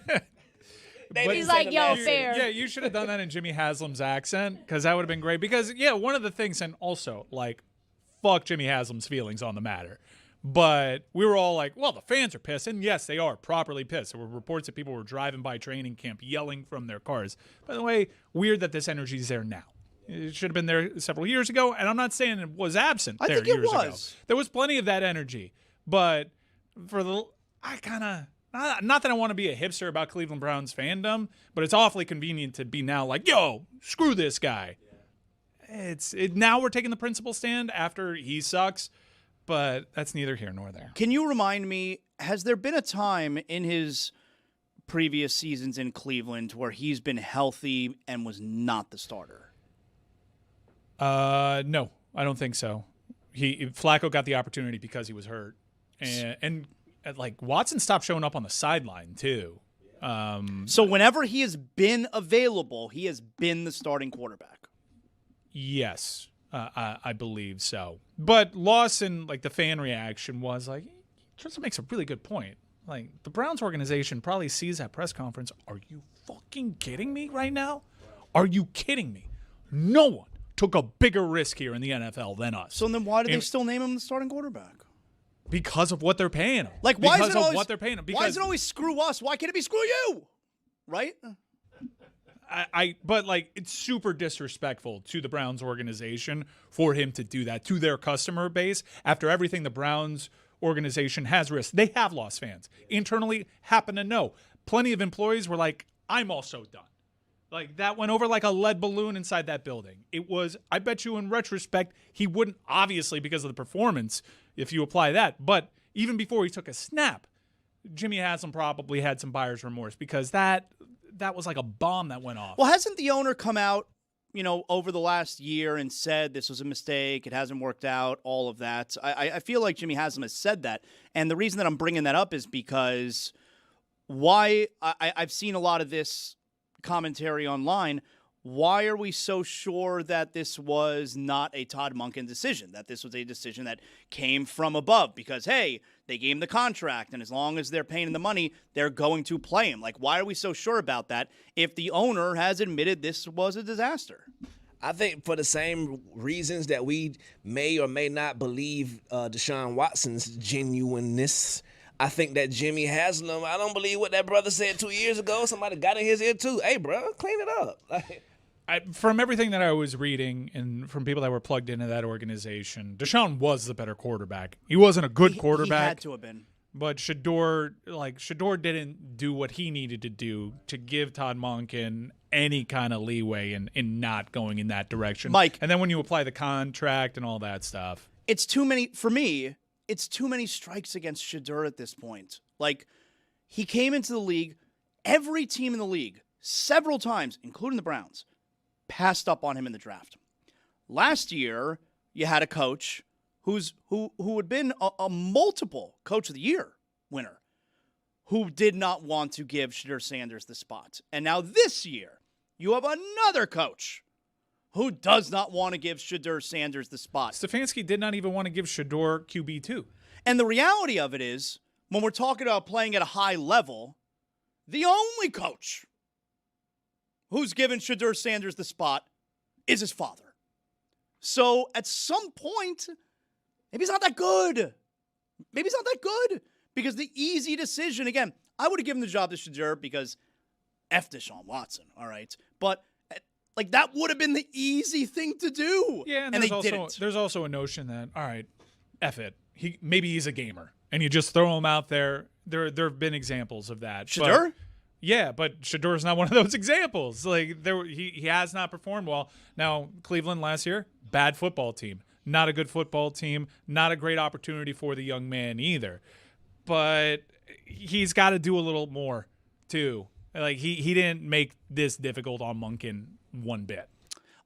[SPEAKER 4] He's like, yo, fair.
[SPEAKER 2] Yeah, you should have done that in Jimmy Haslam's accent because that would have been great. Because, one of the things, and also, fuck Jimmy Haslam's feelings on the matter. But we were all like, well, the fans are pissed. And, yes, they are properly pissed. There were reports that people were driving by training camp yelling from their cars. By the way, weird that this energy is there now. It should have been there several years ago. And I'm not saying it was absent there years ago. There was plenty of that energy. But for the I kind of not that I want to be a hipster about Cleveland Browns fandom, but it's awfully convenient to be now like, yo, screw this guy. Now we're taking the principal stand after he sucks, but that's neither here nor there.
[SPEAKER 1] Can you remind me, has there been a time in his previous seasons in Cleveland where he's been healthy and was not the starter?
[SPEAKER 2] No, I don't think so. Flacco got the opportunity because he was hurt, and like Watson stopped showing up on the sideline too.
[SPEAKER 1] So whenever he has been available, he has been the starting quarterback.
[SPEAKER 2] Yes, I believe so. But Lawson, like the fan reaction was like, he just makes a really good point. Like the Browns organization probably sees that press conference. Are you fucking kidding me right now? Are you kidding me? No one took a bigger risk here in the NFL than us.
[SPEAKER 1] So then why do they still name him the starting quarterback?
[SPEAKER 2] Because of what they're paying him.
[SPEAKER 1] Like, why
[SPEAKER 2] because
[SPEAKER 1] is it always,
[SPEAKER 2] what they're paying him.
[SPEAKER 1] Why is it always screw us? Why can't it be screw you? Right?
[SPEAKER 2] But like, it's super disrespectful to the Browns organization for him to do that to their customer base after everything the Browns organization has risked. They have lost fans. Internally, happen to know. Plenty of employees were like, I'm also done. Like, that went over like a lead balloon inside that building. It was, I bet you in retrospect, he wouldn't, obviously because of the performance, if you apply that. But even before he took a snap, Jimmy Haslam probably had some buyer's remorse because that was like a bomb that went off.
[SPEAKER 1] Well, hasn't the owner come out, over the last year and said this was a mistake, it hasn't worked out, all of that? I feel like Jimmy Haslam has said that. And the reason that I'm bringing that up is because I've seen a lot of this commentary online. Why are we so sure that this was not a Todd Monken decision, that this was a decision that came from above? Because, hey, they gave him the contract, and as long as they're paying the money, they're going to play him. Like, why are we so sure about that if the owner has admitted this was a disaster?
[SPEAKER 5] I think for the same reasons that we may or may not believe Deshaun Watson's genuineness, I think that Jimmy Haslam, I don't believe what that brother said 2 years ago. Somebody got in his ear too. Hey, bro, clean it up.
[SPEAKER 2] From everything that I was reading and from people that were plugged into that organization, Deshaun was the better quarterback. He wasn't a good quarterback.
[SPEAKER 1] He had to have been.
[SPEAKER 2] But Shador didn't do what he needed to do to give Todd Monken any kind of leeway in not going in that direction.
[SPEAKER 1] Mike.
[SPEAKER 2] And then when you apply the contract and all that stuff.
[SPEAKER 1] It's too many, for me, it's too many strikes against Shador at this point. Like, he came into the league, every team in the league, several times, including the Browns, passed up on him in the draft. Last year, you had a coach who had been a multiple Coach of the Year winner who did not want to give Shedeur Sanders the spot. And now this year, you have another coach who does not want to give Shedeur Sanders the spot.
[SPEAKER 2] Stefanski did not even want to give Shador QB2.
[SPEAKER 1] And the reality of it is, when we're talking about playing at a high level, the only coach who's given Shedeur Sanders the spot is his father. So at some point, maybe he's not that good. Maybe he's not that good. Because the easy decision, again, I would have given the job to Shedeur because F Deshaun Watson, all right? But like, that would have been the easy thing to do.
[SPEAKER 2] Yeah,
[SPEAKER 1] and they didn't.
[SPEAKER 2] There's also a notion that, all right, F it. Maybe he's a gamer. And you just throw him out there. There have been examples of that.
[SPEAKER 1] Shedeur?
[SPEAKER 2] Yeah, but Shador's not one of those examples. Like, he has not performed well. Now, Cleveland last year, bad football team. Not a good football team. Not a great opportunity for the young man either. But he's got to do a little more, too. Like, he didn't make this difficult on Monken one bit.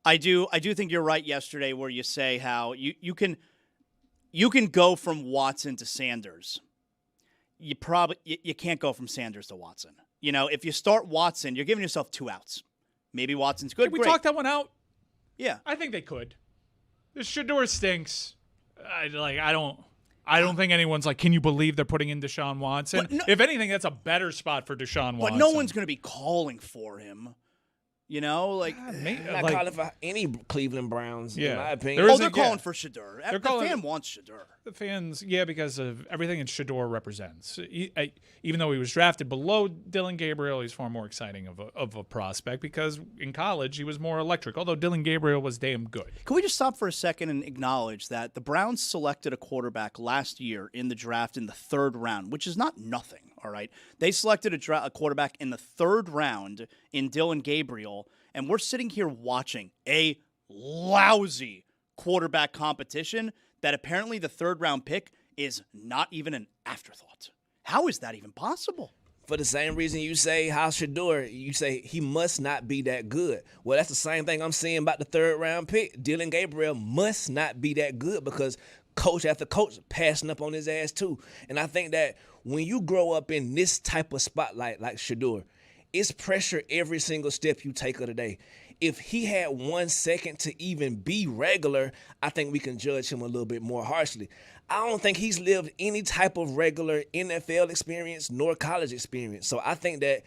[SPEAKER 1] I do think you're right yesterday where you say how you can go from Watson to Sanders. You can't go from Sanders to Watson. If you start Watson, you're giving yourself 2 outs. Maybe Watson's good.
[SPEAKER 2] Can we
[SPEAKER 1] great.
[SPEAKER 2] talk that one out?
[SPEAKER 1] Yeah.
[SPEAKER 2] I think they could. This Shador stinks. I don't think anyone's like, can you believe they're putting in Deshaun Watson?
[SPEAKER 1] No,
[SPEAKER 2] if anything, that's a better spot for Deshaun Watson.
[SPEAKER 1] But no one's going to be calling for him. You know, like
[SPEAKER 5] I'm not calling for any Cleveland Browns, in my opinion.
[SPEAKER 1] they're calling for Shador. The fan wants Shador.
[SPEAKER 2] The fans, because of everything that Shador represents. Even though he was drafted below Dylan Gabriel, he's far more exciting of a prospect because in college he was more electric, although Dylan Gabriel was damn good.
[SPEAKER 1] Can we just stop for a second and acknowledge that the Browns selected a quarterback last year in the draft in the 3rd round, which is not nothing, all right? They selected a quarterback in the 3rd round in Dylan Gabriel, and we're sitting here watching a lousy quarterback competition that apparently the 3rd round pick is not even an afterthought. How is that even possible?
[SPEAKER 5] For the same reason you say, how's Shador? You say he must not be that good. Well, that's the same thing I'm saying about the 3rd round pick. Dylan Gabriel must not be that good because coach after coach passing up on his ass too. And I think that when you grow up in this type of spotlight like Shador, it's pressure every single step you take of the day. If he had 1 second to even be regular, I think we can judge him a little bit more harshly. I don't think he's lived any type of regular NFL experience nor college experience. So I think that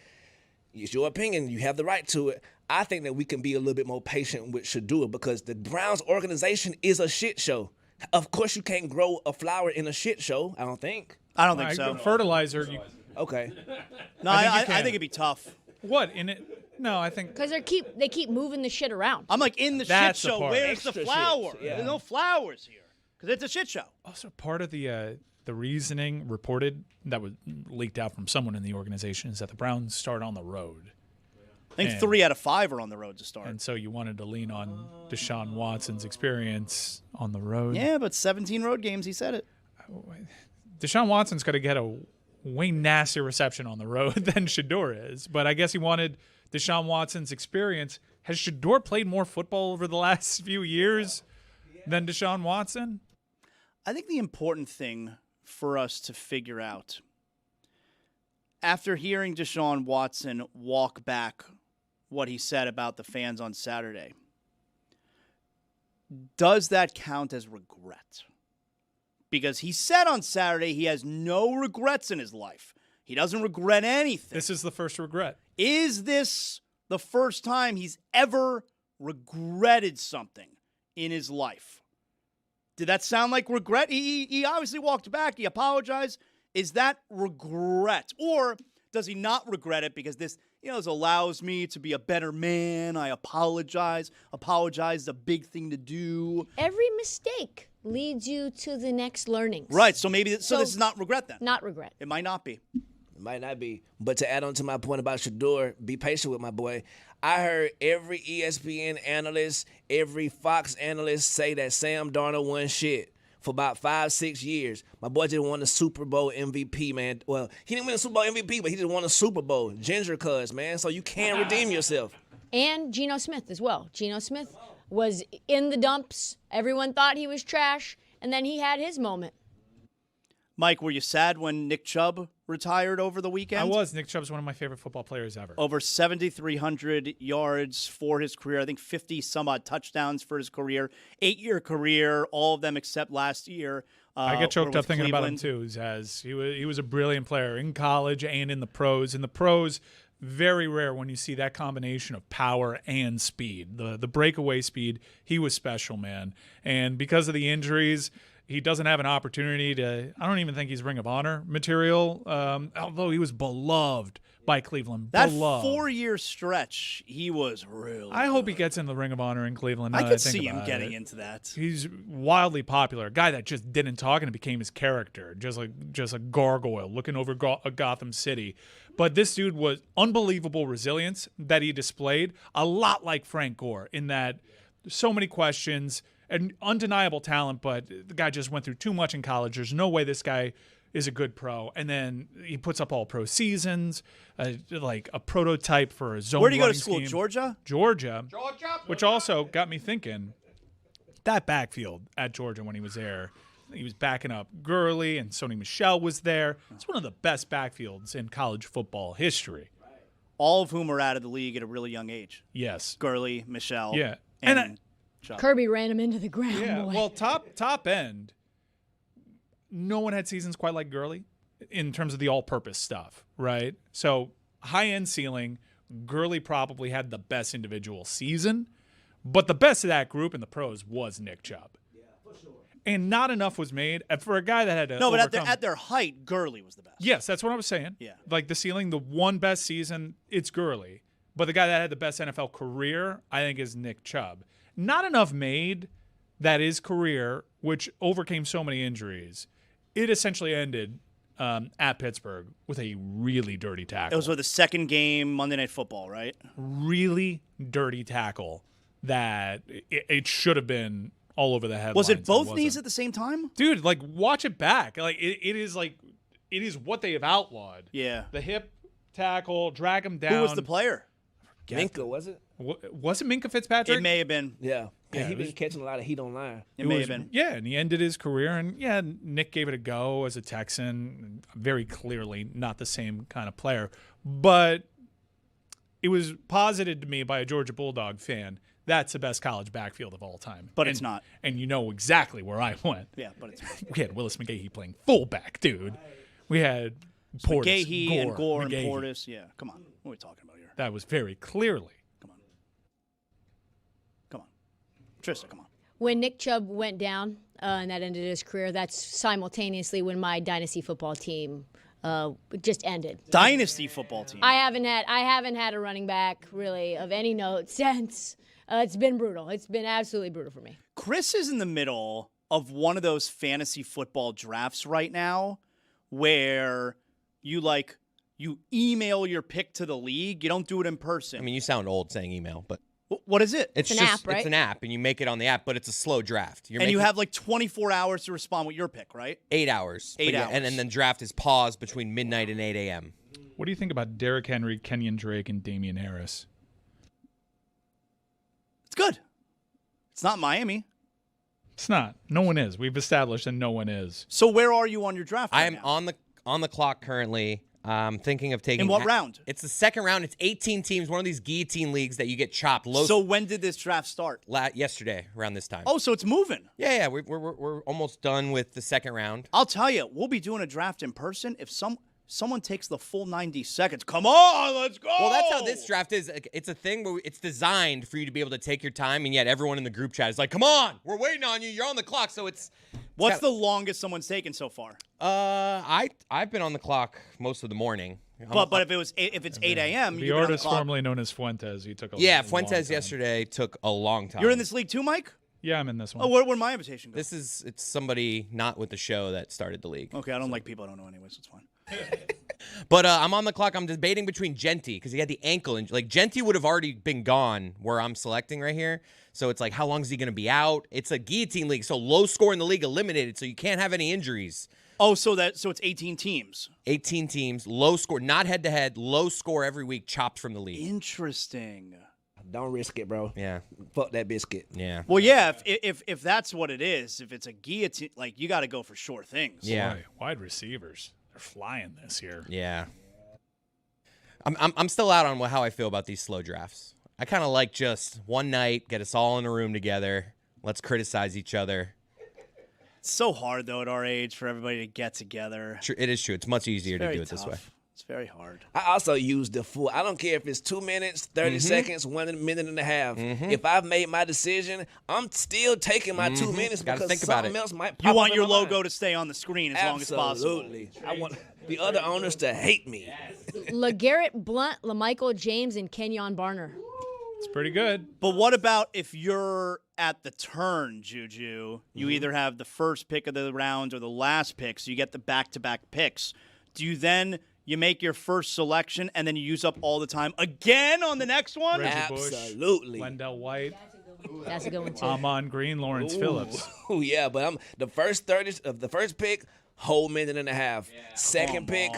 [SPEAKER 5] it's your opinion. You have the right to it. I think that we can be a little bit more patient with Shador because the Browns organization is a shit show. Of course, you can't grow a flower in a shit show, I don't think.
[SPEAKER 1] I don't think so.
[SPEAKER 2] Fertilizer.
[SPEAKER 5] Okay.
[SPEAKER 1] No, I think it'd be tough.
[SPEAKER 2] What in it? No, I think
[SPEAKER 4] because they keep moving the shit around.
[SPEAKER 1] I'm like in the shit show. Where's the flower? There's no flowers here because it's a shit show.
[SPEAKER 2] Also, part of the reasoning reported that was leaked out from someone in the organization is that the Browns start on the road.
[SPEAKER 1] I think 3 out of 5 are on the road to start.
[SPEAKER 2] And so you wanted to lean on Deshaun Watson's experience on the road.
[SPEAKER 1] Yeah, but 17 road games, he said it.
[SPEAKER 2] Deshaun Watson's going to get a way nastier reception on the road than Shador is. But I guess he wanted Deshaun Watson's experience. Has Shador played more football over the last few years than Deshaun Watson?
[SPEAKER 1] I think the important thing for us to figure out, after hearing Deshaun Watson walk back what he said about the fans on Saturday, does that count as regret? Because he said on Saturday he has no regrets in his life. He doesn't regret anything.
[SPEAKER 2] This is the first regret.
[SPEAKER 1] Is this the first time he's ever regretted something in his life? Did that sound like regret? He obviously walked back. He apologized. Is that regret? Or does he not regret it because this allows me to be a better man? I apologize. Apologize is a big thing to do.
[SPEAKER 4] Every mistake leads you to the next learnings.
[SPEAKER 1] Right. So maybe this is not regret then.
[SPEAKER 4] Not regret.
[SPEAKER 1] It might not be.
[SPEAKER 5] It might not be. But to add on to my point about Shador, be patient with my boy. I heard every ESPN analyst, every Fox analyst say that Sam Darnold won shit for about 5-6 years. My boy just won the Super Bowl MVP, man. Well, he didn't win the Super Bowl MVP, but he just won the Super Bowl. Ginger cuz, man. So you can redeem yourself.
[SPEAKER 4] And Geno Smith as well. Geno Smith was in the dumps. Everyone thought he was trash, and then he had his moment.
[SPEAKER 1] Mike, were you sad when Nick Chubb retired over the weekend?
[SPEAKER 2] I was. Nick Chubb's one of my favorite football players ever.
[SPEAKER 1] Over 7,300 yards for his career. I think 50-some-odd touchdowns for his career. 8-year career, all of them except last year.
[SPEAKER 2] I get choked up thinking about him,
[SPEAKER 1] Cleveland.
[SPEAKER 2] too, Zaz. He was a brilliant player in college and in the pros. In the pros, very rare when you see that combination of power and speed. The breakaway speed, he was special, man. And because of the injuries, he doesn't have an opportunity to – I don't even think he's Ring of Honor material, although he was beloved by Cleveland.
[SPEAKER 1] That
[SPEAKER 2] beloved.
[SPEAKER 1] 4-year stretch, he was really
[SPEAKER 2] I hope he gets in the Ring of Honor in Cleveland.
[SPEAKER 1] I could see him getting into that.
[SPEAKER 2] He's wildly popular. A guy that just didn't talk and it became his character, just a gargoyle looking over Gotham City. But this dude was unbelievable resilience that he displayed, a lot like Frank Gore in that so many questions – and undeniable talent, but the guy just went through too much in college. There's no way this guy is a good pro. And then he puts up all pro seasons, like a prototype for a zone.
[SPEAKER 1] Where did he go to
[SPEAKER 2] running
[SPEAKER 1] school?
[SPEAKER 2] scheme.
[SPEAKER 1] Georgia?
[SPEAKER 2] Georgia. Which also got me thinking, that backfield at Georgia when he was there, he was backing up Gurley and Sony Michel was there. It's one of the best backfields in college football history.
[SPEAKER 1] All of whom are out of the league at a really young age.
[SPEAKER 2] Yes.
[SPEAKER 1] Gurley, Michel.
[SPEAKER 2] Yeah.
[SPEAKER 1] And
[SPEAKER 4] Kirby ran him into the ground.
[SPEAKER 2] Yeah,
[SPEAKER 4] boy.
[SPEAKER 2] well, top end, no one had seasons quite like Gurley in terms of the all-purpose stuff, right? So high-end ceiling, Gurley probably had the best individual season, but the best of that group in the pros was Nick Chubb. And not enough was made for a guy that had to
[SPEAKER 1] No, but
[SPEAKER 2] overcome.
[SPEAKER 1] at their height, Gurley was the best.
[SPEAKER 2] Yes, that's what I was saying.
[SPEAKER 1] Yeah.
[SPEAKER 2] Like the ceiling, the one best season, it's Gurley. But the guy that had the best NFL career, I think, is Nick Chubb. Not enough made that his career, which overcame so many injuries, it essentially ended at Pittsburgh with a really dirty tackle.
[SPEAKER 1] It was with the second game, Monday Night Football, right?
[SPEAKER 2] Really dirty tackle that it should have been all over the headlines.
[SPEAKER 1] Was it both
[SPEAKER 2] wasn't.
[SPEAKER 1] knees at the same time?
[SPEAKER 2] Dude, like, watch it back. Like, it is what they have outlawed.
[SPEAKER 1] Yeah.
[SPEAKER 2] The hip tackle, drag him down.
[SPEAKER 1] Who was the player?
[SPEAKER 5] Minka, was it?
[SPEAKER 2] Was it Minka Fitzpatrick?
[SPEAKER 1] It may have been.
[SPEAKER 5] Yeah.
[SPEAKER 2] Yeah,
[SPEAKER 5] He
[SPEAKER 2] it
[SPEAKER 5] been
[SPEAKER 2] was-
[SPEAKER 5] catching a lot of heat online.
[SPEAKER 1] It may have been.
[SPEAKER 2] Yeah, and he ended his career, and yeah, Nick gave it a go as a Texan. Very clearly not the same kind of player, but it was posited to me by a Georgia Bulldog fan. That's the best college backfield of all time.
[SPEAKER 1] But it's not.
[SPEAKER 2] And you know exactly where I went.
[SPEAKER 1] Yeah, but it's not.
[SPEAKER 2] We had Willis McGahee playing fullback, dude. We had Portis,
[SPEAKER 1] McGahee and Gore and
[SPEAKER 2] McGahee.
[SPEAKER 1] Portis. Yeah, come on. What are we talking about here?
[SPEAKER 2] That was very clearly.
[SPEAKER 1] Come on. Trista, come on.
[SPEAKER 4] When Nick Chubb went down and that ended his career, that's simultaneously when my dynasty football team just ended.
[SPEAKER 1] Dynasty football team.
[SPEAKER 4] I haven't had a running back really of any note since. It's been brutal. It's been absolutely brutal for me.
[SPEAKER 1] Chris is in the middle of one of those fantasy football drafts right now where you email your pick to the league. You don't do it in person.
[SPEAKER 3] I mean, you sound old saying email, but
[SPEAKER 1] what is it?
[SPEAKER 3] it's
[SPEAKER 4] an
[SPEAKER 3] just
[SPEAKER 4] app, right?
[SPEAKER 3] it's an app, and you make it on the app, but it's a slow draft.
[SPEAKER 1] And you have like 24 hours to respond with your pick, right?
[SPEAKER 3] 8 hours.
[SPEAKER 1] 8
[SPEAKER 3] But yeah,
[SPEAKER 1] hours.
[SPEAKER 3] and then draft is paused between midnight and 8 a.m.
[SPEAKER 2] What do you think about Derrick Henry, Kenyon Drake, and Damian Harris?
[SPEAKER 1] It's good. It's not Miami.
[SPEAKER 2] It's not. No one is. We've established that no one is.
[SPEAKER 1] So where are you on your draft right
[SPEAKER 3] I am
[SPEAKER 1] now?
[SPEAKER 3] on the clock currently. Thinking of taking.
[SPEAKER 1] In what round?
[SPEAKER 3] It's the second round. It's 18 teams. One of these guillotine leagues that you get chopped.
[SPEAKER 1] So when did this draft start?
[SPEAKER 3] Yesterday around this time.
[SPEAKER 1] Oh, so it's moving.
[SPEAKER 3] Yeah. We're almost done with the second round.
[SPEAKER 1] I'll tell you, we'll be doing a draft in person if someone takes the full 90 seconds. Come on, let's go.
[SPEAKER 3] Well, that's how this draft is. It's a thing where it's designed for you to be able to take your time, and yet everyone in the group chat is like, "Come on, we're waiting on you. You're on the clock." So
[SPEAKER 1] What's the longest someone's taken so far?
[SPEAKER 3] I've been on the clock most of the morning.
[SPEAKER 1] But if it's 8 a.m.,
[SPEAKER 2] The
[SPEAKER 1] you're on the
[SPEAKER 2] artist
[SPEAKER 1] clock.
[SPEAKER 2] formerly known as Fuentes, he took a
[SPEAKER 3] Yeah,
[SPEAKER 2] long
[SPEAKER 3] Fuentes
[SPEAKER 2] time.
[SPEAKER 3] yesterday took a long time.
[SPEAKER 1] You're in this league too, Mike?
[SPEAKER 2] Yeah, I'm in this one.
[SPEAKER 1] Oh, where'd my invitation go?
[SPEAKER 3] It's somebody not with the show that started the league.
[SPEAKER 1] Okay, I don't like people I don't know anyway, so it's fine.
[SPEAKER 3] But I'm on the clock. I'm debating between Genty because he had the ankle injury. Like Genty would have already been gone where I'm selecting right here. So it's like, how long is he going to be out? It's a guillotine league, so low score in the league eliminated, so you can't have any injuries.
[SPEAKER 1] Oh, so it's 18 teams.
[SPEAKER 3] 18 teams, low score, not head to head, low score every week, chopped from the league.
[SPEAKER 1] Interesting.
[SPEAKER 5] Don't risk it, bro.
[SPEAKER 3] Yeah.
[SPEAKER 5] Fuck that biscuit.
[SPEAKER 3] Yeah.
[SPEAKER 1] Well, yeah, if that's what it is, if it's a guillotine, like you got to go for sure things.
[SPEAKER 3] Yeah.
[SPEAKER 2] Boy, wide receivers, they're flying this year.
[SPEAKER 3] Yeah. I'm still out on how I feel about these slow drafts. I kind of like just one night, get us all in a room together. Let's criticize each other.
[SPEAKER 1] It's so hard though at our age for everybody to get together.
[SPEAKER 3] It is true. It's much easier to
[SPEAKER 1] Very
[SPEAKER 3] do it this way.
[SPEAKER 1] tough. It's very hard.
[SPEAKER 5] I also use the full. I don't care if it's 2 minutes, 30 seconds, 1 minute and a half. If I've made my decision, I'm still taking my 2 minutes
[SPEAKER 3] Gotta
[SPEAKER 5] because
[SPEAKER 3] think about
[SPEAKER 5] something
[SPEAKER 3] it.
[SPEAKER 5] else might pop
[SPEAKER 1] You want
[SPEAKER 5] up in
[SPEAKER 1] your
[SPEAKER 5] my
[SPEAKER 1] logo
[SPEAKER 5] mind.
[SPEAKER 1] to stay on the screen as long as possible.
[SPEAKER 5] Absolutely. I want the other owners to hate me.
[SPEAKER 4] LeGarrette Blount, LaMichael James, and Kenyon Barner.
[SPEAKER 2] It's pretty good.
[SPEAKER 1] But what about if you're at the turn, Juju? You either have the first pick of the round or the last pick, so you get the back-to-back picks. Do you then make your first selection and then you use up all the time again on the next one?
[SPEAKER 2] Reggie Bush,
[SPEAKER 5] Absolutely.
[SPEAKER 2] Wendell White,
[SPEAKER 4] That's a good one too.
[SPEAKER 2] Amon Green, Lawrence Phillips.
[SPEAKER 5] Oh yeah, but I'm the first 30 of the first pick, whole minute and a half. Second pick,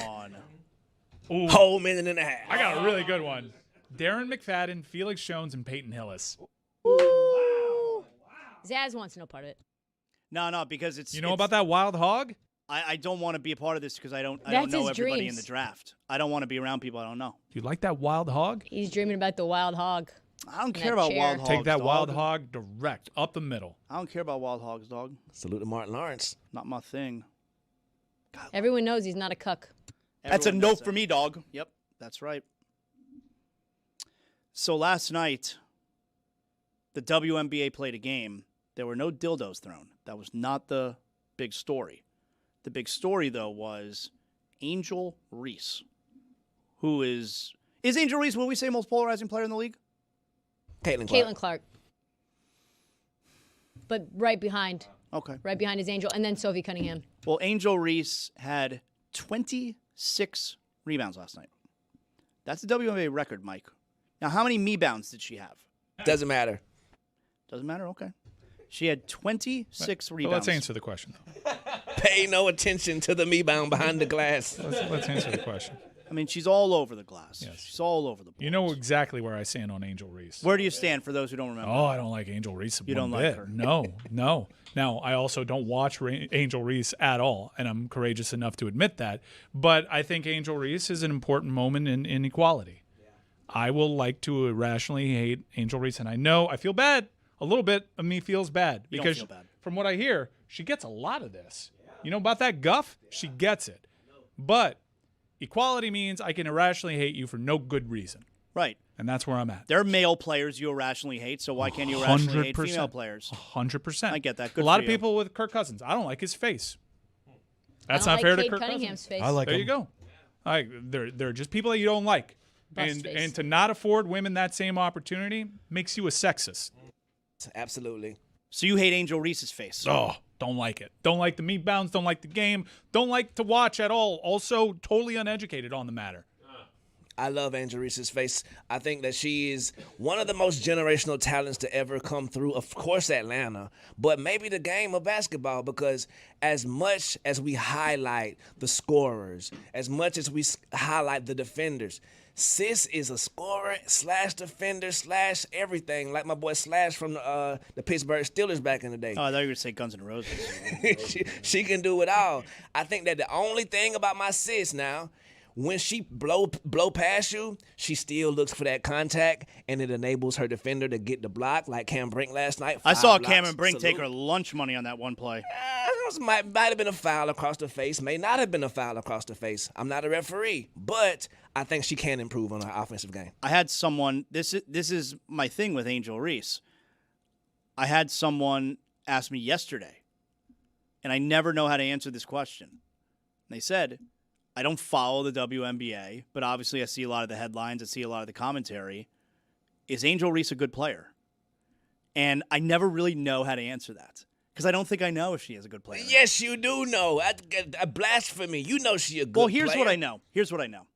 [SPEAKER 2] Ooh,
[SPEAKER 5] whole minute and a half.
[SPEAKER 2] I got a really good one. Darren McFadden, Felix Jones, and Peyton Hillis.
[SPEAKER 4] Zaz wants no part of it.
[SPEAKER 1] No, because it's
[SPEAKER 2] You know about that wild hog?
[SPEAKER 1] I don't want to be a part of this because I don't
[SPEAKER 4] That's
[SPEAKER 1] know
[SPEAKER 4] his
[SPEAKER 1] everybody
[SPEAKER 4] dreams.
[SPEAKER 1] in the draft. I don't want to be around people I don't know.
[SPEAKER 2] You like that wild hog?
[SPEAKER 4] He's dreaming about the wild hog.
[SPEAKER 1] I don't
[SPEAKER 4] In
[SPEAKER 1] care
[SPEAKER 4] that
[SPEAKER 1] about
[SPEAKER 4] chair.
[SPEAKER 1] wild hogs.
[SPEAKER 2] Take that
[SPEAKER 1] dog.
[SPEAKER 2] wild hog direct up the middle.
[SPEAKER 1] I don't care about wild hogs, dog.
[SPEAKER 5] Salute to Martin Lawrence.
[SPEAKER 1] Not my thing.
[SPEAKER 4] Everyone knows he's not a cuck.
[SPEAKER 1] That's a
[SPEAKER 5] Everyone
[SPEAKER 1] no
[SPEAKER 5] knows
[SPEAKER 1] for me, dog. Yep, that's right. So last night, the WNBA played a game. There were no dildos thrown. That was not the big story. The big story, though, was Angel Reese, who is Angel Reese, will we say, most polarizing player in the league?
[SPEAKER 4] Caitlin Clark. But right behind.
[SPEAKER 1] Okay.
[SPEAKER 4] Right behind is Angel, and then Sophie Cunningham.
[SPEAKER 1] Well, Angel Reese had 26 rebounds last night. That's the WNBA record, Mike. Now, how many me-bounds did she have?
[SPEAKER 5] Doesn't matter.
[SPEAKER 1] Doesn't matter? Okay. She had 26 rebounds.
[SPEAKER 2] Well, let's answer the question.
[SPEAKER 5] Pay no attention to the me-bound behind the glass.
[SPEAKER 2] Let's answer the question.
[SPEAKER 1] I mean, she's all over the glass.
[SPEAKER 2] Yes.
[SPEAKER 1] She's all over the board.
[SPEAKER 2] You know exactly where I stand on Angel Reese.
[SPEAKER 1] Where do you stand for those who don't remember?
[SPEAKER 2] Oh, I don't like Angel Reese.
[SPEAKER 1] You don't
[SPEAKER 2] like
[SPEAKER 1] like her?
[SPEAKER 2] No. Now, I also don't watch Angel Reese at all, and I'm courageous enough to admit that. But I think Angel Reese is an important moment in equality. Yeah. I will like to irrationally hate Angel Reese, and I feel bad. A little bit of me feels bad
[SPEAKER 1] You
[SPEAKER 2] because
[SPEAKER 1] don't feel bad.
[SPEAKER 2] From what I hear, she gets a lot of this. Yeah. You know about that guff? She gets it. But equality means I can irrationally hate you for no good reason.
[SPEAKER 1] Right.
[SPEAKER 2] And that's where I'm at.
[SPEAKER 1] There are male players you irrationally hate, so why can't you irrationally hate female players?
[SPEAKER 2] 100%.
[SPEAKER 1] I get that. Good
[SPEAKER 2] a lot
[SPEAKER 1] for
[SPEAKER 2] of
[SPEAKER 1] you.
[SPEAKER 2] people with Kirk Cousins. I don't like his face. That's
[SPEAKER 4] I
[SPEAKER 2] not
[SPEAKER 4] don't
[SPEAKER 2] fair
[SPEAKER 4] like
[SPEAKER 2] to
[SPEAKER 4] Cade
[SPEAKER 2] Kirk
[SPEAKER 4] Cunningham's
[SPEAKER 2] Cousins.
[SPEAKER 4] face.
[SPEAKER 6] I like
[SPEAKER 2] There
[SPEAKER 6] him.
[SPEAKER 2] you go. They're just people that you don't like.
[SPEAKER 4] Bust face.
[SPEAKER 2] And to not afford women that same opportunity makes you a sexist.
[SPEAKER 5] Absolutely.
[SPEAKER 1] So you hate Angel Reese's face.
[SPEAKER 2] Oh, don't like it. Don't like the meat bounds. Don't like the game. Don't like to watch at all. Also, totally uneducated on the matter.
[SPEAKER 5] I love Angel Reese's face. I think that she is one of the most generational talents to ever come through, of course, Atlanta, but maybe the game of basketball, because as much as we highlight the scorers, as much as we highlight the defenders, Sis is a scorer / defender / everything, like my boy Slash from the Pittsburgh Steelers back in the day.
[SPEAKER 1] Oh, I thought you were going to say Guns N' Roses.
[SPEAKER 5] she can do it all. I think that the only thing about my sis now, when she blow past you, she still looks for that contact, and it enables her defender to get the block, like Cam Brink last night.
[SPEAKER 1] I saw
[SPEAKER 5] 5
[SPEAKER 1] Cameron
[SPEAKER 5] blocks.
[SPEAKER 1] Brink take
[SPEAKER 5] Salute.
[SPEAKER 1] her lunch money on that one play.
[SPEAKER 5] Might have been a foul across the face, may not have been a foul across the face. I'm not a referee, but I think she can improve on her offensive game.
[SPEAKER 1] I had someone, this is my thing with Angel Reese. I had someone ask me yesterday, and I never know how to answer this question. They said, I don't follow the WNBA, but obviously I see a lot of the headlines, I see a lot of the commentary. Is Angel Reese a good player? And I never really know how to answer that, because I don't think I know if she is a good player.
[SPEAKER 5] Yes, you do know. A blasphemy. You know she a good player.
[SPEAKER 1] Well, here's what I know.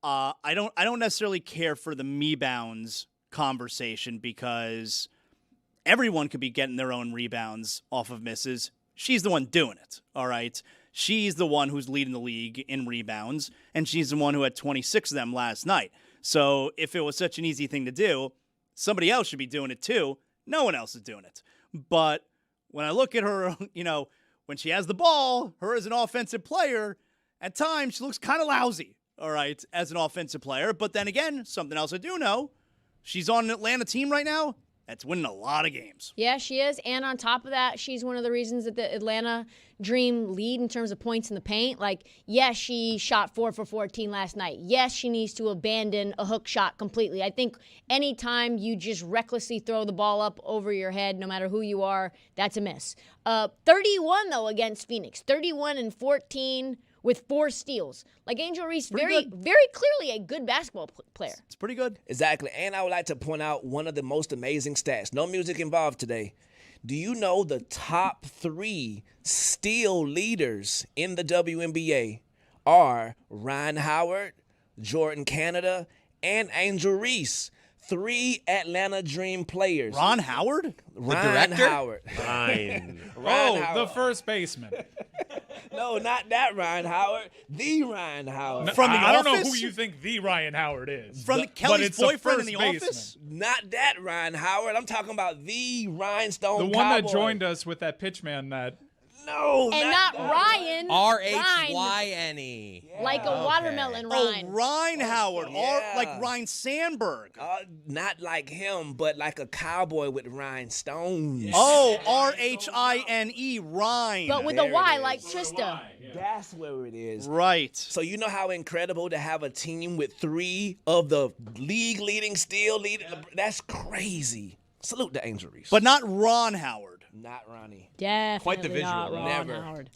[SPEAKER 1] I don't necessarily care for the me-bounds conversation, because everyone could be getting their own rebounds off of misses. She's the one doing it, all right? She's the one who's leading the league in rebounds, and she's the one who had 26 of them last night. So if it was such an easy thing to do, somebody else should be doing it too. No one else is doing it. But when I look at her, when she has the ball, her as an offensive player, at times she looks kind of lousy, all right, as an offensive player. But then again, something else I do know, she's on an Atlanta team right now that's winning a lot of games.
[SPEAKER 4] Yeah, she is. And on top of that, she's one of the reasons that the Atlanta Dream lead in terms of points in the paint. Like, yes, she shot 4 for 14 last night. Yes, she needs to abandon a hook shot completely. I think anytime you just recklessly throw the ball up over your head, no matter who you are, that's a miss. 31, though, against Phoenix. 31 and 14 with 4 steals. Like, Angel Reese, very clearly a good basketball player.
[SPEAKER 1] It's pretty good.
[SPEAKER 5] Exactly. And I would like to point out one of the most amazing stats. No music involved today. Do you know the top 3 steal leaders in the WNBA are Ryan Howard, Jordan Canada, and Angel Reese? 3 Atlanta Dream players.
[SPEAKER 1] Ron Howard?
[SPEAKER 5] Ryan Howard.
[SPEAKER 9] Ryan
[SPEAKER 2] Howard. The first baseman.
[SPEAKER 5] No, not that Ryan Howard. The Ryan Howard.
[SPEAKER 1] From the
[SPEAKER 2] I don't know
[SPEAKER 1] Office?
[SPEAKER 2] who you think the Ryan Howard is.
[SPEAKER 1] From Kelly's
[SPEAKER 2] but it's
[SPEAKER 1] boyfriend in
[SPEAKER 2] the
[SPEAKER 1] The
[SPEAKER 2] first
[SPEAKER 1] Office?
[SPEAKER 2] baseman.
[SPEAKER 5] Not that Ryan Howard. I'm talking about the Rhinestone
[SPEAKER 2] The one
[SPEAKER 5] Cowboy.
[SPEAKER 2] that joined us with that pitch man that...
[SPEAKER 5] No,
[SPEAKER 4] And not Ryan.
[SPEAKER 3] R-H-Y-N-E.
[SPEAKER 4] Like like a watermelon rind.
[SPEAKER 1] Oh, Ryan Howard,
[SPEAKER 5] Yeah.
[SPEAKER 1] or like Ryan Sandberg.
[SPEAKER 5] Not like him, but like a cowboy with rhinestones.
[SPEAKER 1] Oh, Rhine, Ryan.
[SPEAKER 4] But with a Y, like Trista.
[SPEAKER 5] That's where it is.
[SPEAKER 1] Right.
[SPEAKER 5] So you know how incredible to have a team with 3 of the league-leading steel leaders? That's crazy. Salute the Angel Reese.
[SPEAKER 1] But not Ron Howard.
[SPEAKER 5] Not Ronnie.
[SPEAKER 4] Definitely
[SPEAKER 3] Quite the visual,
[SPEAKER 4] not
[SPEAKER 3] though.
[SPEAKER 4] Ron
[SPEAKER 5] Never.
[SPEAKER 4] Howard.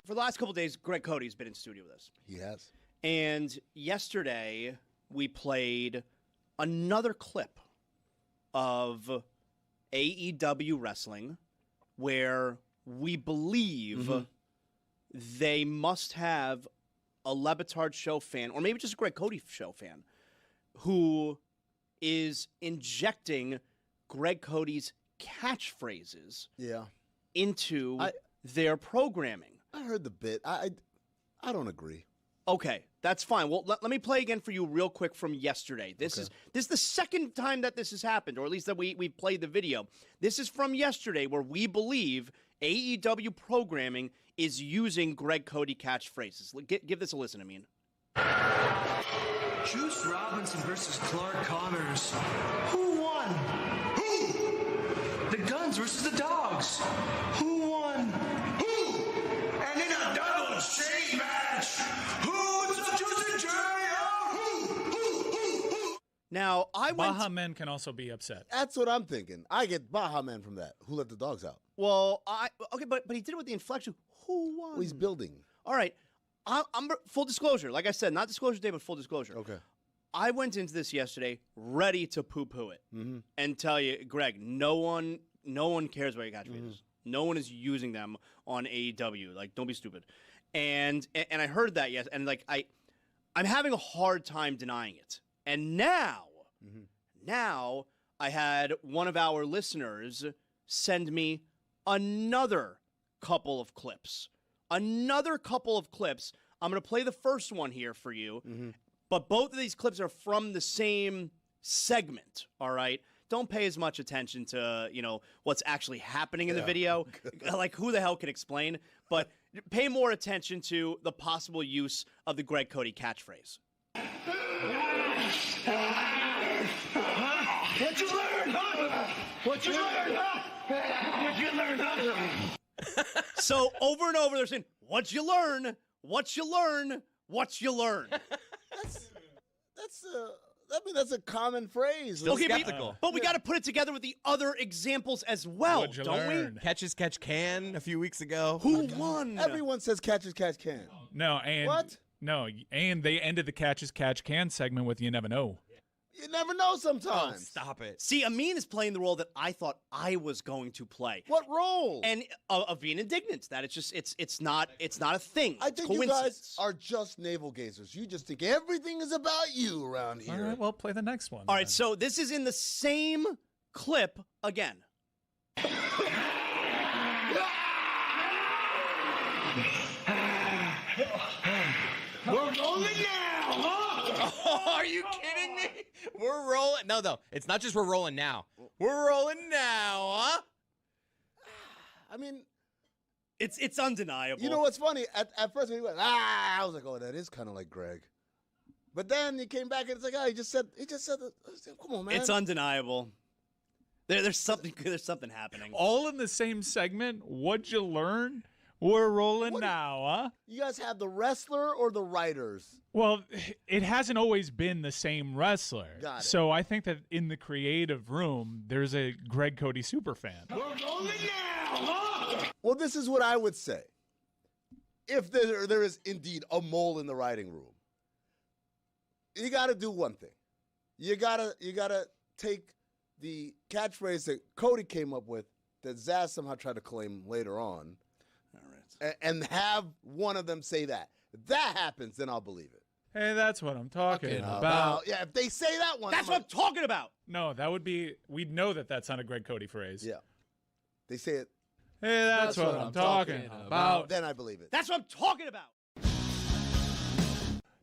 [SPEAKER 1] For the last couple of days, Greg Cody's been in studio with us.
[SPEAKER 10] He has.
[SPEAKER 1] And yesterday, we played another clip of AEW wrestling where we believe they must have a Le Batard Show fan, or maybe just a Greg Cody Show fan, who is injecting Greg Cody's catchphrases into their programming.
[SPEAKER 10] I heard the bit. I don't agree.
[SPEAKER 1] Okay, that's fine. Well, let me play again for you real quick from yesterday. This is the second time that this has happened, or at least that we played the video. This is from yesterday where we believe AEW programming is using Greg Cody catchphrases. Give this a listen, I mean.
[SPEAKER 14] Juice Robinson versus Clark Connors. Who won? Who? The Guns versus the Dogs. Who won? Who? And in a double shade match, who's the Juicy Who?
[SPEAKER 1] Now,
[SPEAKER 2] Baja Men can also be upset.
[SPEAKER 10] That's what I'm thinking. I get Baja Man from that. Who let the dogs out?
[SPEAKER 1] Well, okay, but he did it with the inflection. Who won?
[SPEAKER 10] Well, he's building.
[SPEAKER 1] All right. I'm full disclosure. Like I said, not disclosure today, but full disclosure.
[SPEAKER 10] Okay.
[SPEAKER 1] I went into this yesterday ready to poo-poo it and tell you, Greg, no one cares about your catchphrases. No one is using them on AEW. Like, don't be stupid. And I heard that, yes, and like I'm having a hard time denying it. And now I had one of our listeners send me another couple of clips. I'm going to play the first one here for you. But both of these clips are from the same segment, all right? Don't pay as much attention to, what's actually happening in the video. Like, who the hell can explain? But pay more attention to the possible use of the Greg Cody catchphrase.
[SPEAKER 14] What you learn, huh? What you learn, huh? What you learn, huh?
[SPEAKER 1] So over and over, they're saying, "What'd you learn? What you learn? What you learn?"
[SPEAKER 10] That's a common phrase.
[SPEAKER 1] Okay, but we got to put it together with the other examples as well,
[SPEAKER 2] What'd you
[SPEAKER 1] don't
[SPEAKER 2] learn?
[SPEAKER 1] we?
[SPEAKER 3] Catch as catch can a few weeks ago.
[SPEAKER 1] Who won?
[SPEAKER 10] Everyone says catch as catch can.
[SPEAKER 2] No, and
[SPEAKER 10] What?
[SPEAKER 2] No, and they ended the catch as catch can segment with "You never know."
[SPEAKER 10] You never know sometimes.
[SPEAKER 3] Stop it.
[SPEAKER 1] See, Amin is playing the role that I thought I was going to play.
[SPEAKER 10] What role?
[SPEAKER 1] And of being indignant, that it's not a thing.
[SPEAKER 10] I
[SPEAKER 1] It's
[SPEAKER 10] think you
[SPEAKER 1] coincidence.
[SPEAKER 10] guys are just navel gazers. You just think everything is about you around here.
[SPEAKER 2] All right, well, play the next one.
[SPEAKER 1] All right, so this is in the same clip again.
[SPEAKER 14] We're rolling now, huh?
[SPEAKER 3] Oh, are you kidding me? We're rolling. No, it's not just we're rolling now. We're rolling now, huh?
[SPEAKER 10] I mean,
[SPEAKER 1] it's undeniable.
[SPEAKER 10] you know what's funny? At first when he went, I was like, oh, that is kind of like Greg. But then he came back and it's like, oh, he just said, come on, man.
[SPEAKER 1] It's undeniable. There's something happening.
[SPEAKER 2] All in the same segment. What'd you learn? We're rolling now, huh?
[SPEAKER 10] You guys have the wrestler or the writers?
[SPEAKER 2] Well, it hasn't always been the same wrestler.
[SPEAKER 10] Got it.
[SPEAKER 2] So I think that in the creative room, there's a Greg Cody superfan.
[SPEAKER 14] We're rolling now, huh?
[SPEAKER 10] Well, this is what I would say. If there is indeed a mole in the writing room, you got to do one thing. You gotta take the catchphrase that Cody came up with that Zaz somehow tried to claim later on, and have one of them say that. If that happens, then I'll believe it.
[SPEAKER 2] Hey, that's what I'm talking about.
[SPEAKER 10] Yeah, if they say that one,
[SPEAKER 1] That's what I'm talking about.
[SPEAKER 2] No, that would be, we'd know that that's not a Greg Cody phrase.
[SPEAKER 10] Yeah. They say it.
[SPEAKER 2] Hey, that's what I'm talking about.
[SPEAKER 10] Then I believe it.
[SPEAKER 1] That's what I'm talking about.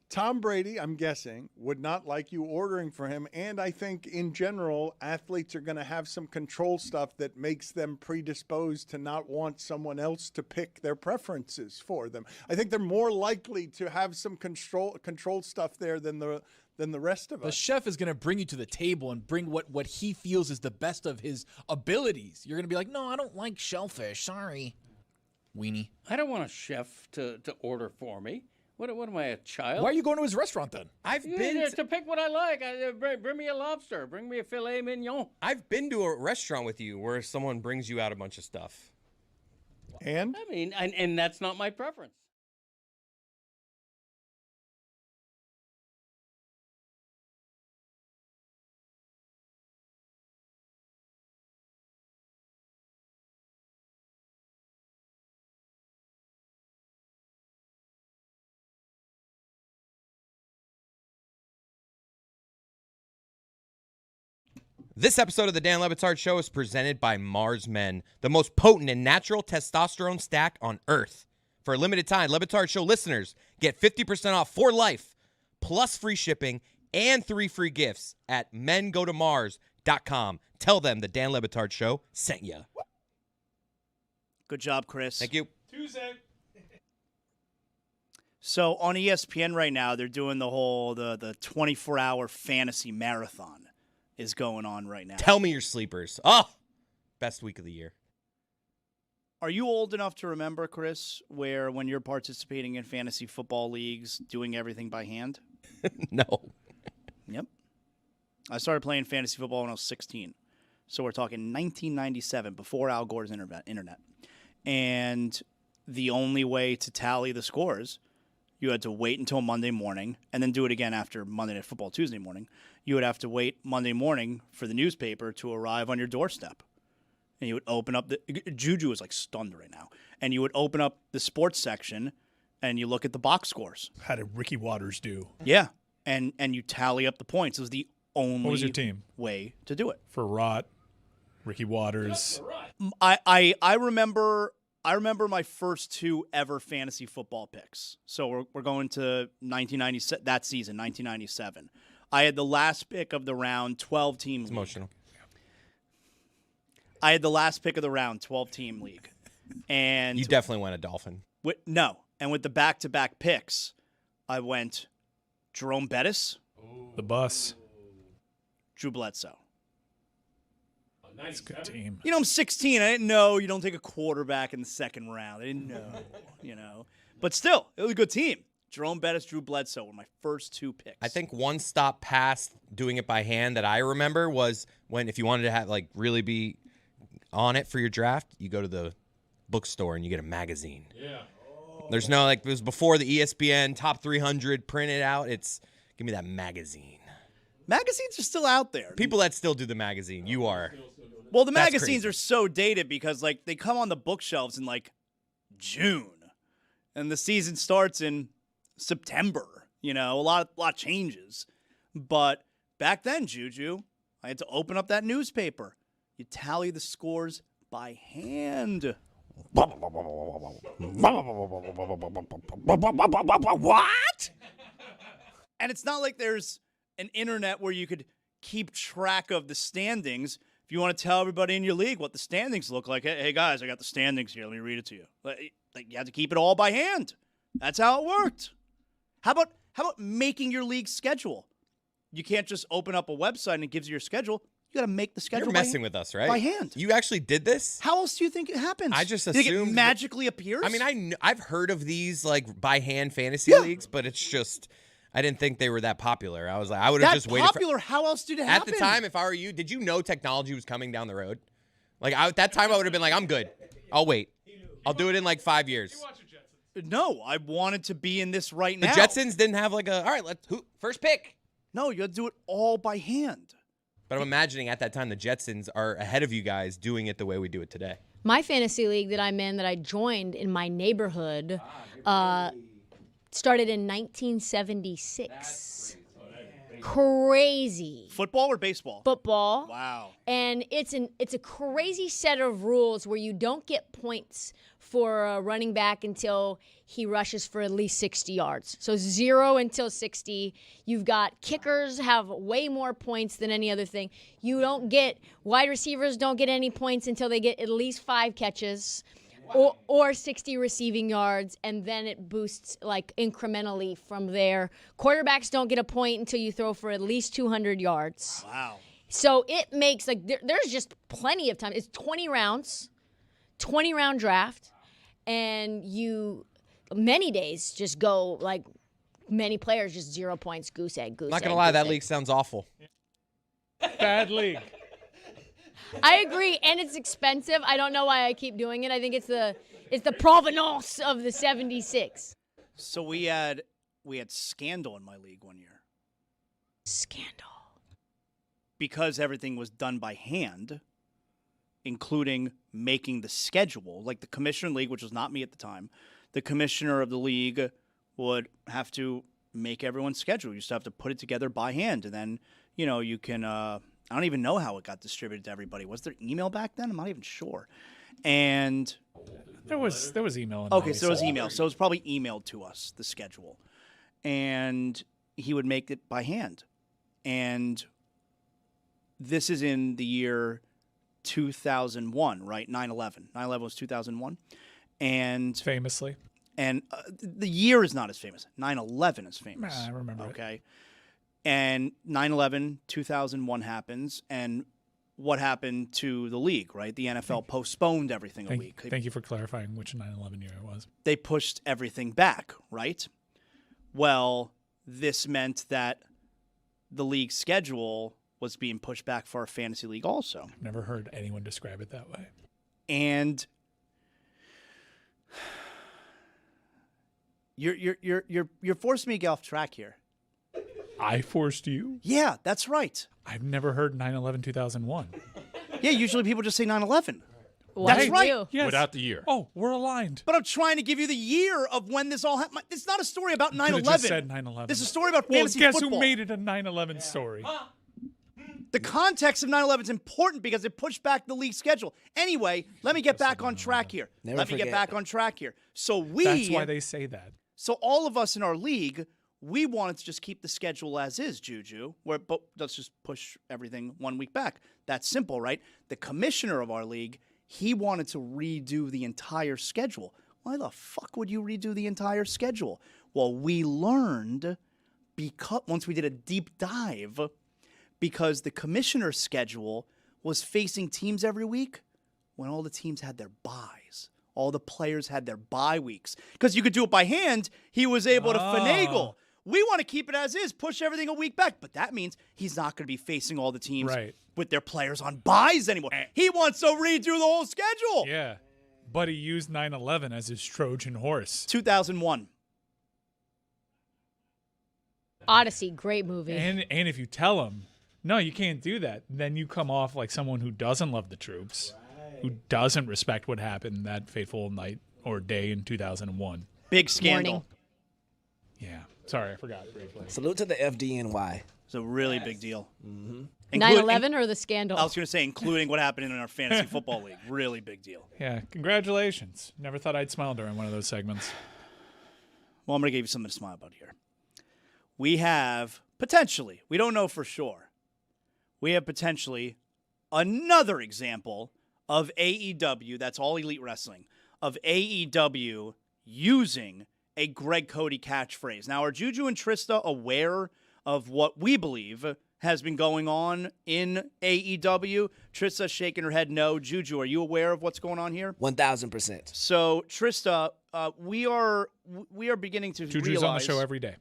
[SPEAKER 8] Tom Brady, I'm guessing, would not like you ordering for him. And I think in general, athletes are going to have some control stuff that makes them predisposed to not want someone else to pick their preferences for them. I think they're more likely to have some control stuff there than the rest of us.
[SPEAKER 15] The chef is going to bring you to the table and bring what he feels is the best of his abilities. You're going to be like, no, I don't like shellfish. Sorry. Weenie.
[SPEAKER 9] I don't want a chef to order for me. What am I, a child?
[SPEAKER 15] Why are you going to his restaurant then?
[SPEAKER 3] I've
[SPEAKER 9] been
[SPEAKER 3] been
[SPEAKER 9] to pick what I like. Bring me a lobster. Bring me a filet mignon.
[SPEAKER 3] I've been to a restaurant with you where someone brings you out a bunch of stuff.
[SPEAKER 8] And?
[SPEAKER 9] I mean, and that's not my preference.
[SPEAKER 3] This episode of the Dan Le Batard Show is presented by Mars Men, the most potent and natural testosterone stack on Earth. For a limited time, Le Batard Show listeners get 50% off for life, plus free shipping and 3 free gifts at mengotomars.com. Tell them the Dan Le Batard Show sent you.
[SPEAKER 1] Good job, Chris.
[SPEAKER 3] Thank you.
[SPEAKER 2] Tuesday.
[SPEAKER 1] So on ESPN right now, they're doing the whole the 24-hour fantasy marathon is going on right now.
[SPEAKER 3] Tell me your sleepers. Oh, best week of the year.
[SPEAKER 1] Are you old enough to remember, Chris, where when you're participating in fantasy football leagues, doing everything by hand?
[SPEAKER 3] No.
[SPEAKER 1] Yep. I started playing fantasy football when I was 16. So we're talking 1997, before Al Gore's internet. And the only way to tally the scores, you had to wait until Monday morning and then do it again after Monday Night Football Tuesday morning. You would have to wait Monday morning for the newspaper to arrive on your doorstep. And you would open up Juju is like stunned right now. And you would open up the sports section and you look at the box scores.
[SPEAKER 16] How did Ricky Waters do?
[SPEAKER 1] Yeah. And you tally up the points. It was the only
[SPEAKER 16] What was your team?
[SPEAKER 1] way to do it.
[SPEAKER 16] For Rott, Ricky Waters.
[SPEAKER 1] I remember my first 2 ever fantasy football picks. So we're going to 1997, that season, 1997. I had the last pick of the round, 12-team league.
[SPEAKER 3] Emotional.
[SPEAKER 1] I had the last pick of the round, 12-team league. And
[SPEAKER 3] You definitely went a Dolphin.
[SPEAKER 1] No. And with the back-to-back picks, I went Jerome Bettis.
[SPEAKER 16] The bus.
[SPEAKER 1] Drew Bledsoe.
[SPEAKER 16] That's a good team.
[SPEAKER 1] You know, I'm 16. I didn't know you don't take a quarterback in the second round. I didn't know, But still, it was a good team. Jerome Bettis, Drew Bledsoe were my first 2 picks.
[SPEAKER 3] I think one stop past doing it by hand that I remember was when, if you wanted to have really be on it for your draft, you go to the bookstore and you get a magazine.
[SPEAKER 16] Yeah.
[SPEAKER 3] There's no it was before the ESPN top 300 printed out. It's give me that magazine.
[SPEAKER 1] Magazines are still out there.
[SPEAKER 3] People that still do the magazine, you are.
[SPEAKER 1] Well, the
[SPEAKER 3] That's
[SPEAKER 1] magazines
[SPEAKER 3] crazy.
[SPEAKER 1] are so dated because they come on the bookshelves in June, and the season starts in September. A lot changes. But back then, Juju, I had to open up that newspaper. You tally the scores by hand.
[SPEAKER 10] What?
[SPEAKER 1] And it's not like there's an internet where you could keep track of the standings. If you want to tell everybody in your league what the standings look like, hey guys, I got the standings here. Let me read it to you. Like you have to keep it all by hand. That's how it worked. How about making your league schedule? You can't just open up a website and it gives you your schedule. You got to make the schedule.
[SPEAKER 3] You're messing with us, right?
[SPEAKER 1] By hand.
[SPEAKER 3] You actually did this?
[SPEAKER 1] How else do you think it happens?
[SPEAKER 3] I just
[SPEAKER 1] you think
[SPEAKER 3] assumed
[SPEAKER 1] it magically appears.
[SPEAKER 3] I mean, I've heard of these like by hand fantasy leagues, but it's just I didn't think they were that popular. I was like, I would have just waited.
[SPEAKER 1] Popular? How else did it happen?
[SPEAKER 3] At the time, if I were you, did you know technology was coming down the road? Like at that time, I would have been like, I'm good. I'll wait. I'll do it in like 5 years.
[SPEAKER 1] No, I wanted to be in this right
[SPEAKER 3] The
[SPEAKER 1] now.
[SPEAKER 3] Jetsons didn't have like all right, first pick.
[SPEAKER 1] No, you got to do it all by hand.
[SPEAKER 3] But I'm imagining at that time the Jetsons are ahead of you guys doing it the way we do it today.
[SPEAKER 4] My fantasy league that I'm in, that I joined in my neighborhood, started in 1976. Crazy.
[SPEAKER 1] Football or baseball?
[SPEAKER 4] Football.
[SPEAKER 1] Wow.
[SPEAKER 4] And it's a crazy set of rules where you don't get points for a running back until he rushes for at least 60 yards. So 0 until 60. You've got kickers have way more points than any other thing. Wide receivers don't get any points until they get at least 5 catches. Or 60 receiving yards, and then it boosts like incrementally from there. Quarterbacks don't get a point until you throw for at least 200 yards.
[SPEAKER 1] Wow.
[SPEAKER 4] So it makes like there's just plenty of time. It's 20 rounds, 20-round draft, and many days just go like many players just 0 points, goose egg, goose egg.
[SPEAKER 3] Not gonna lie, that
[SPEAKER 4] egg.
[SPEAKER 3] league sounds awful.
[SPEAKER 2] Bad league.
[SPEAKER 4] I agree, and it's expensive. I don't know why I keep doing it. I think it's the provenance of the 76.
[SPEAKER 1] So we had scandal in my league one year.
[SPEAKER 4] Scandal.
[SPEAKER 1] Because everything was done by hand, including making the schedule. Like the commissioner league, which was not me at the time, the commissioner of the league would have to make everyone's schedule. You used to have to put it together by hand, and then you can. I don't even know how it got distributed to everybody. Was there email back then? I'm not even sure. And
[SPEAKER 16] there was email.
[SPEAKER 1] Okay, so it was email. So it was probably emailed to us, the schedule. And he would make it by hand. And this is in the year 2001, right? 9/11. 9/11 was 2001. And
[SPEAKER 16] famously.
[SPEAKER 1] And the year is not as famous. 9/11 is famous.
[SPEAKER 16] I remember
[SPEAKER 1] Okay. And 9/11, 2001 happens, and what happened to the league, right? The NFL postponed everything a week.
[SPEAKER 16] Thank you for clarifying which 9/11 year it was.
[SPEAKER 1] They pushed everything back, right? Well, this meant that the league schedule was being pushed back for our fantasy league also.
[SPEAKER 16] I've never heard anyone describe it that way.
[SPEAKER 1] And you're forcing me to get off track here.
[SPEAKER 16] I forced you?
[SPEAKER 1] Yeah, that's right.
[SPEAKER 16] I've never heard 9/11/2001.
[SPEAKER 1] Yeah, usually people just say 9/11.
[SPEAKER 4] Why
[SPEAKER 1] That's
[SPEAKER 4] did
[SPEAKER 1] right.
[SPEAKER 4] you?
[SPEAKER 16] Yes.
[SPEAKER 7] Without the year.
[SPEAKER 16] Oh, we're aligned.
[SPEAKER 1] But I'm trying to give you the year of when this all happened. It's not a story about
[SPEAKER 16] You could've
[SPEAKER 1] 9/11.
[SPEAKER 16] just said 9/11.
[SPEAKER 1] This is a story about
[SPEAKER 16] Well,
[SPEAKER 1] fantasy
[SPEAKER 16] guess
[SPEAKER 1] football.
[SPEAKER 16] who made it a 9/11 story?
[SPEAKER 1] The context of 9/11 is important because it pushed back the league schedule. Anyway, let me get back on track here. Let me get back on track here. So
[SPEAKER 16] That's why they say that.
[SPEAKER 1] So all of us in our league, we wanted to just keep the schedule as is, Juju. But let's just push everything 1 week back. That's simple, right? The commissioner of our league, he wanted to redo the entire schedule. Why the fuck would you redo the entire schedule? Well, we learned because once we did a deep dive, because the commissioner's schedule was facing teams every week when all the teams had their byes. All the players had their bye weeks. Because you could do it by hand, he was able to finagle. We want to keep it as is, push everything a week back. But that means he's not going to be facing all the teams with their players on byes anymore. He wants to redo the whole schedule.
[SPEAKER 16] Yeah. But he used 9/11 as his Trojan horse.
[SPEAKER 1] 2001.
[SPEAKER 4] Odyssey, great movie.
[SPEAKER 16] And if you tell him, no, you can't do that, then you come off like someone who doesn't love the troops, who doesn't respect what happened that fateful night or day in 2001.
[SPEAKER 1] Big scandal.
[SPEAKER 4] Morning.
[SPEAKER 16] Yeah. Sorry, I forgot briefly.
[SPEAKER 5] Salute to the FDNY.
[SPEAKER 1] It's a really big deal.
[SPEAKER 4] Mm-hmm. 9/11 or the scandal?
[SPEAKER 1] I was going to say, including what happened in our fantasy football league. Really big deal.
[SPEAKER 16] Yeah, congratulations. Never thought I'd smile during one of those segments.
[SPEAKER 1] Well, I'm going to give you something to smile about here. We have, potentially, we don't know for sure, we have potentially another example of AEW, that's All Elite Wrestling, of AEW using a Greg Cody catchphrase. Now, are Juju and Trista aware of what we believe has been going on in AEW? Trista's shaking her head no. Juju, are you aware of what's going on here?
[SPEAKER 5] 1,000%.
[SPEAKER 1] So, Trista, we are beginning to
[SPEAKER 16] Juju's
[SPEAKER 1] realize...
[SPEAKER 16] on the show every day.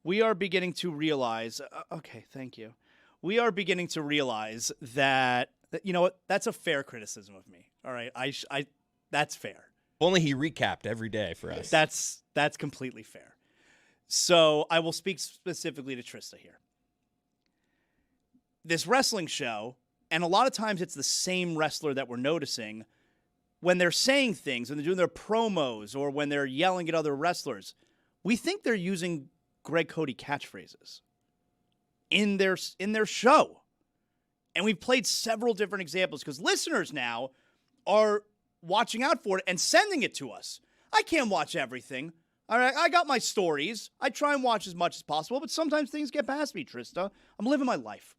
[SPEAKER 1] We are beginning to realize... okay, thank you. We are beginning to realize that, you know what, that's a fair criticism of me. All right, that's fair.
[SPEAKER 3] Only he recapped every day for us.
[SPEAKER 1] That's completely fair. So I will speak specifically to Trista here. This wrestling show, and a lot of times it's the same wrestler that we're noticing, when they're saying things, when they're doing their promos, or when they're yelling at other wrestlers, we think they're using Greg Cody catchphrases in their show. And we've played several different examples because listeners now are watching out for it and sending it to us. I can't watch everything. All right, I got my stories. I try and watch as much as possible, but sometimes things get past me, Trista. I'm living my life.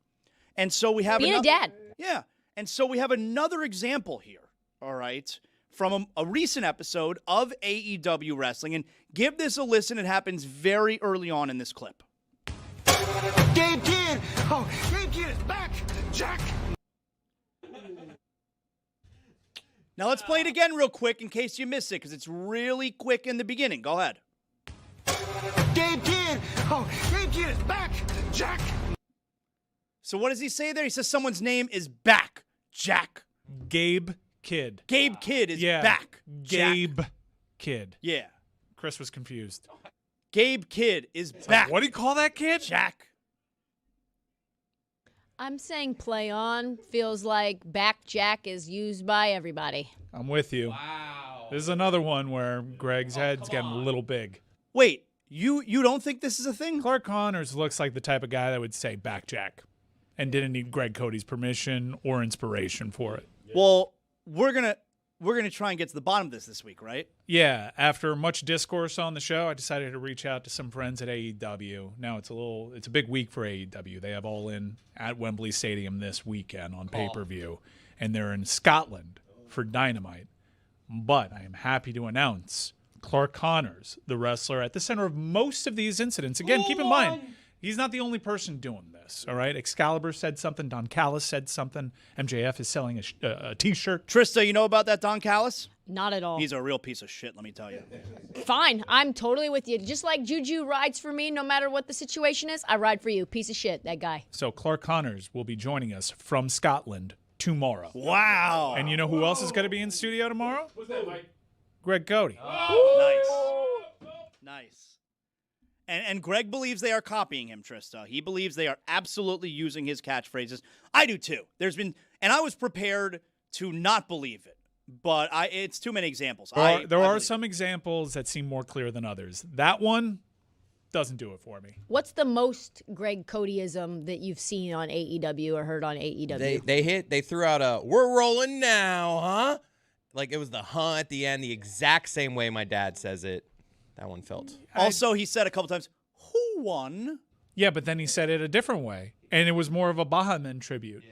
[SPEAKER 1] And so we have
[SPEAKER 4] being a dad.
[SPEAKER 1] Yeah. And so we have another example here, all right, from a recent episode of AEW Wrestling. And give this a listen. It happens very early on in this clip.
[SPEAKER 14] Gabe Kidd! Oh, Gabe Kidd is back! Jack!
[SPEAKER 1] Now let's play it again real quick in case you missed it, because it's really quick in the beginning. Go ahead.
[SPEAKER 14] Gabe Kidd! Oh, Gabe Kidd is back! Jack!
[SPEAKER 1] So what does he say there? He says someone's name is back. Jack.
[SPEAKER 16] Gabe Kidd.
[SPEAKER 1] Gabe Kidd is back.
[SPEAKER 16] Gabe
[SPEAKER 1] Jack.
[SPEAKER 16] Kidd.
[SPEAKER 1] Yeah.
[SPEAKER 16] Chris was confused.
[SPEAKER 1] Gabe Kidd is back.
[SPEAKER 16] What do you call that kid?
[SPEAKER 1] Jack.
[SPEAKER 4] I'm saying play on. Feels like back Jack is used by everybody.
[SPEAKER 16] I'm with you. Wow. This is another one where Greg's head's getting a little big.
[SPEAKER 1] Wait, you don't think this is a thing?
[SPEAKER 16] Clark Connors looks like the type of guy that would say back Jack and didn't need Greg Cody's permission or inspiration for it.
[SPEAKER 1] Well, we're gonna try and get to the bottom of this week, right?
[SPEAKER 16] Yeah. After much discourse on the show, I decided to reach out to some friends at AEW. Now it's a big week for AEW. They have All In at Wembley Stadium this weekend on pay-per-view, and they're in Scotland for Dynamite. But I am happy to announce Clark Connors, the wrestler at the center of most of these incidents. Again, keep in mind, he's not the only person doing this, all right? Excalibur said something. Don Callis said something. MJF is selling a T-shirt.
[SPEAKER 1] Trista, you know about that Don Callis?
[SPEAKER 4] Not at all.
[SPEAKER 1] He's a real piece of shit, let me tell you.
[SPEAKER 4] Fine. I'm totally with you. Just like Juju rides for me no matter what the situation is, I ride for you. Piece of shit, that guy.
[SPEAKER 16] So Clark Connors will be joining us from Scotland tomorrow.
[SPEAKER 1] Wow.
[SPEAKER 16] And you know who else is going to be in studio tomorrow?
[SPEAKER 2] What's that, Mike?
[SPEAKER 16] Greg Cody.
[SPEAKER 1] Nice. And Greg believes they are copying him, Trista. He believes they are absolutely using his catchphrases. I do too. And I was prepared to not believe it, but it's too many examples.
[SPEAKER 16] There are some examples that seem more clear than others. That one doesn't do it for me.
[SPEAKER 4] What's the most Greg Codyism that you've seen on AEW or heard on AEW?
[SPEAKER 3] They threw out a "we're rolling now, huh?" Like it was the "huh" at the end, the exact same way my dad says it. That one felt.
[SPEAKER 1] Also, he said a couple times, "Who won?"
[SPEAKER 16] Yeah, but then he said it a different way, and it was more of a Bahaman tribute.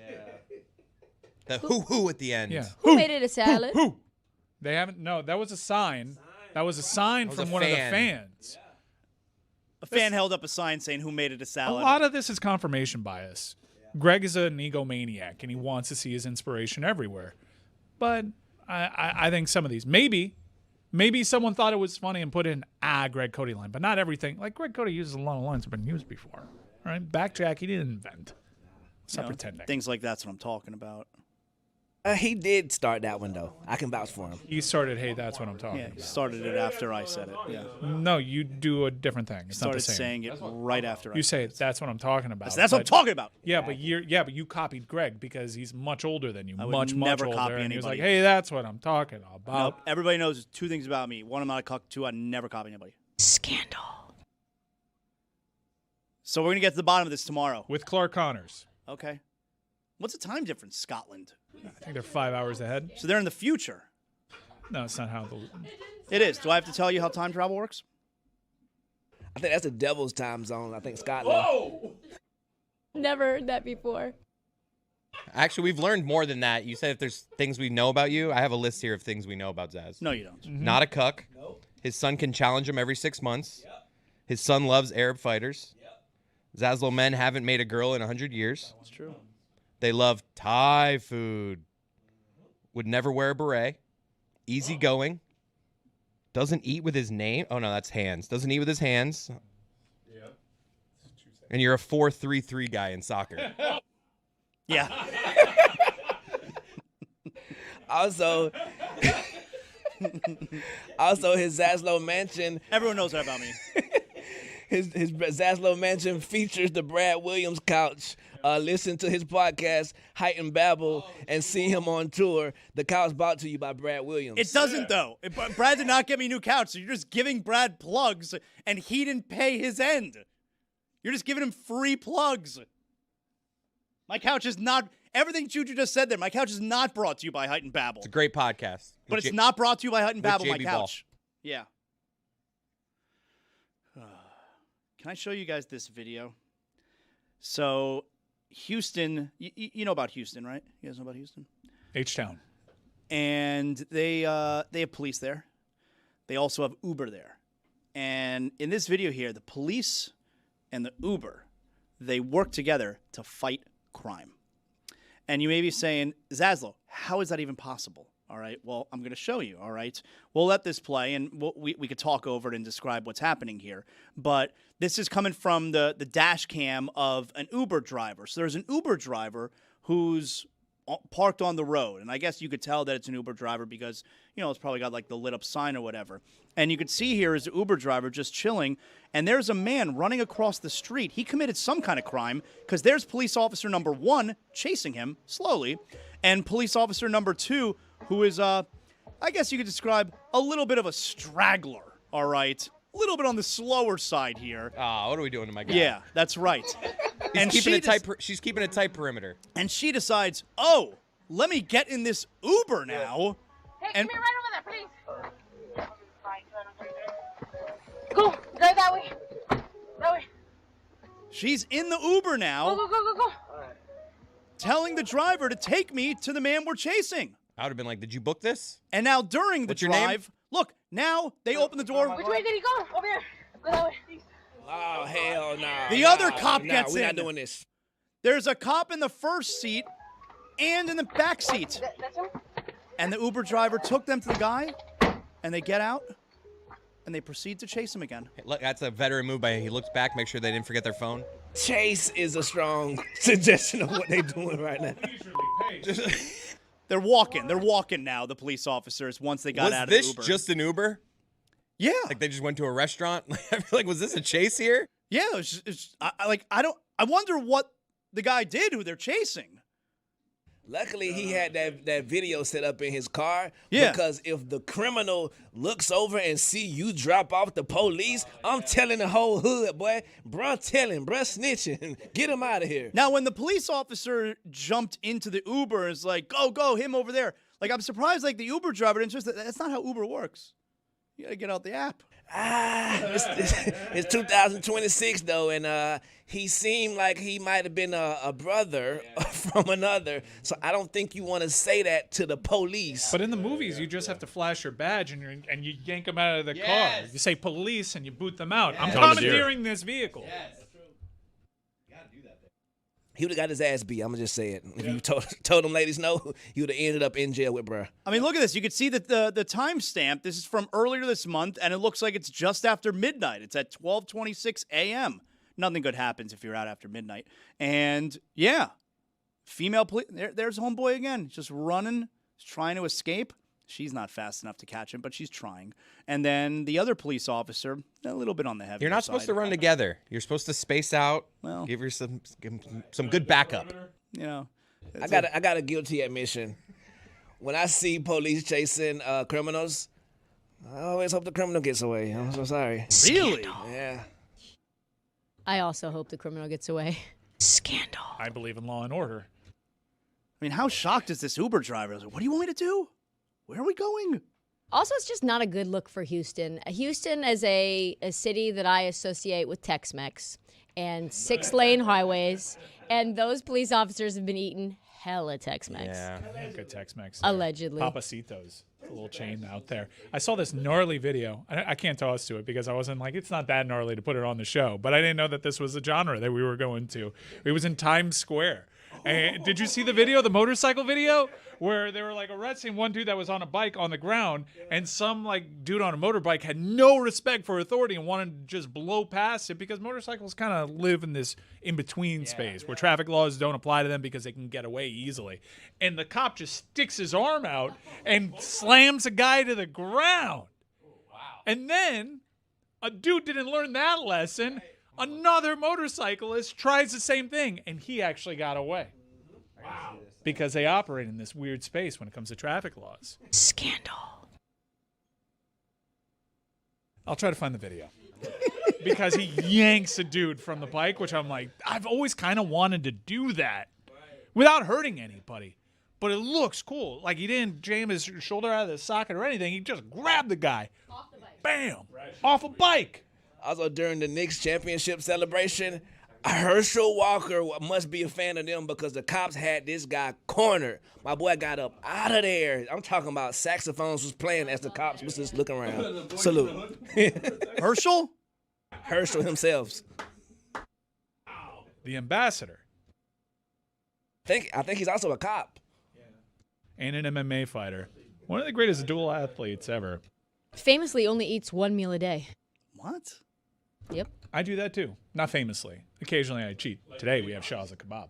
[SPEAKER 3] The who at the end.
[SPEAKER 16] Yeah.
[SPEAKER 4] Who made it a salad?
[SPEAKER 16] Who? They haven't. No, that was a sign. That was a sign from one of the fans.
[SPEAKER 1] A fan held up a sign saying, "Who made it a
[SPEAKER 16] A
[SPEAKER 1] salad?"
[SPEAKER 16] lot of this is confirmation bias. Greg is an egomaniac, and he wants to see his inspiration everywhere. But I think some of these, maybe someone thought it was funny and put in Greg Cody line, but not everything. Like Greg Cody uses a lot of lines that have been used before. All right, Backjack he didn't invent. Stop pretending.
[SPEAKER 1] Things like that's what I'm talking about.
[SPEAKER 5] He did start that one, though. I can vouch for him.
[SPEAKER 16] He started, hey, that's what I'm talking
[SPEAKER 1] Yeah,
[SPEAKER 16] about.
[SPEAKER 1] he started it after I said it. Yeah.
[SPEAKER 16] No, you do a different thing. It's not the
[SPEAKER 1] Started
[SPEAKER 16] same.
[SPEAKER 1] saying it right after I
[SPEAKER 16] You
[SPEAKER 1] said
[SPEAKER 16] say
[SPEAKER 1] it.
[SPEAKER 16] that's what I'm talking about.
[SPEAKER 1] That's what I'm talking about.
[SPEAKER 16] Yeah, but you copied Greg because he's much older than you.
[SPEAKER 1] I would
[SPEAKER 16] Much
[SPEAKER 1] never
[SPEAKER 16] older.
[SPEAKER 1] copy
[SPEAKER 16] And he was like,
[SPEAKER 1] anybody.
[SPEAKER 16] hey, that's what I'm talking about.
[SPEAKER 1] Nope. Everybody knows two things about me. One, I'm not a cuck. Two, I never copy anybody.
[SPEAKER 4] Scandal.
[SPEAKER 1] So we're going to get to the bottom of this tomorrow.
[SPEAKER 16] With Clark Connors.
[SPEAKER 1] Okay. What's the time difference, Scotland?
[SPEAKER 16] I think they're 5 hours ahead.
[SPEAKER 1] So they're in the future.
[SPEAKER 16] No, it's not how the...
[SPEAKER 1] It is. Do I have to tell you how time travel works?
[SPEAKER 5] I think that's the devil's time zone. I think Scotland.
[SPEAKER 4] Whoa! Never heard that before.
[SPEAKER 3] Actually, we've learned more than that. You said if there's things we know about you. I have a list here of things we know about Zaz.
[SPEAKER 1] No, you don't.
[SPEAKER 16] Mm-hmm.
[SPEAKER 3] Not a cuck. Nope. His son can challenge him every 6 months. Yep. His son loves Arab fighters. Yep. Zaslow men haven't made a girl in 100 years.
[SPEAKER 1] That's true.
[SPEAKER 3] They love Thai food. Would never wear a beret. Easygoing. Doesn't eat with his name. Oh, no, that's hands. Doesn't eat with his hands. Yep. And you're a 4-3-3 guy in soccer.
[SPEAKER 1] Yeah.
[SPEAKER 5] Also, his Zaslow mansion.
[SPEAKER 1] Everyone knows that about me.
[SPEAKER 5] His Zaslow mansion features the Brad Williams couch. Listen to his podcast, Height and Babble, and see him on tour. The couch brought to you by Brad Williams.
[SPEAKER 1] It doesn't, though. Brad did not get me a new couch, so you're just giving Brad plugs, and he didn't pay his end. You're just giving him free plugs. My couch is not... Everything Juju just said there, my couch is not brought to you by Height and Babble.
[SPEAKER 3] It's a great podcast.
[SPEAKER 1] But it's not brought to you by Height and Babble, my
[SPEAKER 3] JB
[SPEAKER 1] couch. Yeah. Can I show you guys this video? So, Houston, you know about Houston, right? You guys know about Houston?
[SPEAKER 16] H-Town.
[SPEAKER 1] And they have police there. They also have Uber there. And in this video here, the police and the Uber, they work together to fight crime. And you may be saying, Zaslow, how is that even possible? All right, well, I'm going to show you, all right? We'll let this play, and we could talk over it and describe what's happening here. But this is coming from the dash cam of an Uber driver. So there's an Uber driver who's parked on the road. And I guess you could tell that it's an Uber driver because, you know, it's probably got, like, the lit-up sign or whatever. And you could see here is the Uber driver just chilling, and there's a man running across the street. He committed some kind of crime because there's police officer number 1 chasing him slowly, and police officer number 2 who is, I guess you could describe a little bit of a straggler, all right? A little bit on the slower side here.
[SPEAKER 3] Ah, what are we doing to my guy?
[SPEAKER 1] Yeah, that's right.
[SPEAKER 3] And she's keeping a tight perimeter.
[SPEAKER 1] And she decides, oh, let me get in this Uber now.
[SPEAKER 17] Hey,
[SPEAKER 1] and
[SPEAKER 17] come here right over there, please. Go that way. That way.
[SPEAKER 1] She's in the Uber now.
[SPEAKER 17] Go.
[SPEAKER 1] Telling the driver to take me to the man we're chasing.
[SPEAKER 3] I would have been like, did you book this?
[SPEAKER 1] And now during the
[SPEAKER 3] What's your name?
[SPEAKER 1] drive, look, now they open the door.
[SPEAKER 17] Which way did he go? Over there. Go that way.
[SPEAKER 5] Oh, hell no.
[SPEAKER 1] The other cop gets
[SPEAKER 5] we're
[SPEAKER 1] in.
[SPEAKER 5] not doing this.
[SPEAKER 1] There's a cop in the first seat and in the back seat.
[SPEAKER 17] That's him?
[SPEAKER 1] And the Uber driver took them to the guy, and they get out, and they proceed to chase him again.
[SPEAKER 3] Hey, look, that's a veteran move by him. He looks back, make sure they didn't forget their phone.
[SPEAKER 5] Chase is a strong suggestion of what they're doing right now.
[SPEAKER 1] They're walking now, the police officers, once they got out of the Uber.
[SPEAKER 3] Was this just an Uber?
[SPEAKER 1] Yeah.
[SPEAKER 3] Like they just went to a restaurant? I feel like, was this a chase here?
[SPEAKER 1] Yeah, I wonder what the guy did who they're chasing.
[SPEAKER 5] Luckily, he had that video set up in his car.
[SPEAKER 1] Yeah.
[SPEAKER 5] Because if the criminal looks over and see you drop off the police, I'm telling the whole hood, boy. Bruh telling, bruh snitching. Get him out of here.
[SPEAKER 1] Now, when the police officer jumped into the Uber and is like, go, him over there. Like, I'm surprised, like, the Uber driver didn't just, that's not how Uber works. You got to get out the app.
[SPEAKER 5] It's 2026 though, and he seemed like he might have been a brother from another. So I don't think you want to say that to the police.
[SPEAKER 16] But in the movies, you just have to flash your badge and you yank them out of the car. You say police and you boot them out. I'm commandeering this vehicle.
[SPEAKER 5] Yes. He would have got his ass beat. I'm going to just say it. If you told them ladies no, he would have ended up in jail with bruh.
[SPEAKER 1] I mean, look at this. You can see that the timestamp, this is from earlier this month, and it looks like it's just after midnight. It's at 12:26 a.m. Nothing good happens if you're out after midnight. And, yeah, female police, there's homeboy again. Just running, trying to escape. She's not fast enough to catch him, but she's trying. And then the other police officer, a little bit on the heavy.
[SPEAKER 3] You're not supposed to run together. You're supposed to space out.
[SPEAKER 1] Well,
[SPEAKER 3] give her some good backup.
[SPEAKER 1] You know,
[SPEAKER 5] I got a guilty admission. When I see police chasing criminals, I always hope the criminal gets away. I'm so sorry.
[SPEAKER 1] Really?
[SPEAKER 5] Yeah.
[SPEAKER 4] I also hope the criminal gets away. Scandal.
[SPEAKER 16] I believe in law and order.
[SPEAKER 1] I mean, how shocked is this Uber driver? I was like, what do you want me to do? Where are we going?
[SPEAKER 4] Also, it's just not a good look for Houston. Houston is a city that I associate with Tex-Mex and 6-lane highways, and those police officers have been eating hella Tex-Mex.
[SPEAKER 16] Yeah, good Tex-Mex.
[SPEAKER 4] Allegedly.
[SPEAKER 16] Papacitos, a little chain out there. I saw this gnarly video. I can't toss to it because I wasn't like, it's not that gnarly to put it on the show, but I didn't know that this was a genre that we were going to. It was in Times Square. And did you see the video, the motorcycle video, where they were like arresting one dude that was on a bike on the ground, and some like dude on a motorbike had no respect for authority and wanted to just blow past it because motorcycles kind of live in this in-between space where traffic laws don't apply to them because they can get away easily. And the cop just sticks his arm out and slams a guy to the ground. And then a dude didn't learn that lesson. Another motorcyclist tries the same thing, and he actually got away. Wow. Because they operate in this weird space when it comes to traffic laws.
[SPEAKER 4] Scandal.
[SPEAKER 16] I'll try to find the video. Because he yanks a dude from the bike, which I'm like, I've always kind of wanted to do that without hurting anybody. But it looks cool. Like he didn't jam his shoulder out of the socket or anything. He just grabbed the guy. Off the bike. Bam. Off a bike.
[SPEAKER 5] Also, during the Knicks championship celebration, Herschel Walker must be a fan of them because the cops had this guy cornered. My boy got up out of there. I'm talking about saxophones was playing as the cops was just looking around. Salute.
[SPEAKER 1] Herschel?
[SPEAKER 5] Herschel himself.
[SPEAKER 16] The ambassador.
[SPEAKER 5] I think he's also a cop.
[SPEAKER 16] And an MMA fighter. One of the greatest dual athletes ever.
[SPEAKER 4] Famously only eats one meal a day.
[SPEAKER 1] What?
[SPEAKER 4] Yep.
[SPEAKER 16] I do that too. Not famously. Occasionally I cheat. Today we have shaza kebab.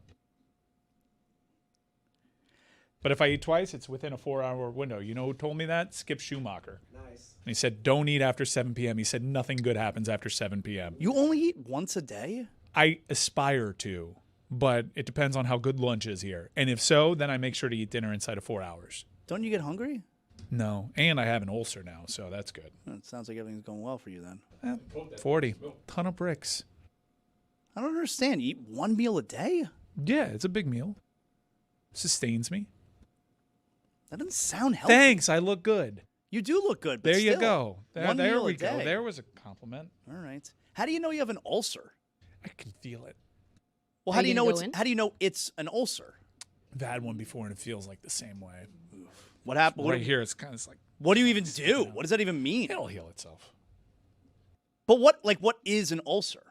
[SPEAKER 16] But if I eat twice, it's within a 4-hour window. You know who told me that? Skip Schumacher. Nice. And he said, don't eat after 7 p.m. He said, nothing good happens after 7 p.m.
[SPEAKER 1] You only eat once a day?
[SPEAKER 16] I aspire to, but it depends on how good lunch is here. And if so, then I make sure to eat dinner inside of 4 hours.
[SPEAKER 1] Don't you get hungry?
[SPEAKER 16] No. And I have an ulcer now, so that's good.
[SPEAKER 1] It sounds like everything's going well for you then.
[SPEAKER 16] 40. Ton of bricks.
[SPEAKER 1] I don't understand. You eat one meal a day?
[SPEAKER 16] Yeah, it's a big meal. Sustains me.
[SPEAKER 1] That doesn't sound healthy.
[SPEAKER 16] Thanks, I look good.
[SPEAKER 1] You do look good, but
[SPEAKER 16] there you
[SPEAKER 1] still,
[SPEAKER 16] go. There we go.
[SPEAKER 1] Day.
[SPEAKER 16] There was a compliment.
[SPEAKER 1] All right. How do you know you have an ulcer?
[SPEAKER 16] I can feel it.
[SPEAKER 1] Well, how do you know it's an ulcer?
[SPEAKER 16] I've had one before and it feels like the same way.
[SPEAKER 1] What happened?
[SPEAKER 16] Right here, it's kind of like.
[SPEAKER 1] What do you even do? What does that even mean?
[SPEAKER 16] It'll heal itself.
[SPEAKER 1] But what is an ulcer?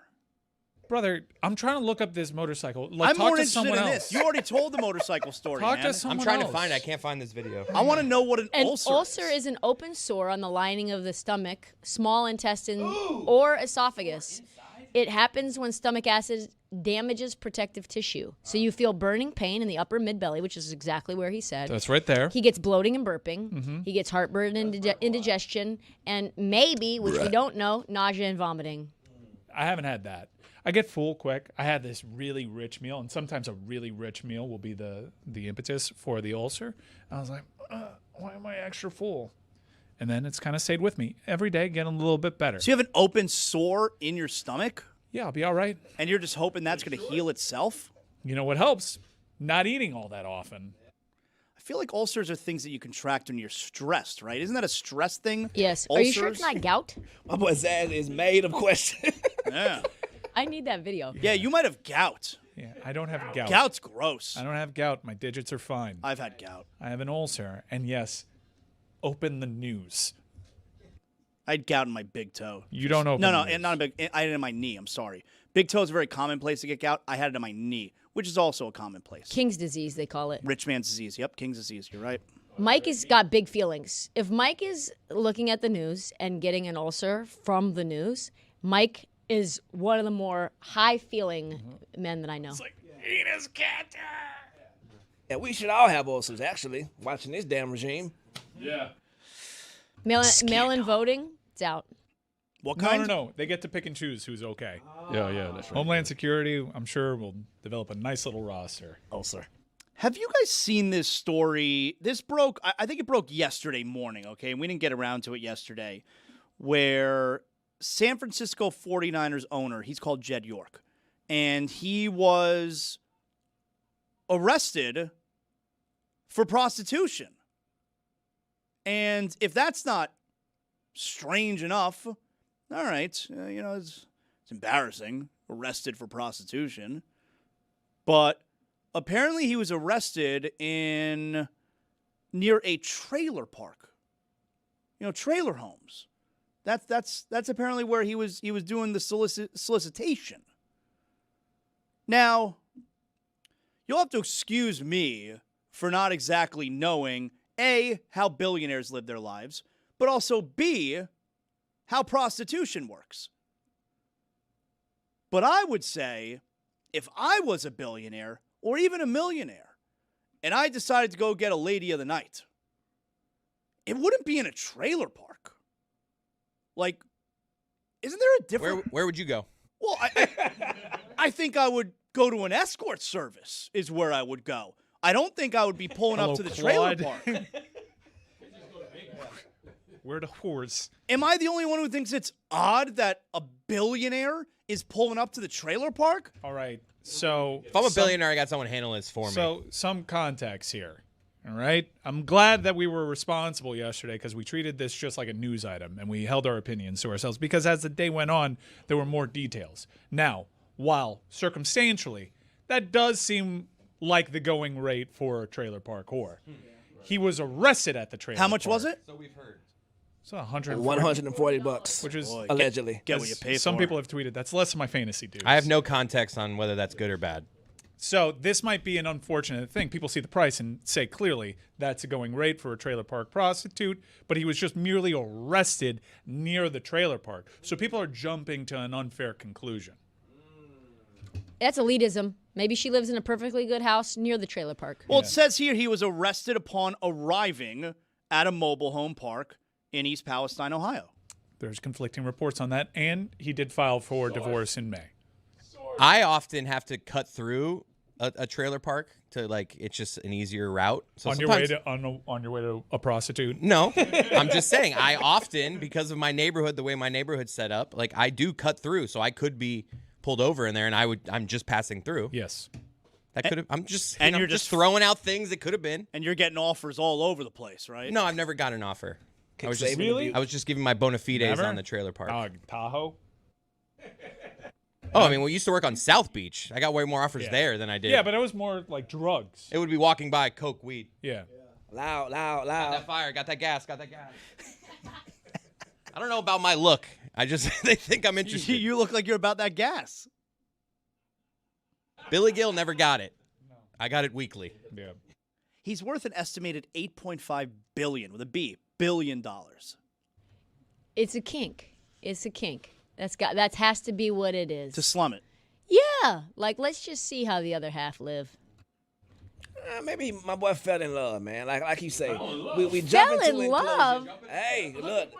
[SPEAKER 16] Brother, I'm trying to look up this motorcycle.
[SPEAKER 1] I'm
[SPEAKER 16] talk
[SPEAKER 1] more
[SPEAKER 16] to
[SPEAKER 1] interested
[SPEAKER 16] someone
[SPEAKER 1] in
[SPEAKER 16] else.
[SPEAKER 1] this. You already told the motorcycle story,
[SPEAKER 16] Talk
[SPEAKER 1] man.
[SPEAKER 16] to someone
[SPEAKER 3] I'm trying
[SPEAKER 16] else.
[SPEAKER 3] to find it. I can't find this video.
[SPEAKER 1] I want to know what an ulcer
[SPEAKER 4] is an open sore on the lining of the stomach, small intestine, or esophagus. It happens when stomach acid damages protective tissue. So you feel burning pain in the upper mid-belly, which is exactly where he said.
[SPEAKER 16] That's right there.
[SPEAKER 4] He gets bloating and burping.
[SPEAKER 16] Mm-hmm.
[SPEAKER 4] He gets heartburn and indigestion. And maybe, which we don't know, nausea and vomiting.
[SPEAKER 16] I haven't had that. I get full quick. I had this really rich meal, and sometimes a really rich meal will be the impetus for the ulcer. I was like, why am I extra full? And then it's kind of stayed with me. Every day, getting a little bit better.
[SPEAKER 1] So you have an open sore in your stomach?
[SPEAKER 16] Yeah, I'll be all right.
[SPEAKER 1] And you're just hoping that's going to heal itself?
[SPEAKER 16] You know what helps? Not eating all that often.
[SPEAKER 1] I feel like ulcers are things that you contract when you're stressed, right? Isn't that a stress thing?
[SPEAKER 4] Yes.
[SPEAKER 1] Ulcers?
[SPEAKER 4] Are you sure it's not gout?
[SPEAKER 5] My boy Zaz is made of questions.
[SPEAKER 1] Yeah.
[SPEAKER 4] I need that video.
[SPEAKER 1] Yeah, you might have gout.
[SPEAKER 16] Yeah, I don't have gout.
[SPEAKER 1] Gout's gross.
[SPEAKER 16] I don't have gout. My digits are fine.
[SPEAKER 1] I've had gout.
[SPEAKER 16] I have an ulcer. And yes, open the news.
[SPEAKER 1] I had gout in my big toe.
[SPEAKER 16] You don't open
[SPEAKER 1] No,
[SPEAKER 16] the news.
[SPEAKER 1] not a big. I had it in my knee. I'm sorry. Big toe is a very common place to get gout. I had it in my knee, which is also a common place.
[SPEAKER 4] King's disease, they call it.
[SPEAKER 1] Rich man's disease. Yep, King's disease. You're right.
[SPEAKER 4] Mike has got big feelings. If Mike is looking at the news and getting an ulcer from the news, Mike is one of the more high-feeling men that I know.
[SPEAKER 16] It's like, eat his cat.
[SPEAKER 5] Yeah, we should all have ulcers, actually, watching this damn regime.
[SPEAKER 16] Yeah.
[SPEAKER 4] Mail-in voting, it's out.
[SPEAKER 1] What kind?
[SPEAKER 16] No. They get to pick and choose who's okay.
[SPEAKER 7] Yeah, that's right.
[SPEAKER 16] Homeland Security, I'm sure, will develop a nice little roster.
[SPEAKER 5] Ulcer.
[SPEAKER 1] Have you guys seen this story? This broke, I think it broke yesterday morning, okay? And we didn't get around to it yesterday, where San Francisco 49ers owner. He's called Jed York. And he was arrested for prostitution. And if that's not strange enough, all right, it's embarrassing, arrested for prostitution. But apparently he was arrested near a trailer park. Trailer homes. That's apparently where he was doing the solicitation. Now, you'll have to excuse me for not exactly knowing, A, how billionaires live their lives, but also B, how prostitution works. But I would say, if I was a billionaire or even a millionaire, and I decided to go get a lady of the night, it wouldn't be in a trailer park. Like, isn't there a different...
[SPEAKER 3] Where would you go?
[SPEAKER 1] Well, I think I would go to an escort service is where I would go. I don't think I would be pulling up to the trailer park.
[SPEAKER 16] Where the whores?
[SPEAKER 1] Am I the only one who thinks it's odd that a billionaire is pulling up to the trailer park?
[SPEAKER 16] All right. So
[SPEAKER 3] if I'm a billionaire, I got someone handling this for me.
[SPEAKER 16] So some context here. All right. I'm glad that we were responsible yesterday because we treated this just like a news item and we held our opinions to ourselves because as the day went on, there were more details. Now, while circumstantially, that does seem like the going rate for a trailer park whore. He was arrested at the trailer
[SPEAKER 1] How much
[SPEAKER 16] park.
[SPEAKER 1] was it?
[SPEAKER 3] So we've heard.
[SPEAKER 16] So
[SPEAKER 5] $140,
[SPEAKER 16] which is
[SPEAKER 5] allegedly.
[SPEAKER 1] Get what you pay
[SPEAKER 16] some
[SPEAKER 1] for.
[SPEAKER 16] people have tweeted that's less than my fantasy dudes.
[SPEAKER 3] I have no context on whether that's good or bad.
[SPEAKER 16] So this might be an unfortunate thing. People see the price and say clearly that's a going rate for a trailer park prostitute, but he was just merely arrested near the trailer park. So people are jumping to an unfair conclusion.
[SPEAKER 4] That's elitism. Maybe she lives in a perfectly good house near the trailer park.
[SPEAKER 1] Well, it says here he was arrested upon arriving at a mobile home park in East Palestine, Ohio.
[SPEAKER 16] There's conflicting reports on that, and he did file for divorce in May.
[SPEAKER 3] I often have to cut through a trailer park to it's just an easier route. So
[SPEAKER 16] on your way to a prostitute?
[SPEAKER 3] No, I'm just saying I often, because of my neighborhood, the way my neighborhood's set up, I do cut through, so I could be pulled over in there, and I'm just passing through.
[SPEAKER 16] Yes,
[SPEAKER 3] that could have. I'm just
[SPEAKER 1] you're
[SPEAKER 3] just throwing out things it could have been.
[SPEAKER 1] And you're getting offers all over the place, right?
[SPEAKER 3] No, I've never got an offer. I was just giving my bona fides
[SPEAKER 16] Never?
[SPEAKER 3] on the trailer park.
[SPEAKER 16] Tahoe.
[SPEAKER 3] Oh, I mean, we used to work on South Beach. I got way more offers there than I did.
[SPEAKER 16] Yeah, but it was more like drugs.
[SPEAKER 3] It would be walking by coke, weed.
[SPEAKER 16] Yeah.
[SPEAKER 5] Loud.
[SPEAKER 3] Got that fire. Got that gas. I don't know about my look. They think I'm interested.
[SPEAKER 1] You look like you're about that gas.
[SPEAKER 3] Billy Gill never got it. No. I got it weekly.
[SPEAKER 16] Yeah.
[SPEAKER 1] He's worth an estimated $8.5 billion with a B, $billion.
[SPEAKER 4] It's a kink. That has to be what it is.
[SPEAKER 1] To slum it.
[SPEAKER 4] Yeah. Let's just see how the other half live.
[SPEAKER 5] Maybe my boy fell in love, man. Like you say, we
[SPEAKER 4] Fell
[SPEAKER 5] jump into
[SPEAKER 4] in love?
[SPEAKER 5] inclusion. Hey, look,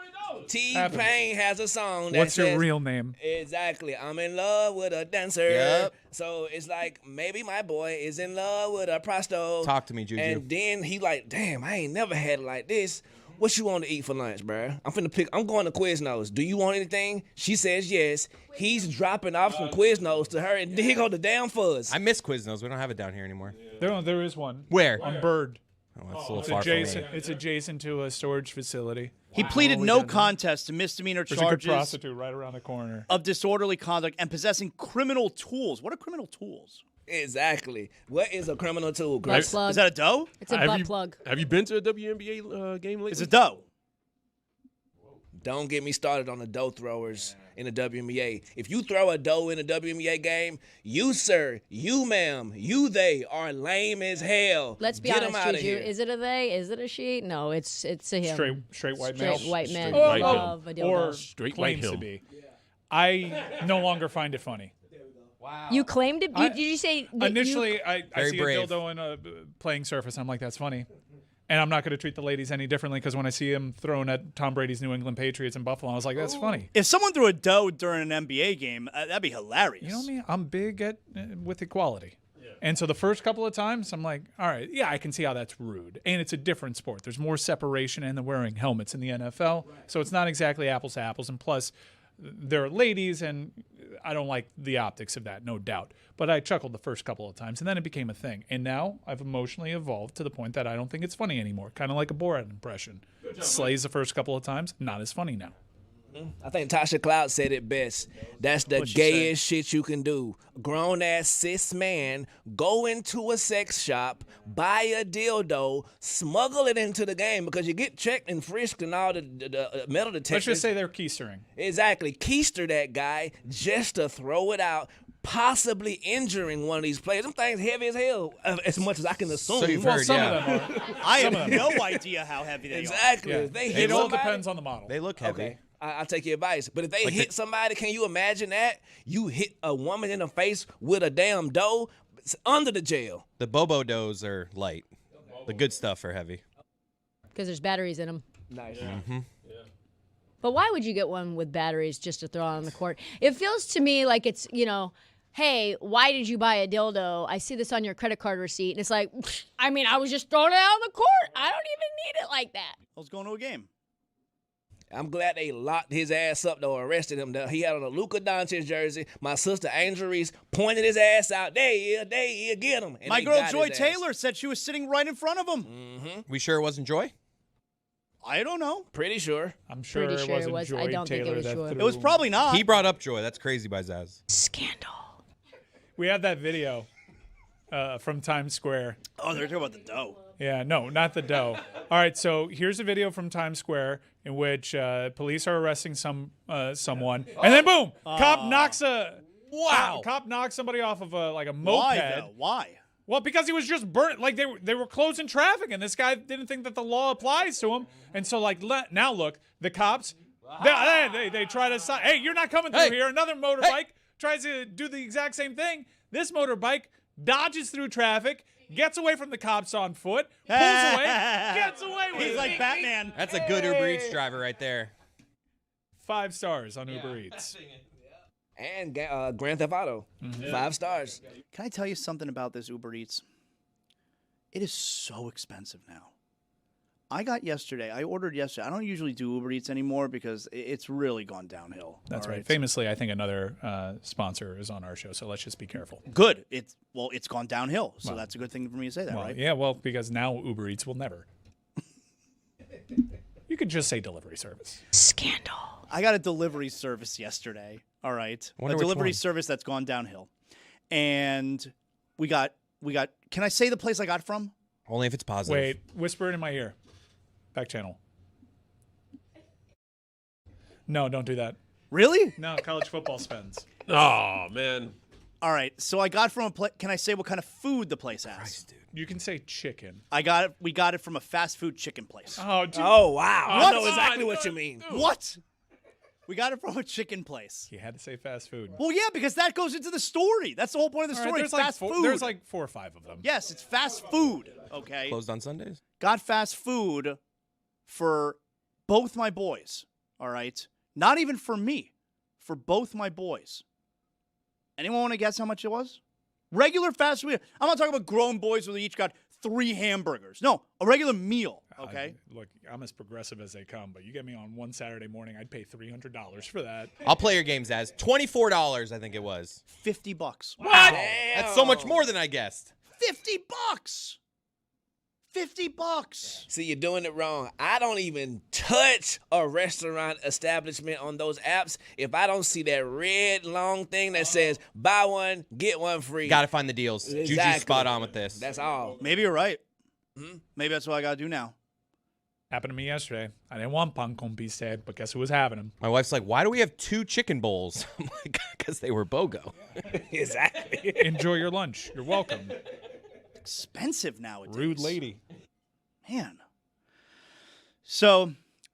[SPEAKER 5] T-Pain has a song that
[SPEAKER 16] What's
[SPEAKER 5] says,
[SPEAKER 16] your real name?
[SPEAKER 5] Exactly. I'm in love with a dancer.
[SPEAKER 3] Yep.
[SPEAKER 5] So it's like maybe my boy is in love with a prosto.
[SPEAKER 3] Talk to me, Juju.
[SPEAKER 5] And then he damn, I ain't never had it like this. What you want to eat for lunch, bruh? I'm going to Quiznos. Do you want anything? She says yes. He's dropping off some Quiznos to her, and then here go the damn fuzz.
[SPEAKER 3] I miss Quiznos. We don't have it down here anymore.
[SPEAKER 16] There is one.
[SPEAKER 3] Where?
[SPEAKER 16] On Bird.
[SPEAKER 3] Oh, that's a little far from me.
[SPEAKER 16] It's adjacent to a storage facility.
[SPEAKER 1] He pleaded no contest to misdemeanor
[SPEAKER 16] There's a good
[SPEAKER 1] charges
[SPEAKER 16] prostitute right around the corner.
[SPEAKER 1] of disorderly conduct and possessing criminal tools. What are criminal tools?
[SPEAKER 5] Exactly. What is a criminal tool,
[SPEAKER 4] Butt
[SPEAKER 5] Chris?
[SPEAKER 4] plug.
[SPEAKER 1] Is that a dough?
[SPEAKER 4] It's a butt plug.
[SPEAKER 7] Have you been to a WNBA game lately?
[SPEAKER 1] It's a dough.
[SPEAKER 5] Don't get me started on the dough throwers in the WNBA. If you throw a dough in a WNBA game, you, sir, you, ma'am, you, they are lame as hell.
[SPEAKER 4] Let's be
[SPEAKER 5] Get 'em
[SPEAKER 4] honest,
[SPEAKER 5] outta
[SPEAKER 4] Juju.
[SPEAKER 5] here.
[SPEAKER 4] Is it a they? Is it a she? No, it's a him.
[SPEAKER 16] Straight white male.
[SPEAKER 4] Straight white man.
[SPEAKER 7] Straight white
[SPEAKER 4] Love a dildo.
[SPEAKER 16] Or
[SPEAKER 7] Straight white
[SPEAKER 16] claims to
[SPEAKER 7] hill.
[SPEAKER 16] be. I no longer find it funny.
[SPEAKER 3] Wow.
[SPEAKER 4] You claimed it? Did you say that
[SPEAKER 16] Initially, I
[SPEAKER 3] Very
[SPEAKER 16] see
[SPEAKER 3] brave.
[SPEAKER 16] a dildo in a playing surface. I'm like, that's funny. And I'm not going to treat the ladies any differently because when I see him thrown at Tom Brady's New England Patriots in Buffalo, I was like, that's funny.
[SPEAKER 1] If someone threw a dough during an NBA game, that'd be hilarious.
[SPEAKER 16] You know me, I'm big with equality. And so the first couple of times, I'm like, all right, yeah, I can see how that's rude. And it's a different sport. There's more separation, and they're wearing helmets in the NFL. So it's not exactly apples to apples. And plus, they're ladies, and I don't like the optics of that, no doubt. But I chuckled the first couple of times, and then it became a thing. And now I've emotionally evolved to the point that I don't think it's funny anymore. Kind of like a Borat impression. Slays the first couple of times, not as funny now.
[SPEAKER 5] I think Tasha Cloud said it best. That's the gayest shit you can do. Grown-ass cis man go into a sex shop, buy a dildo, smuggle it into the game because you get checked and frisked and all the metal detectors.
[SPEAKER 16] Let's just say they're keistering.
[SPEAKER 5] Exactly. Keister that guy just to throw it out, possibly injuring one of these players. Them things heavy as hell, as much as I can assume.
[SPEAKER 3] So you've heard,
[SPEAKER 16] some of them are.
[SPEAKER 1] I have no idea how heavy they
[SPEAKER 5] Exactly.
[SPEAKER 16] Yeah.
[SPEAKER 5] If they hit
[SPEAKER 16] It all
[SPEAKER 5] somebody-
[SPEAKER 16] depends on the model.
[SPEAKER 3] They look heavy.
[SPEAKER 5] Okay. I'll take your advice. But if they
[SPEAKER 3] Like
[SPEAKER 5] hit somebody, can you imagine that? You hit a woman in the face with a damn dough it's under the jail.
[SPEAKER 3] The Bobo doughs are light. The good stuff are heavy.
[SPEAKER 4] Because there's batteries in them.
[SPEAKER 5] Nice.
[SPEAKER 3] Mm-hmm.
[SPEAKER 4] But why would you get one with batteries just to throw out on the court? It feels to me like it's, hey, why did you buy a dildo? I see this on your credit card receipt. And it's like, I mean, I was just throwing it out on the court. I don't even need it like that.
[SPEAKER 1] I was going to a game.
[SPEAKER 5] I'm glad they locked his ass up, though, arrested him. He had on a Luka Doncic jersey. My sister, Angel Reese, pointed his ass out. There he is, get him. And
[SPEAKER 1] My
[SPEAKER 5] they
[SPEAKER 1] girl
[SPEAKER 5] got
[SPEAKER 1] Joy
[SPEAKER 5] his ass.
[SPEAKER 1] Taylor said she was sitting right in front of him.
[SPEAKER 5] Mm-hmm.
[SPEAKER 3] We sure it wasn't Joy?
[SPEAKER 1] I don't know.
[SPEAKER 5] Pretty sure.
[SPEAKER 16] I'm sure
[SPEAKER 4] Pretty
[SPEAKER 16] it
[SPEAKER 4] sure it
[SPEAKER 16] wasn't
[SPEAKER 4] was.
[SPEAKER 16] Joy
[SPEAKER 4] I don't think it
[SPEAKER 16] Taylor
[SPEAKER 4] was
[SPEAKER 16] that
[SPEAKER 4] Joy.
[SPEAKER 16] threw-
[SPEAKER 1] It was probably not.
[SPEAKER 3] He brought up Joy. That's crazy by Zaz.
[SPEAKER 4] Scandal.
[SPEAKER 16] We had that video from Times Square.
[SPEAKER 1] Oh, they're talking about the dough.
[SPEAKER 16] Yeah, no, not the dough. All right, so here's a video from Times Square in which police are arresting someone, and then boom, cop knocks somebody off of a moped.
[SPEAKER 1] Why though? Why?
[SPEAKER 16] Well, because he was just burnt. Like they were closing traffic, and this guy didn't think that the law applies to him. And so, now look, the cops, they try to stop. Hey, you're not coming through here. Another motorbike tries to do the exact same thing. This motorbike dodges through traffic, gets away from the cops on foot, pulls away, gets away with it.
[SPEAKER 1] He's like Batman.
[SPEAKER 3] That's a good Uber Eats driver right there.
[SPEAKER 16] 5 stars on Uber Eats.
[SPEAKER 5] And Grand Theft Auto, 5 stars.
[SPEAKER 1] Can I tell you something about this Uber Eats? It is so expensive now. I ordered yesterday. I don't usually do Uber Eats anymore because it's really gone downhill.
[SPEAKER 16] That's
[SPEAKER 1] all
[SPEAKER 16] right. Famously, I think another sponsor is on our show, so let's just be careful.
[SPEAKER 1] Good. It's gone downhill, so that's a good thing for me to say that, right?
[SPEAKER 16] Yeah, because now Uber Eats will never. You could just say delivery service.
[SPEAKER 4] Scandal.
[SPEAKER 1] I got a delivery service yesterday. All right,
[SPEAKER 3] Wonder
[SPEAKER 1] a
[SPEAKER 3] which
[SPEAKER 1] delivery
[SPEAKER 3] one.
[SPEAKER 1] service that's gone downhill, and we got. Can I say the place I got from?
[SPEAKER 3] Only if it's positive.
[SPEAKER 16] Wait, whisper it in my ear. Back channel. No, don't do that.
[SPEAKER 1] Really?
[SPEAKER 16] No, college football spends.
[SPEAKER 7] Oh, man.
[SPEAKER 1] All right, so I got from a place. Can I say what kind of food the place has?
[SPEAKER 16] You can say chicken.
[SPEAKER 1] We got it from a fast food chicken place.
[SPEAKER 16] Oh, dude.
[SPEAKER 5] Oh, wow. I
[SPEAKER 1] What?
[SPEAKER 5] know exactly what you mean.
[SPEAKER 1] What? We got it from a chicken place.
[SPEAKER 16] You had to say fast food.
[SPEAKER 1] Well, yeah, because that goes into the story. That's the whole point of the
[SPEAKER 16] All right,
[SPEAKER 1] story.
[SPEAKER 16] there's
[SPEAKER 1] It's fast food.
[SPEAKER 16] There's like 4 or 5 of them.
[SPEAKER 1] Yes, it's fast food. Okay.
[SPEAKER 3] Closed on Sundays?
[SPEAKER 1] Got fast food for both my boys. All right. Not even for me. For both my boys. Anyone want to guess how much it was? Regular fast food. I'm not talking about grown boys where they each got 3 hamburgers. No, a regular meal. Okay.
[SPEAKER 16] Look, I'm as progressive as they come, but you get me on one Saturday morning, I'd pay $300 for that.
[SPEAKER 3] I'll play your games as $24, I think it was.
[SPEAKER 1] $50.
[SPEAKER 3] What? That's so much more than I guessed.
[SPEAKER 1] $50. $50.
[SPEAKER 5] See, you're doing it wrong. I don't even touch a restaurant establishment on those apps if I don't see that red long thing that says buy one, get one free.
[SPEAKER 3] Got to find the deals. Juju's
[SPEAKER 5] Exactly.
[SPEAKER 3] spot on with this.
[SPEAKER 5] That's all.
[SPEAKER 1] Maybe you're right. Maybe that's what I got to do now.
[SPEAKER 16] Happened to me yesterday. I didn't want pan con piste, but guess who was having them?
[SPEAKER 3] My wife's like, why do we have 2 chicken bowls? I'm like, because they were BOGO.
[SPEAKER 5] Exactly.
[SPEAKER 16] Enjoy your lunch. You're welcome.
[SPEAKER 1] Expensive nowadays.
[SPEAKER 16] Rude lady.
[SPEAKER 1] Man. So,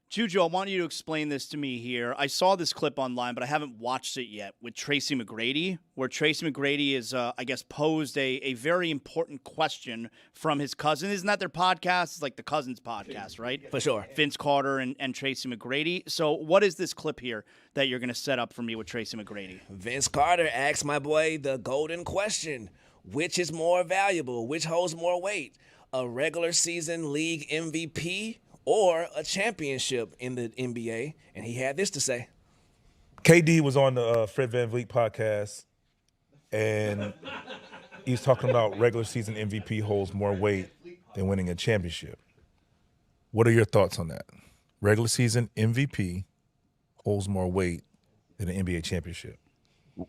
[SPEAKER 1] Juju, I want you to explain this to me here. I saw this clip online, but I haven't watched it yet with Tracy McGrady, where Tracy McGrady is, I guess, posed a very important question from his cousin. Isn't that their podcast? It's like the Cousins podcast, right?
[SPEAKER 5] For sure.
[SPEAKER 1] Vince Carter and Tracy McGrady. So what is this clip here that you're going to set up for me with Tracy McGrady?
[SPEAKER 5] Vince Carter asked my boy the golden question. Which is more valuable? Which holds more weight? A regular season league MVP or a championship in the NBA? And he had this to say.
[SPEAKER 18] KD was on the Fred VanVleet podcast, and he was talking about regular season MVP holds more weight than winning a championship. What are your thoughts on that? Regular season MVP holds more weight than an NBA championship.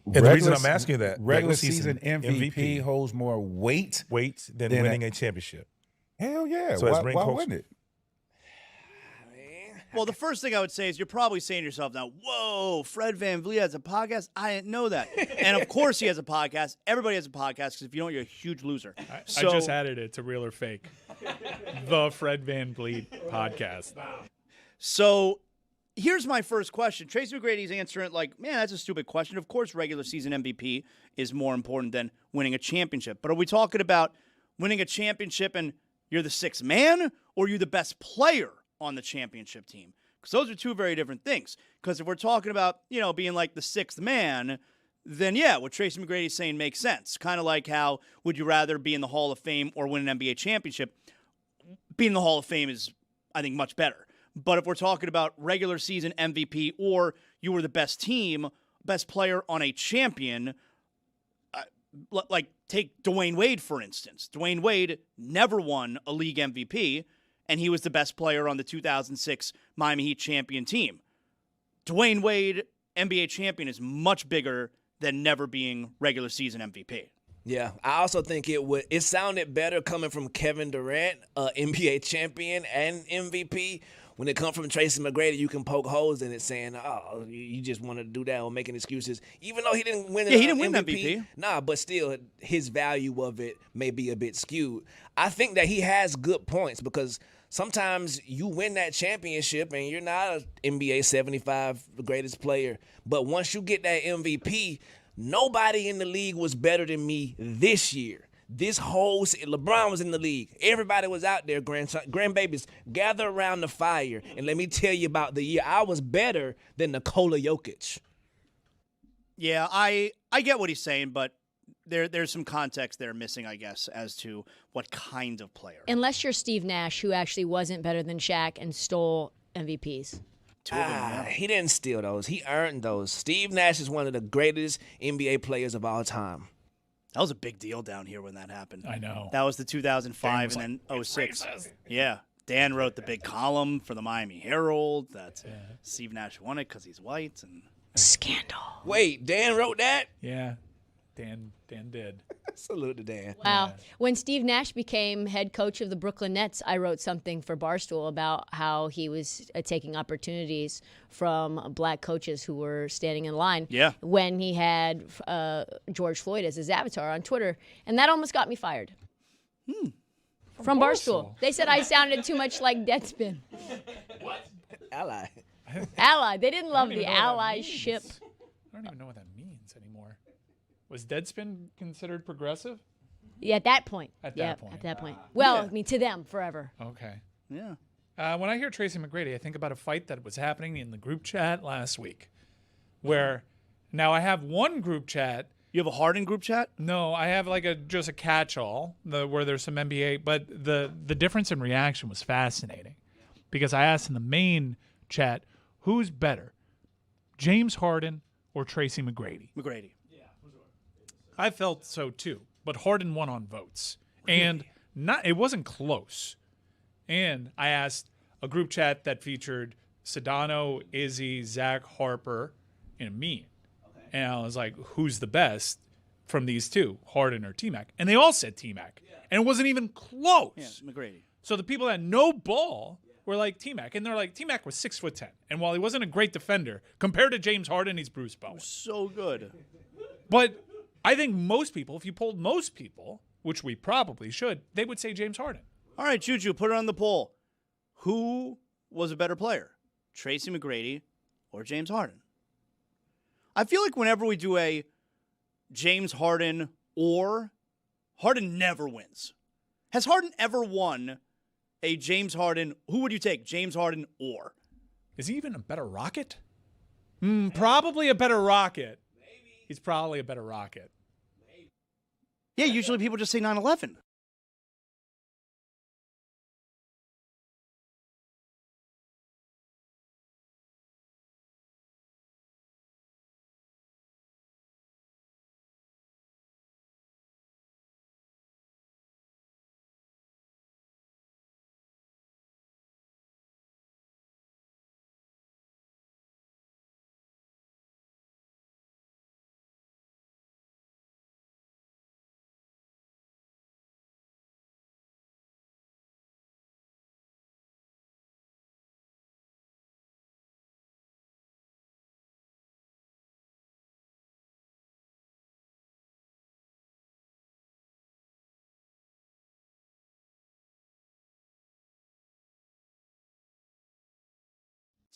[SPEAKER 18] And the reason I'm asking you that,
[SPEAKER 19] regular season MVP holds more weight
[SPEAKER 18] than winning a championship.
[SPEAKER 19] Hell yeah.
[SPEAKER 18] So
[SPEAKER 19] why wouldn't it?
[SPEAKER 1] Well, the first thing I would say is you're probably saying to yourself now, whoa, Fred VanVleet has a podcast? I didn't know that. And, of course, he has a podcast. Everybody has a podcast because if you don't, you're a huge loser.
[SPEAKER 16] I just added it to Real or Fake. The Fred VanVleet podcast.
[SPEAKER 1] So here's my first question. Tracy McGrady's answering it like, man, that's a stupid question. Of course, regular season MVP is more important than winning a championship. But are we talking about winning a championship and you're the sixth man, or you're the best player on the championship team? Because those are two very different things. Because if we're talking about, being like the sixth man, then yeah, what Tracy McGrady's saying makes sense. Kind of like how would you rather be in the Hall of Fame or win an NBA championship? Being in the Hall of Fame is, I think, much better. But if we're talking about regular season MVP or you were the best team, best player on a champion, like take Dwayne Wade, for instance. Dwayne Wade never won a league MVP, and he was the best player on the 2006 Miami Heat champion team. Dwayne Wade, NBA champion, is much bigger than never being regular season MVP.
[SPEAKER 5] Yeah, I also think it sounded better coming from Kevin Durant, NBA champion and MVP. When it comes from Tracy McGrady, you can poke holes in it saying, oh, you just want to do that or making excuses. Even though he didn't win
[SPEAKER 1] he didn't win MVP.
[SPEAKER 5] Nah, but still, his value of it may be a bit skewed. I think that he has good points because sometimes you win that championship and you're not an NBA 75 greatest player. But once you get that MVP, nobody in the league was better than me this year. This whole LeBron was in the league. Everybody was out there, grandbabies, gather around the fire. And let me tell you about the year. I was better than Nikola Jokic.
[SPEAKER 1] Yeah, I get what he's saying, but there's some context there missing, I guess, as to what kind of player.
[SPEAKER 4] Unless you're Steve Nash, who actually wasn't better than Shaq and stole MVPs.
[SPEAKER 5] He didn't steal those. He earned those. Steve Nash is one of the greatest NBA players of all time.
[SPEAKER 1] That was a big deal down here when that happened.
[SPEAKER 16] I know.
[SPEAKER 1] That was the 2005 and then 06. Yeah. Dan wrote the big column for the Miami Herald that Steve Nash won it because he's white. And
[SPEAKER 4] scandal.
[SPEAKER 5] Wait, Dan wrote that?
[SPEAKER 16] Yeah. Dan did.
[SPEAKER 5] Salute to Dan.
[SPEAKER 4] Wow. Yeah. When Steve Nash became head coach of the Brooklyn Nets, I wrote something for Barstool about how he was taking opportunities from black coaches who were standing in line when he had George Floyd as his avatar on Twitter. And that almost got me fired. From Barstool. They said I sounded too much like Deadspin.
[SPEAKER 5] What? Ally.
[SPEAKER 4] Ally. They didn't love the allyship.
[SPEAKER 16] I don't even know what that means anymore. Was Deadspin considered progressive?
[SPEAKER 4] Yeah, at that point.
[SPEAKER 16] At that point.
[SPEAKER 4] At that point. Well, I mean, to them, forever.
[SPEAKER 16] Okay.
[SPEAKER 1] Yeah.
[SPEAKER 16] When I hear Tracy McGrady, I think about a fight that was happening in the group chat last week, where now I have one group chat.
[SPEAKER 1] You have a Harden group chat?
[SPEAKER 16] No, I have like just a catch-all where there's some NBA, but the difference in reaction was fascinating because I asked in the main chat, who's better, James Harden or Tracy McGrady?
[SPEAKER 1] McGrady.
[SPEAKER 16] I felt so too, but Harden won on votes, and it wasn't close. And I asked a group chat that featured Sedano, Izzy, Zach, Harper, and me, and I was like, "Who's the best from these two, Harden or T-Mac?" And they all said T-Mac, and it wasn't even close.
[SPEAKER 1] Yeah, McGrady.
[SPEAKER 16] So the people that had no ball were like T-Mac, and they're like, T-Mac was 6'10", and while he wasn't a great defender compared to James Harden, he's Bruce Bowen.
[SPEAKER 1] So good,
[SPEAKER 16] but. I think most people, if you polled most people, which we probably should, they would say James Harden.
[SPEAKER 1] All right, Juju, put it on the poll. Who was a better player, Tracy McGrady or James Harden? I feel like whenever we do a James Harden or, Harden never wins. Has Harden ever won a James Harden? Who would you take, James Harden or?
[SPEAKER 16] Is he even a better Rocket? Probably a better Rocket. He's probably a better Rocket.
[SPEAKER 1] Yeah, usually people just say 9/11.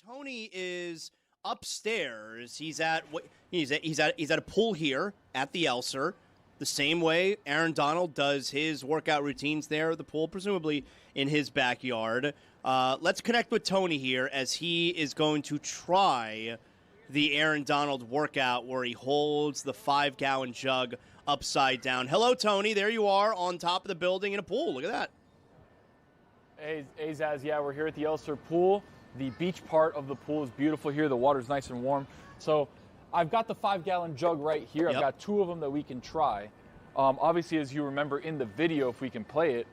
[SPEAKER 1] Tony is upstairs. He's at a pool here at the Elser, the same way Aaron Donald does his workout routines there at the pool, presumably in his backyard. Let's connect with Tony here as he is going to try the Aaron Donald workout where he holds the 5-gallon jug upside down. Hello, Tony. There you are on top of the building in a pool. Look at that.
[SPEAKER 20] Hey, Zaz, yeah, we're here at the Elster Pool. The beach part of the pool is beautiful here. The water's nice and warm. So I've got the 5-gallon jug right here. I've got 2 of them that we can try. Obviously, as you remember in the video, if we can play it,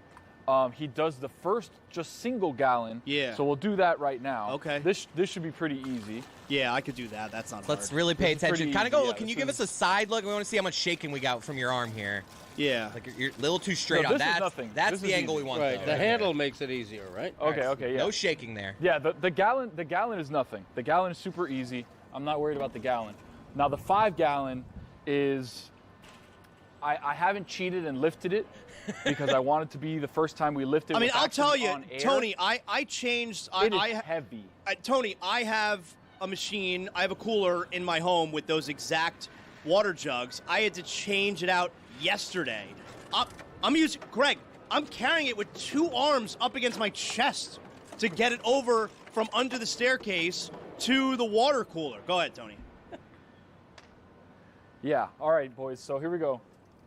[SPEAKER 20] he does the first just single gallon.
[SPEAKER 1] Yeah.
[SPEAKER 20] So we'll do that right now.
[SPEAKER 1] Okay.
[SPEAKER 20] This should be pretty easy.
[SPEAKER 1] Yeah, I could do that. That's not
[SPEAKER 3] Let's
[SPEAKER 1] hard.
[SPEAKER 3] really pay
[SPEAKER 20] This is
[SPEAKER 3] attention.
[SPEAKER 20] pretty
[SPEAKER 3] Kind of go.
[SPEAKER 20] easy, yeah,
[SPEAKER 3] Can you
[SPEAKER 20] this
[SPEAKER 3] give
[SPEAKER 20] is-
[SPEAKER 3] us a side look? We want to see how much shaking we got from your arm here.
[SPEAKER 1] Yeah.
[SPEAKER 3] Like you're a little too straight
[SPEAKER 20] No,
[SPEAKER 3] on
[SPEAKER 20] this is
[SPEAKER 3] that.
[SPEAKER 20] nothing.
[SPEAKER 3] That's
[SPEAKER 20] This
[SPEAKER 3] the
[SPEAKER 20] is
[SPEAKER 3] angle
[SPEAKER 20] easy.
[SPEAKER 3] we want.
[SPEAKER 9] Right.
[SPEAKER 3] Though.
[SPEAKER 9] The handle makes it easier, right?
[SPEAKER 20] Okay, yeah.
[SPEAKER 3] No shaking there.
[SPEAKER 20] Yeah, the gallon is nothing. The gallon is super easy. I'm not worried about the gallon. Now the 5-gallon is, I haven't cheated and lifted it because I want it to be the first time we lifted.
[SPEAKER 1] I mean,
[SPEAKER 20] with
[SPEAKER 1] I'll
[SPEAKER 20] action
[SPEAKER 1] tell you,
[SPEAKER 20] on air.
[SPEAKER 1] Tony, I changed.
[SPEAKER 20] It is heavy.
[SPEAKER 1] Tony, I have a machine. I have a cooler in my home with those exact water jugs. I had to change it out yesterday. I'm using, Greg, I'm carrying it with 2 arms up against my chest to get it over from under the staircase to the water cooler. Go ahead, Tony.
[SPEAKER 20] Yeah, all right, boys, so here we go.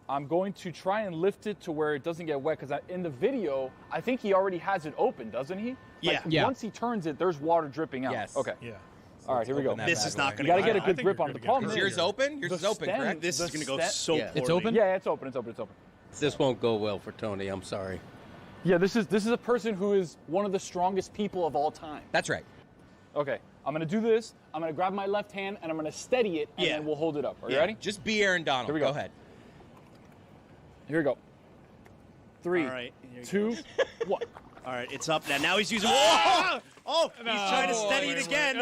[SPEAKER 20] I'm going to try and lift it to where it doesn't get wet because in the video, I think he already has it open, doesn't he? Like,
[SPEAKER 1] Yeah.
[SPEAKER 20] Once he turns it, there's water dripping out.
[SPEAKER 3] Yes.
[SPEAKER 20] Okay.
[SPEAKER 3] Yeah.
[SPEAKER 20] All right, here we go.
[SPEAKER 3] Open that
[SPEAKER 1] This
[SPEAKER 3] bad
[SPEAKER 1] is not
[SPEAKER 3] boy.
[SPEAKER 1] going
[SPEAKER 20] You got to
[SPEAKER 1] to
[SPEAKER 20] get a good grip on it. The problem
[SPEAKER 3] Is yours open? Yours
[SPEAKER 20] the
[SPEAKER 3] is open,
[SPEAKER 20] stem-
[SPEAKER 3] correct?
[SPEAKER 1] This is going to go
[SPEAKER 20] stem-
[SPEAKER 1] so
[SPEAKER 9] Yeah.
[SPEAKER 1] poorly.
[SPEAKER 15] It's open?
[SPEAKER 20] Yeah, it's open. It's open. It's open.
[SPEAKER 9] This won't go well for Tony. I'm sorry.
[SPEAKER 20] Yeah, this is a person who is one of the strongest people of all time.
[SPEAKER 3] That's right.
[SPEAKER 20] Okay, I'm gonna do this. I'm gonna grab my left hand and I'm gonna steady it, and
[SPEAKER 1] Yeah.
[SPEAKER 20] then we'll hold it up. Are you
[SPEAKER 3] Yeah.
[SPEAKER 20] ready?
[SPEAKER 3] Just be Aaron Donald.
[SPEAKER 20] Here we go.
[SPEAKER 3] Go ahead.
[SPEAKER 20] Here we go. 3,
[SPEAKER 1] All right, here you
[SPEAKER 20] 2, 1.
[SPEAKER 1] All right, it's up now. Now he's using. Oh, he's trying to steady it again.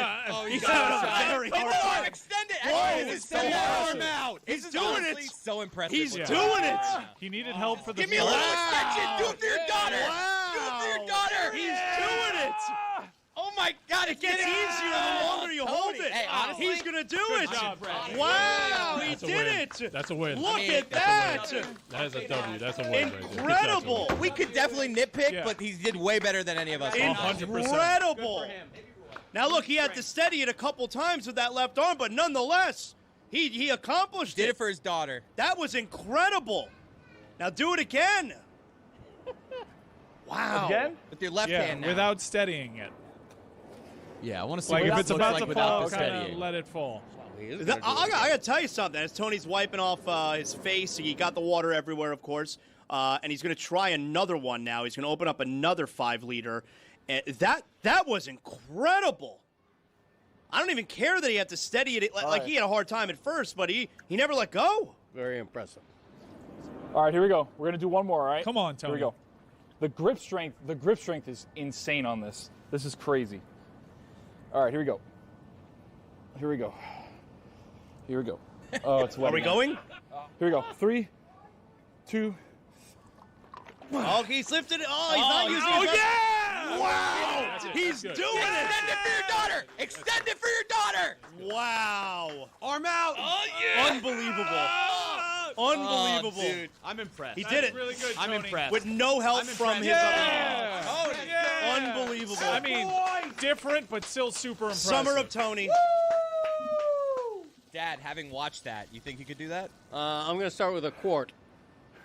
[SPEAKER 1] He's having a very hard time.
[SPEAKER 3] Extend it.
[SPEAKER 1] Whoa,
[SPEAKER 3] He's
[SPEAKER 1] so
[SPEAKER 3] so
[SPEAKER 1] hard.
[SPEAKER 3] arm out.
[SPEAKER 1] He's
[SPEAKER 3] This is
[SPEAKER 1] doing
[SPEAKER 3] honestly
[SPEAKER 1] it.
[SPEAKER 3] So impressive.
[SPEAKER 1] He's
[SPEAKER 3] what's
[SPEAKER 1] doing
[SPEAKER 3] going
[SPEAKER 1] it.
[SPEAKER 3] on.
[SPEAKER 16] He needed help for the
[SPEAKER 3] Give me a little
[SPEAKER 16] start.
[SPEAKER 3] extension. Do it for your daughter. Do it for your daughter.
[SPEAKER 1] He's doing it.
[SPEAKER 3] Oh my God!
[SPEAKER 1] It gets easier the longer you hold it.
[SPEAKER 3] Hey, honestly,
[SPEAKER 1] he's gonna do it.
[SPEAKER 16] job, Brad.
[SPEAKER 1] Wow, he
[SPEAKER 16] That's a
[SPEAKER 1] did
[SPEAKER 16] win.
[SPEAKER 1] it.
[SPEAKER 16] That's a win.
[SPEAKER 1] Look
[SPEAKER 16] I mean,
[SPEAKER 1] at
[SPEAKER 16] that's
[SPEAKER 1] that.
[SPEAKER 16] That is a W. That's a win. Right there.
[SPEAKER 1] Incredible.
[SPEAKER 3] We could definitely nitpick,
[SPEAKER 16] Yeah.
[SPEAKER 3] but he did way better than any of us.
[SPEAKER 16] 100%.
[SPEAKER 1] Incredible. Now look, he had to steady it a couple times with that left arm, but nonetheless, he accomplished
[SPEAKER 3] Did it for his daughter.
[SPEAKER 1] That was incredible. Now do it again. Wow.
[SPEAKER 20] Again?
[SPEAKER 3] With your left
[SPEAKER 16] Yeah,
[SPEAKER 3] hand now.
[SPEAKER 16] without steadying it.
[SPEAKER 6] Yeah, I want to see
[SPEAKER 16] Like
[SPEAKER 6] what
[SPEAKER 16] if
[SPEAKER 6] this
[SPEAKER 16] it's
[SPEAKER 6] looks
[SPEAKER 16] about
[SPEAKER 6] like
[SPEAKER 16] to
[SPEAKER 6] without
[SPEAKER 16] fall,
[SPEAKER 6] the
[SPEAKER 16] kind of
[SPEAKER 6] steadying.
[SPEAKER 16] let it fall.
[SPEAKER 1] I got to tell you something. As Tony's wiping off his face, he got the water everywhere, of course, and he's going to try another one now. He's going to open up another 5-liter. That was incredible. I don't even care that he had to steady it. Like he had a hard time at first, but he never let go.
[SPEAKER 9] Very impressive.
[SPEAKER 20] All right, here we go. We're gonna do one more. All right.
[SPEAKER 16] Come on, Tony.
[SPEAKER 20] Here we go. The grip strength is insane on this. This is crazy. All right, here we go. Here we go. Here we go. Oh, it's wet.
[SPEAKER 1] Are we
[SPEAKER 20] again.
[SPEAKER 1] going?
[SPEAKER 20] Here we go. 3, 2.
[SPEAKER 1] Oh, he's lifted it. Oh, he's not using it.
[SPEAKER 16] Oh, yeah!
[SPEAKER 1] Wow!
[SPEAKER 16] That's it.
[SPEAKER 1] He's
[SPEAKER 16] That's
[SPEAKER 1] doing
[SPEAKER 16] good.
[SPEAKER 1] it.
[SPEAKER 3] Extend it for your daughter. Extend it for your daughter.
[SPEAKER 1] Wow.
[SPEAKER 3] Arm out.
[SPEAKER 1] Oh, yeah. Unbelievable. Unbelievable.
[SPEAKER 3] Oh, dude. I'm impressed.
[SPEAKER 1] He did it.
[SPEAKER 16] Really good,
[SPEAKER 15] I'm
[SPEAKER 16] Tony.
[SPEAKER 15] impressed.
[SPEAKER 1] With no help from his
[SPEAKER 16] Yeah.
[SPEAKER 1] other.
[SPEAKER 16] Yeah.
[SPEAKER 1] Unbelievable.
[SPEAKER 16] I mean, different, but still super impressive.
[SPEAKER 1] Summer of Tony.
[SPEAKER 3] Dad, having watched that, you think you could do that?
[SPEAKER 9] I'm going to start with a quart.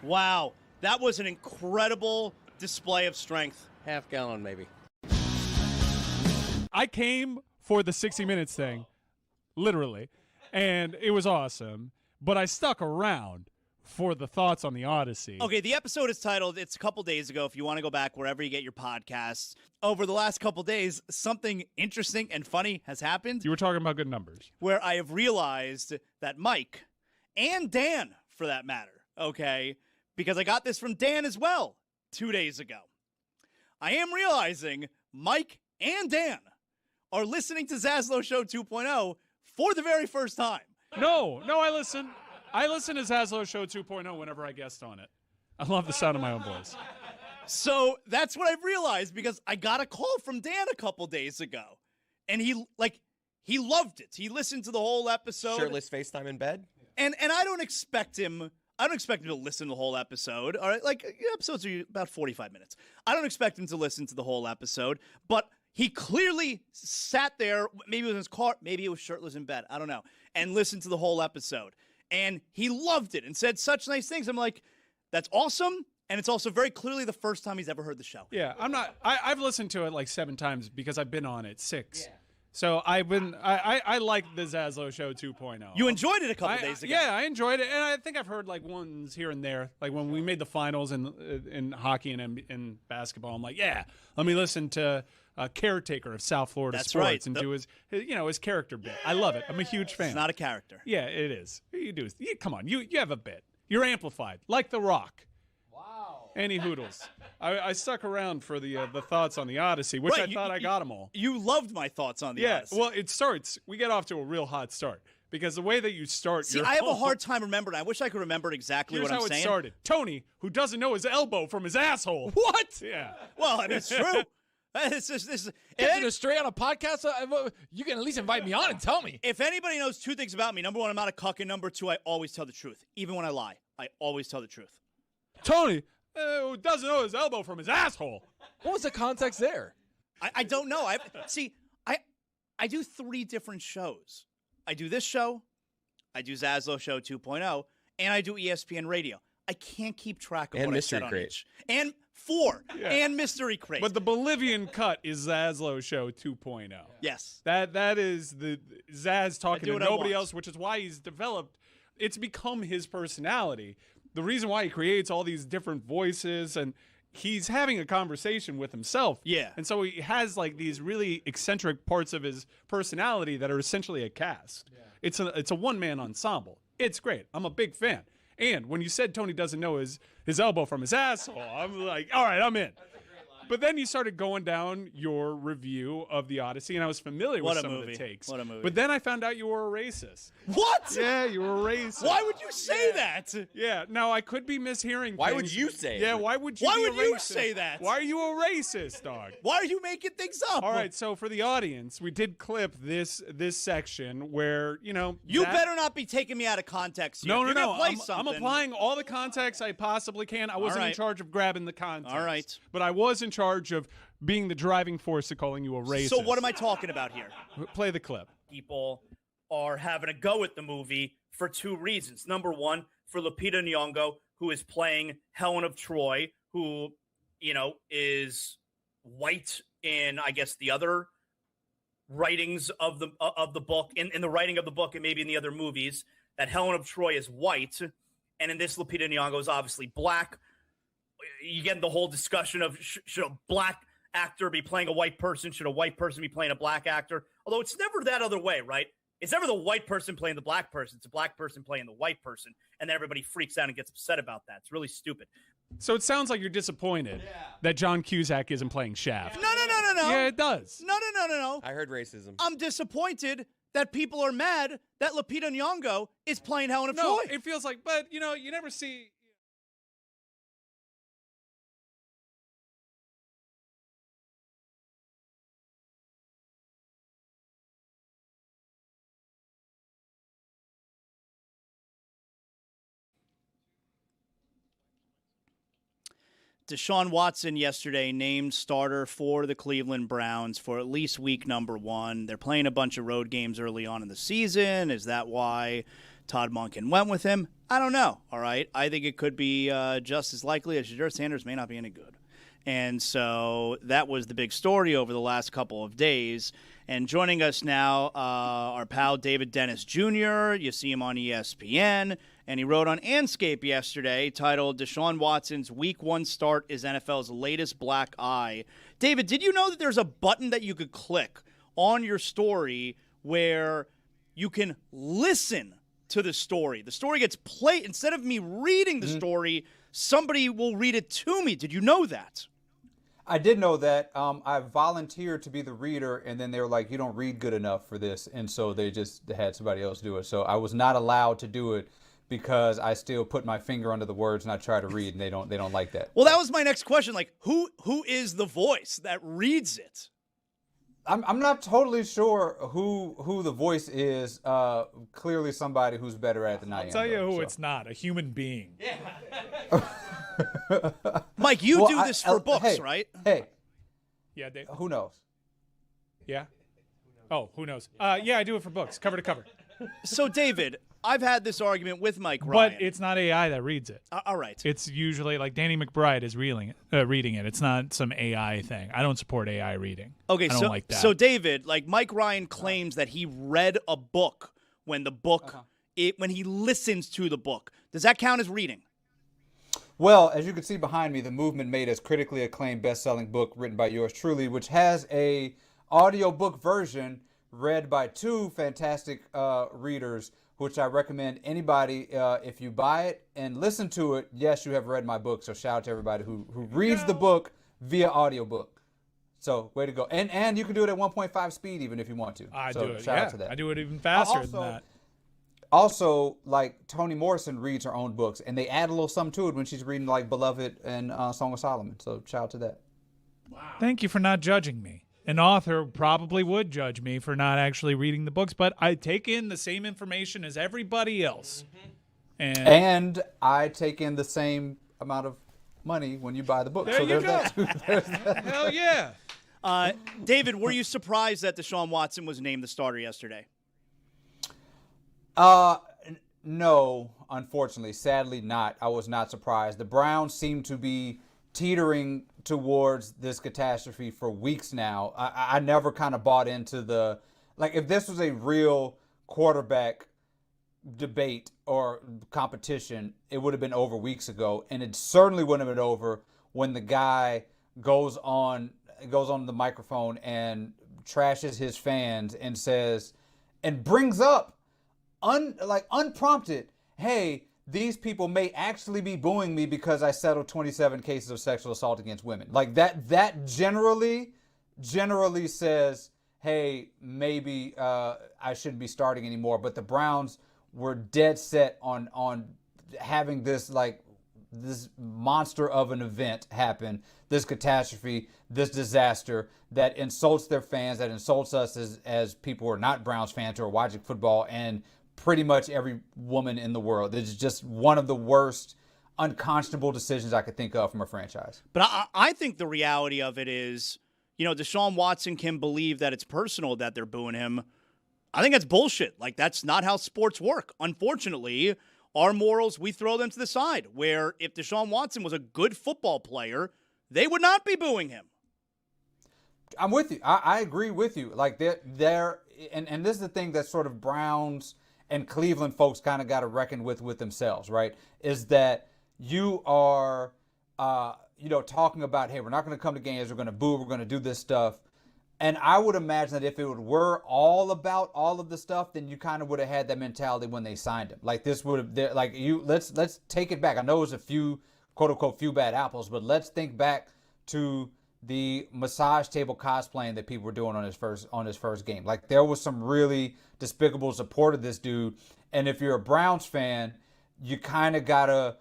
[SPEAKER 1] Wow. That was an incredible display of strength.
[SPEAKER 9] Half gallon, maybe.
[SPEAKER 16] I came for the 60 Minutes thing, literally, and it was awesome. But I stuck around for the thoughts on the Odyssey.
[SPEAKER 1] Okay, the episode is titled, it's a couple days ago, if you want to go back wherever you get your podcasts. Over the last couple days, something interesting and funny has happened
[SPEAKER 16] You were talking about good numbers.
[SPEAKER 1] where I have realized that Mike, and Dan for that matter, okay, because I got this from Dan as well 2 days ago. I am realizing Mike and Dan are listening to Zaslow Show 2.0 for the very first time.
[SPEAKER 16] No, I listen. I listen to Zaslow Show 2.0 whenever I guest on it. I love the sound of my own voice.
[SPEAKER 1] So that's what I've realized because I got a call from Dan a couple days ago. and he loved it. He listened to the whole episode.
[SPEAKER 3] Shirtless FaceTime in bed.
[SPEAKER 1] And I don't expect him to listen to the whole episode. All right, like episodes are about 45 minutes. I don't expect him to listen to the whole episode, but he clearly sat there. Maybe it was in his car. Maybe it was shirtless in bed. I don't know. And listened to the whole episode, and he loved it and said such nice things. I'm like, that's awesome. And it's also very clearly the first time he's ever heard the show.
[SPEAKER 16] Yeah, I've listened to it like 7 times because I've been on it 6. Yeah. So I like the Zaslow Show 2.0.
[SPEAKER 1] You enjoyed it a couple days ago.
[SPEAKER 16] Yeah, I enjoyed it, and I think I've heard like ones here and there. Like when we made the finals in hockey and in basketball, I'm like, yeah, let me listen to a caretaker of South Florida
[SPEAKER 1] That's
[SPEAKER 16] sports
[SPEAKER 1] right.
[SPEAKER 16] and do his character bit. I love it. I'm a huge fan.
[SPEAKER 1] It's not a character.
[SPEAKER 16] Yeah, it is. You do. Come on, you have a bit. You're amplified like The Rock. Any hoodles. I stuck around for the thoughts on the Odyssey, which I thought I got them all.
[SPEAKER 1] You loved my thoughts on the Odyssey.
[SPEAKER 16] Yeah, well, it starts. We get off to a real hot start because the way that you start.
[SPEAKER 1] See, I have a hard time remembering. I wish I could remember exactly what I'm saying.
[SPEAKER 16] Here's how it started. Tony, who doesn't know his elbow from his asshole.
[SPEAKER 1] What?
[SPEAKER 16] Yeah.
[SPEAKER 1] Well, I mean, it's true. This is
[SPEAKER 15] Catching it straight on a podcast. You can at least invite me on and tell me.
[SPEAKER 1] If anybody knows 2 things about me, number 1, I'm not a cuck, and number 2, I always tell the truth, even when I lie. I always tell the truth.
[SPEAKER 16] Tony. Who doesn't know his elbow from his asshole?
[SPEAKER 15] What was the context there?
[SPEAKER 1] I don't know. I do 3 different shows. I do this show, I do Zaslow Show 2.0, and I do ESPN Radio. I can't keep track of
[SPEAKER 3] and
[SPEAKER 1] what
[SPEAKER 3] Mystery
[SPEAKER 1] I said
[SPEAKER 3] Crate.
[SPEAKER 1] on each. And 4. Yeah. And Mystery Crate.
[SPEAKER 16] But the Bolivian cut is Zaslow Show 2.0.
[SPEAKER 1] Yes.
[SPEAKER 16] That is the Zaz talking to nobody else, which is why he's developed. It's become his personality. The reason why he creates all these different voices, and he's having a conversation with himself.
[SPEAKER 1] Yeah.
[SPEAKER 16] And so he has like these really eccentric parts of his personality that are essentially a cast. Yeah. It's a one-man ensemble. It's great. I'm a big fan. And when you said Tony doesn't know his elbow from his asshole, I'm like, all right, I'm in. But then you started going down your review of the Odyssey, and I was familiar with some of the takes.
[SPEAKER 1] What a movie.
[SPEAKER 16] But then I found out you were a racist.
[SPEAKER 1] What?
[SPEAKER 16] Yeah, you were a racist.
[SPEAKER 1] Why would you say that?
[SPEAKER 16] Yeah, now I could be mishearing
[SPEAKER 3] Why
[SPEAKER 16] things.
[SPEAKER 3] would you say it?
[SPEAKER 16] Yeah, why would you
[SPEAKER 1] Why
[SPEAKER 16] be
[SPEAKER 1] would
[SPEAKER 16] a
[SPEAKER 1] you
[SPEAKER 16] racist?
[SPEAKER 1] say that?
[SPEAKER 16] Why are you a racist, dog?
[SPEAKER 1] Why are you making things up?
[SPEAKER 16] All right, so for the audience, we did clip this section where,
[SPEAKER 1] You better not be taking me out of context here.
[SPEAKER 16] No,
[SPEAKER 1] If
[SPEAKER 16] no,
[SPEAKER 1] you're
[SPEAKER 16] no.
[SPEAKER 1] gonna play
[SPEAKER 16] I'm
[SPEAKER 1] something,
[SPEAKER 16] applying all the context I possibly can. I wasn't in
[SPEAKER 1] right.
[SPEAKER 16] charge of grabbing the context.
[SPEAKER 1] All right.
[SPEAKER 16] But I was in charge of being the driving force of calling you a racist.
[SPEAKER 1] So what am I talking about here?
[SPEAKER 16] Play the clip.
[SPEAKER 1] People are having a go at the movie for 2 reasons. Number 1, for Lupita Nyong'o, who is playing Helen of Troy, who, is white in, I guess, the other writings of the book, in the writing of the book and maybe in the other movies, that Helen of Troy is white. And in this, Lupita Nyong'o is obviously black. You get the whole discussion of should a black actor be playing a white person? Should a white person be playing a black actor? Although it's never that other way, right? It's never the white person playing the black person. It's a black person playing the white person. And then everybody freaks out and gets upset about that. It's really stupid.
[SPEAKER 16] So it sounds like you're disappointed that John Cusack isn't playing Shaft.
[SPEAKER 1] No.
[SPEAKER 16] Yeah, it does.
[SPEAKER 1] No.
[SPEAKER 3] I heard racism.
[SPEAKER 1] I'm disappointed that people are mad that Lupita Nyong'o is playing Helen of Troy.
[SPEAKER 16] No, it feels like, but, you never see...
[SPEAKER 1] Deshaun Watson yesterday named starter for the Cleveland Browns for at least week number 1. They're playing a bunch of road games early on in the season. Is that why Todd Monken went with him? I don't know. All right. I think it could be just as likely as Shadur Sanders may not be any good. And so that was the big story over the last couple of days. And joining us now, our pal David Dennis Jr. You see him on ESPN. And he wrote on Anscape yesterday, titled, Deshaun Watson's Week 1 start is NFL's latest black eye. David, did you know that there's a button that you could click on your story where you can listen to the story? The story gets played. Instead of me reading the story, somebody will read it to me. Did you know that?
[SPEAKER 21] I did know that. I volunteered to be the reader, and then they were like, you don't read good enough for this. And so they had somebody else do it. So I was not allowed to do it because I still put my finger under the words and I try to read, and they don't like that.
[SPEAKER 1] Well, that was my next question. Like, who is the voice that reads it?
[SPEAKER 21] I'm not totally sure who the voice is. Clearly somebody who's better at it than I am.
[SPEAKER 16] I'll tell you who
[SPEAKER 21] so.
[SPEAKER 16] it's not. A human being.
[SPEAKER 1] Mike, you do this for books,
[SPEAKER 21] hey,
[SPEAKER 1] right?
[SPEAKER 21] Hey.
[SPEAKER 16] Yeah, Dave.
[SPEAKER 21] Who knows?
[SPEAKER 16] Yeah. Oh, who knows? Yeah, I do it for books, cover to cover.
[SPEAKER 1] So, David, I've had this argument with Mike Ryan.
[SPEAKER 16] But it's not AI that reads it.
[SPEAKER 1] All right.
[SPEAKER 16] It's usually like Danny McBride is reading it. It's not some AI thing. I don't support AI reading.
[SPEAKER 1] Okay,
[SPEAKER 16] I don't
[SPEAKER 1] so
[SPEAKER 16] like that.
[SPEAKER 1] so David, like Mike Ryan claims that he read a book when the book when he listens to the book. Does that count as reading?
[SPEAKER 21] Well, as you can see behind me, The Movement made his critically acclaimed best-selling book written by yours truly, which has a audiobook version read by two fantastic readers, which I recommend anybody, if you buy it and listen to it, yes, you have read my book. So shout out to everybody who reads the book via audiobook. So way to go. And you can do it at 1.5 speed even if you want to.
[SPEAKER 16] I
[SPEAKER 21] so
[SPEAKER 16] do it.
[SPEAKER 21] Shout
[SPEAKER 16] Yeah,
[SPEAKER 21] out to that.
[SPEAKER 16] I do it even faster than that.
[SPEAKER 21] Also, like Toni Morrison reads her own books, and they add a little something to it when she's reading like Beloved and Song of Solomon. So shout out to that.
[SPEAKER 16] Thank you for not judging me. An author probably would judge me for not actually reading the books, but I take in the same information as everybody else.
[SPEAKER 21] And I take in the same amount of money when you buy the book.
[SPEAKER 16] There
[SPEAKER 21] so
[SPEAKER 16] you
[SPEAKER 21] there's
[SPEAKER 16] go.
[SPEAKER 21] that too. There's that.
[SPEAKER 16] Hell yeah.
[SPEAKER 1] David, were you surprised that Deshaun Watson was named the starter yesterday?
[SPEAKER 21] No, unfortunately. Sadly not. I was not surprised. The Browns seem to be teetering towards this catastrophe for weeks now. I never kind of bought into the, like, if this was a real quarterback debate or competition, it would have been over weeks ago, and it certainly wouldn't have been over when the guy goes on the microphone and trashes his fans and says and brings up unprompted, hey, these people may actually be booing me because I settled 27 cases of sexual assault against women. Like that generally says, hey, maybe I shouldn't be starting anymore. But the Browns were dead set on having this monster of an event happen, this catastrophe, this disaster that insults their fans, that insults us as people who are not Browns fans who are watching football, and pretty much every woman in the world. It's just one of the worst, unconscionable decisions I could think of from a franchise.
[SPEAKER 1] But I think the reality of it is, Deshaun Watson can believe that it's personal that they're booing him. I think that's bullshit. Like, that's not how sports work. Unfortunately, our morals, we throw them to the side, where if Deshaun Watson was a good football player, they would not be booing him.
[SPEAKER 21] I'm with you. I agree with you. Like, they're and this is the thing that sort of Browns and Cleveland folks kind of got to reckon with themselves, right? Is that you are, talking about, hey, we're not going to come to games, we're going to boo, we're going to do this stuff. And I would imagine that if it were all about all of the stuff, then you kind of would have had that mentality when they signed him. Like this would have, let's take it back. I know it was a few, quote unquote, few bad apples, but let's think back to the massage table cosplaying that people were doing on his first game. Like there was some really despicable support of this dude. And if you're a Browns fan, you kind of gotta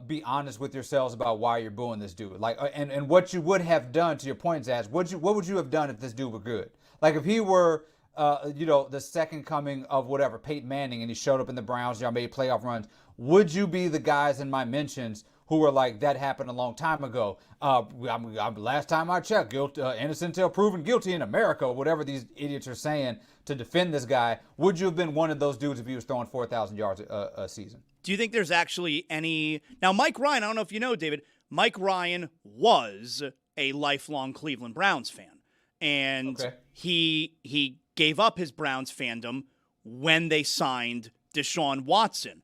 [SPEAKER 21] be honest with yourselves about why you're booing this dude. Like, and what you would have done, to your point, Zaz, what would you have done if this dude were good? Like if he were, the second coming of whatever, Peyton Manning, and he showed up in the Browns, y'all made playoff runs, would you be the guys in my mentions who were like, that happened a long time ago? Last time I checked, innocent until proven guilty in America, or whatever these idiots are saying to defend this guy. Would you have been one of those dudes if he was throwing 4,000 yards a season?
[SPEAKER 1] Do you think there's actually any... Now, Mike Ryan, I don't know if you know, David, Mike Ryan was a lifelong Cleveland Browns fan. And he gave up his Browns fandom when they signed Deshaun Watson.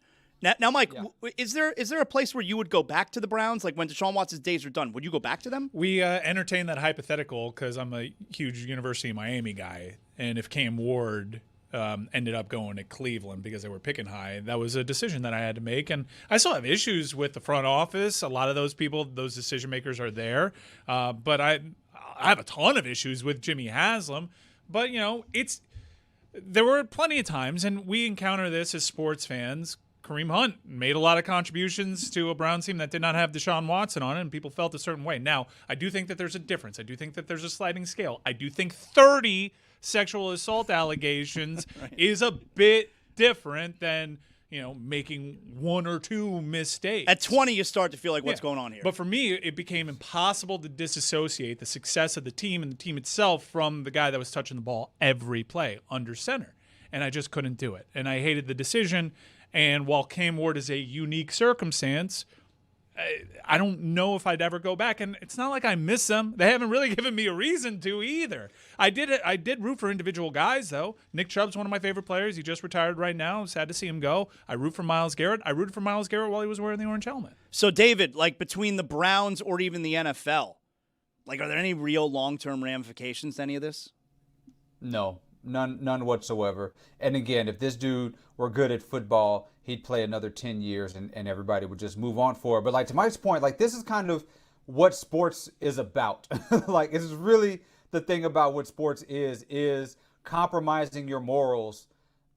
[SPEAKER 1] Now, Mike, is there a place where you would go back to the Browns? Like when Deshaun Watson's days are done, would you go back to them?
[SPEAKER 16] We entertained that hypothetical because I'm a huge University of Miami guy. And if Cam Ward ended up going to Cleveland because they were picking high, that was a decision that I had to make. And I still have issues with the front office. A lot of those people, those decision makers are there. But I have a ton of issues with Jimmy Haslam. But, there were plenty of times, and we encounter this as sports fans, Kareem Hunt made a lot of contributions to a Browns team that did not have Deshaun Watson on it, and people felt a certain way. Now, I do think that there's a difference. I do think that there's a sliding scale. I do think 30 sexual assault allegations is a bit different than, making one or two mistakes.
[SPEAKER 1] At 20, you start to feel like, what's going on here?
[SPEAKER 16] But for me, it became impossible to disassociate the success of the team and the team itself from the guy that was touching the ball every play under center. And I just couldn't do it. And I hated the decision. And while Cam Ward is a unique circumstance, I don't know if I'd ever go back. And it's not like I miss them. They haven't really given me a reason to either. I did root for individual guys, though. Nick Chubb's one of my favorite players. He just retired right now. Sad to see him go. I root for Myles Garrett. I rooted for Myles Garrett while he was wearing the orange helmet.
[SPEAKER 1] So, David, like between the Browns or even the NFL, like, are there any real long-term ramifications to any of this?
[SPEAKER 21] No. None whatsoever. And again, if this dude were good at football, he'd play another 10 years and everybody would just move on for it. But like to Mike's point, like this is kind of what sports is about. Like this is really the thing about what sports is compromising your morals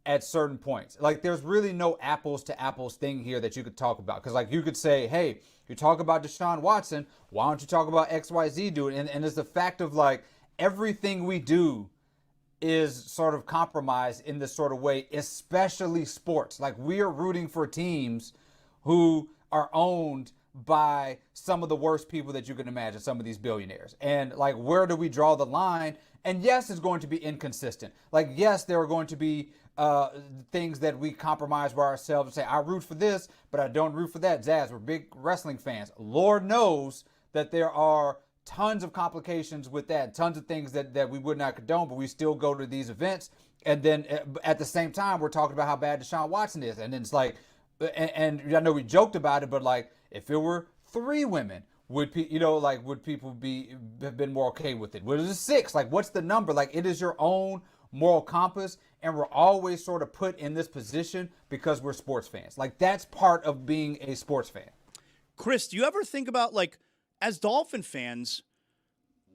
[SPEAKER 21] at certain points. Like there's really no apples to apples thing here that you could talk about. Because like you could say, hey, you talk about Deshaun Watson, why don't you talk about XYZ dude? And it's the fact of like everything we do is sort of compromised in this sort of way, especially sports. Like we are rooting for teams who are owned by some of the worst people that you can imagine, some of these billionaires. And like, where do we draw the line? And yes, it's going to be inconsistent. Like, yes, there are going to be things that we compromise by ourselves and say, I root for this, but I don't root for that. Zaz, we're big wrestling fans. Lord knows that there are tons of complications with that, tons of things that we would not condone, but we still go to these events. And then at the same time, we're talking about how bad Deshaun Watson is. And then it's like, and I know we joked about it, but like, if it were 3 women, would people have been more okay with it? Would it 6? Like, what's the number? Like, it is your own moral compass, and we're always sort of put in this position because we're sports fans. Like, that's part of being a sports fan.
[SPEAKER 1] Chris, do you ever think about, like, as Dolphin fans,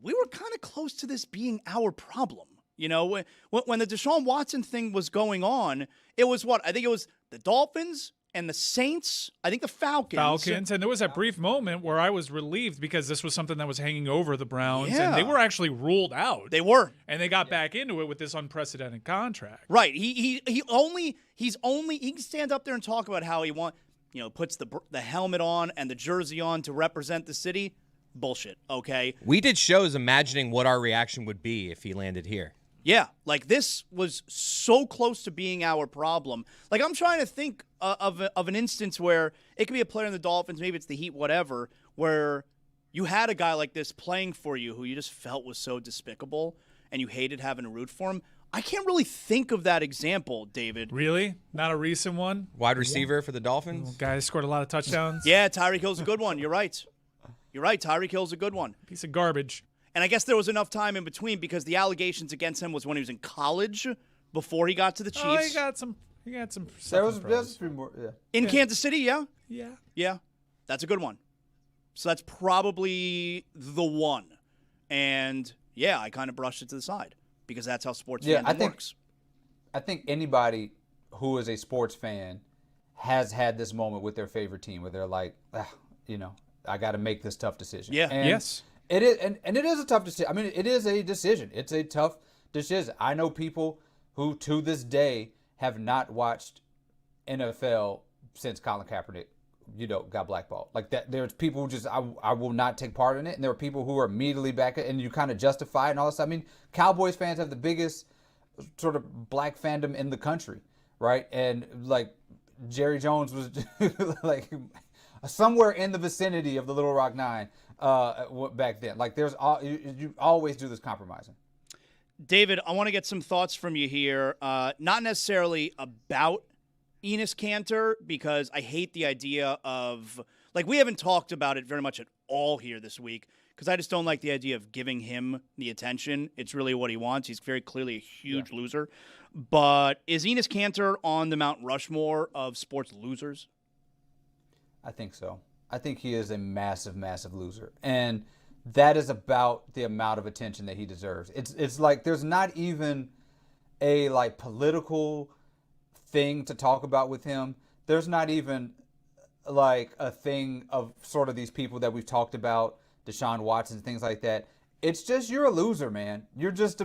[SPEAKER 1] we were kind of close to this being our problem. When the Deshaun Watson thing was going on, it was what? I think it was the Dolphins and the Saints. I think the Falcons.
[SPEAKER 16] And there was that brief moment where I was relieved because this was something that was hanging over the Browns.
[SPEAKER 1] Yeah.
[SPEAKER 16] And they were actually ruled out.
[SPEAKER 1] They were.
[SPEAKER 16] And they got back into it with this unprecedented contract.
[SPEAKER 1] Right. He can stand up there and talk about how he puts the helmet on and the jersey on to represent the city. Bullshit, okay?
[SPEAKER 3] We did shows imagining what our reaction would be if he landed here.
[SPEAKER 1] Yeah, like this was so close to being our problem. Like I'm trying to think of an instance where it could be a player in the Dolphins, maybe it's the Heat, whatever, where you had a guy like this playing for you who you just felt was so despicable and you hated having to root for him. I can't really think of that example, David.
[SPEAKER 16] Really? Not a recent one?
[SPEAKER 3] Wide receiver for the Dolphins?
[SPEAKER 16] Guy scored a lot of touchdowns.
[SPEAKER 1] Yeah, Tyreek Hill's a good one. You're right. Tyreek Hill's a good one.
[SPEAKER 16] Piece of garbage.
[SPEAKER 1] And I guess there was enough time in between because the allegations against him was when he was in college before he got to the Chiefs.
[SPEAKER 16] Oh, he got some.
[SPEAKER 21] There was a few more. Yeah.
[SPEAKER 1] In Kansas City, yeah.
[SPEAKER 16] Yeah.
[SPEAKER 1] That's a good one. So that's probably the one. And yeah, I kind of brushed it to the side because that's how sports fandom works.
[SPEAKER 21] I think anybody who is a sports fan has had this moment with their favorite team where they're like, I got to make this tough decision.
[SPEAKER 1] Yeah.
[SPEAKER 21] And
[SPEAKER 16] yes.
[SPEAKER 21] It is, and it is a tough decision. I mean, it is a decision. It's a tough decision. I know people who, to this day, have not watched NFL since Colin Kaepernick, got blackballed. Like that, there's people who just I will not take part in it, and there are people who are immediately back, and you kind of justify it and all this. I mean, Cowboys fans have the biggest sort of black fandom in the country, right? And like Jerry Jones was like somewhere in the vicinity of the Little Rock Nine. Back then, like you always do this compromising.
[SPEAKER 1] David, I want to get some thoughts from you here. Not necessarily about Enes Kanter, because I hate the idea of, like, we haven't talked about it very much at all here this week, because I just don't like the idea of giving him the attention. It's really what he wants. He's very clearly a huge loser. But is Enes Kanter on the Mount Rushmore of sports losers?
[SPEAKER 21] I think so. I think he is a massive, massive loser. And that is about the amount of attention that he deserves. It's like there's not even a like political thing to talk about with him there's not even like a thing of sort of these people that we've talked about, Deshaun Watson and things like that. It's just you're a loser, man. You're just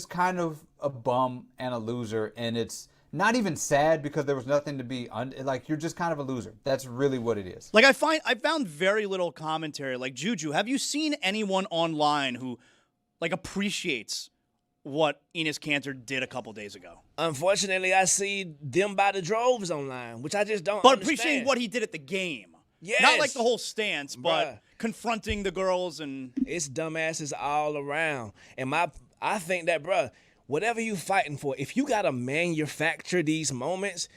[SPEAKER 21] kind of a bum and a loser, and it's not even sad because there was nothing to be like you're just kind of a loser. That's really what it is.
[SPEAKER 1] Like I found very little commentary. Like Juju, have you seen anyone online who like appreciates what Enes Kanter did a couple days ago?
[SPEAKER 5] Unfortunately, I see them by the droves online, which I just don't
[SPEAKER 1] But
[SPEAKER 5] understand.
[SPEAKER 1] appreciating what he did at the game.
[SPEAKER 5] Yes.
[SPEAKER 1] Not like the whole stance, but
[SPEAKER 5] Bruh.
[SPEAKER 1] confronting the girls and...
[SPEAKER 5] It's dumbasses all around. And I think that, bruh, whatever you fighting for, if you got to manufacture these moments,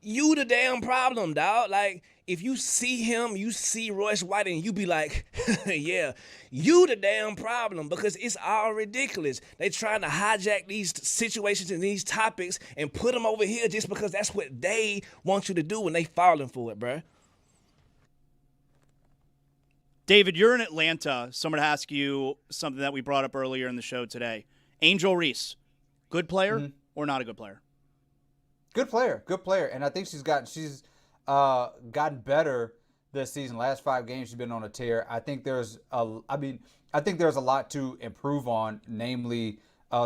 [SPEAKER 5] you the damn problem, dog. Like, if you see him, you see Royce White, and you be like, yeah, you the damn problem because it's all ridiculous. They trying to hijack these situations and these topics and put them over here just because that's what they want you to do when they falling for it, bruh.
[SPEAKER 1] David, you're in Atlanta. Someone asked you something that we brought up earlier in the show today. Angel Reese, good player or not a good player?
[SPEAKER 21] Good player, and I think she's gotten better this season. Last 5 games she's been on a tear. I think there's a lot to improve on, namely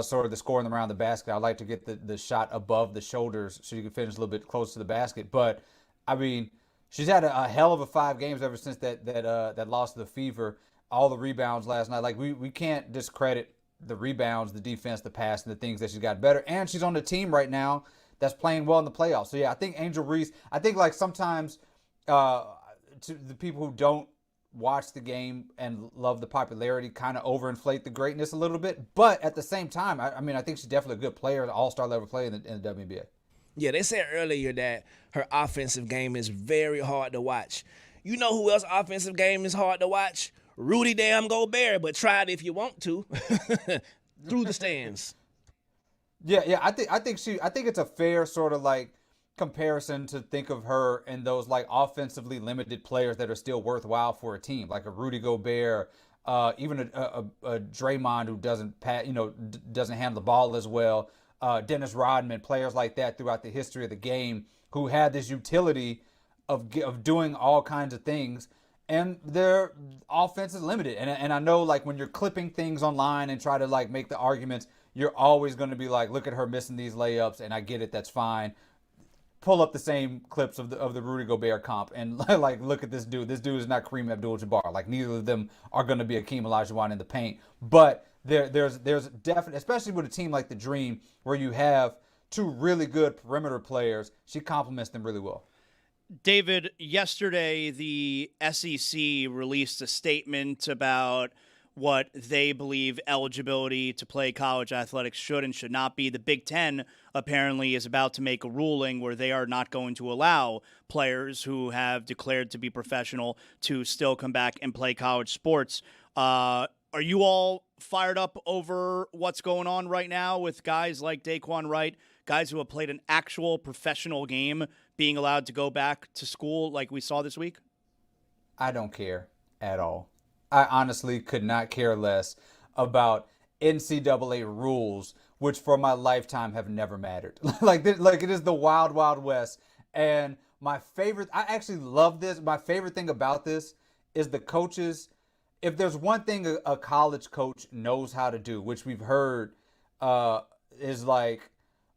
[SPEAKER 21] sort of the scoring around the basket. I'd like to get the shot above the shoulders so you can finish a little bit close to the basket. But I mean, she's had a hell of a 5 games ever since that loss to the Fever. All the rebounds last night. Like we can't discredit the rebounds, the defense, the pass, and the things that she's got better. And she's on the team right now that's playing well in the playoffs. So yeah, I think Angel Reese. I think like sometimes to the people who don't watch the game and love the popularity kind of overinflate the greatness a little bit. But at the same time, I mean, I think she's definitely a good player, an all-star level player in the WNBA.
[SPEAKER 5] Yeah, they said earlier that her offensive game is very hard to watch. You know who else offensive game is hard to watch? Rudy damn Gobert, but try it if you want to. Through the stands.
[SPEAKER 21] Yeah. I think it's a fair sort of like comparison to think of her and those like offensively limited players that are still worthwhile for a team, like a Rudy Gobert, even a Draymond who doesn't handle the ball as well. Dennis Rodman, players like that throughout the history of the game who had this utility of doing all kinds of things, and their offense is limited. And I know like when you're clipping things online and try to like make the arguments, you're always going to be like, look at her missing these layups, and I get it, that's fine. Pull up the same clips of the Rudy Gobert comp and like look at this dude. This dude is not Kareem Abdul-Jabbar. Like neither of them are going to be Akeem Olajuwon in the paint, but there's definitely, especially with a team like the Dream where you have 2 really good perimeter players, she complements them really well.
[SPEAKER 1] David, yesterday the SEC released a statement about what they believe eligibility to play college athletics should and should not be. The Big Ten apparently is about to make a ruling where they are not going to allow players who have declared to be professional to still come back and play college sports. Are you all fired up over what's going on right now with guys like Dae'Quan Wright, guys who have played an actual professional game, being allowed to go back to school like we saw this week?
[SPEAKER 21] I don't care at all. I honestly could not care less about NCAA rules, which for my lifetime have never mattered. like it is the wild, wild west. And I actually love this. My favorite thing about this is the coaches. If there's one thing a college coach knows how to do, which we've heard is like,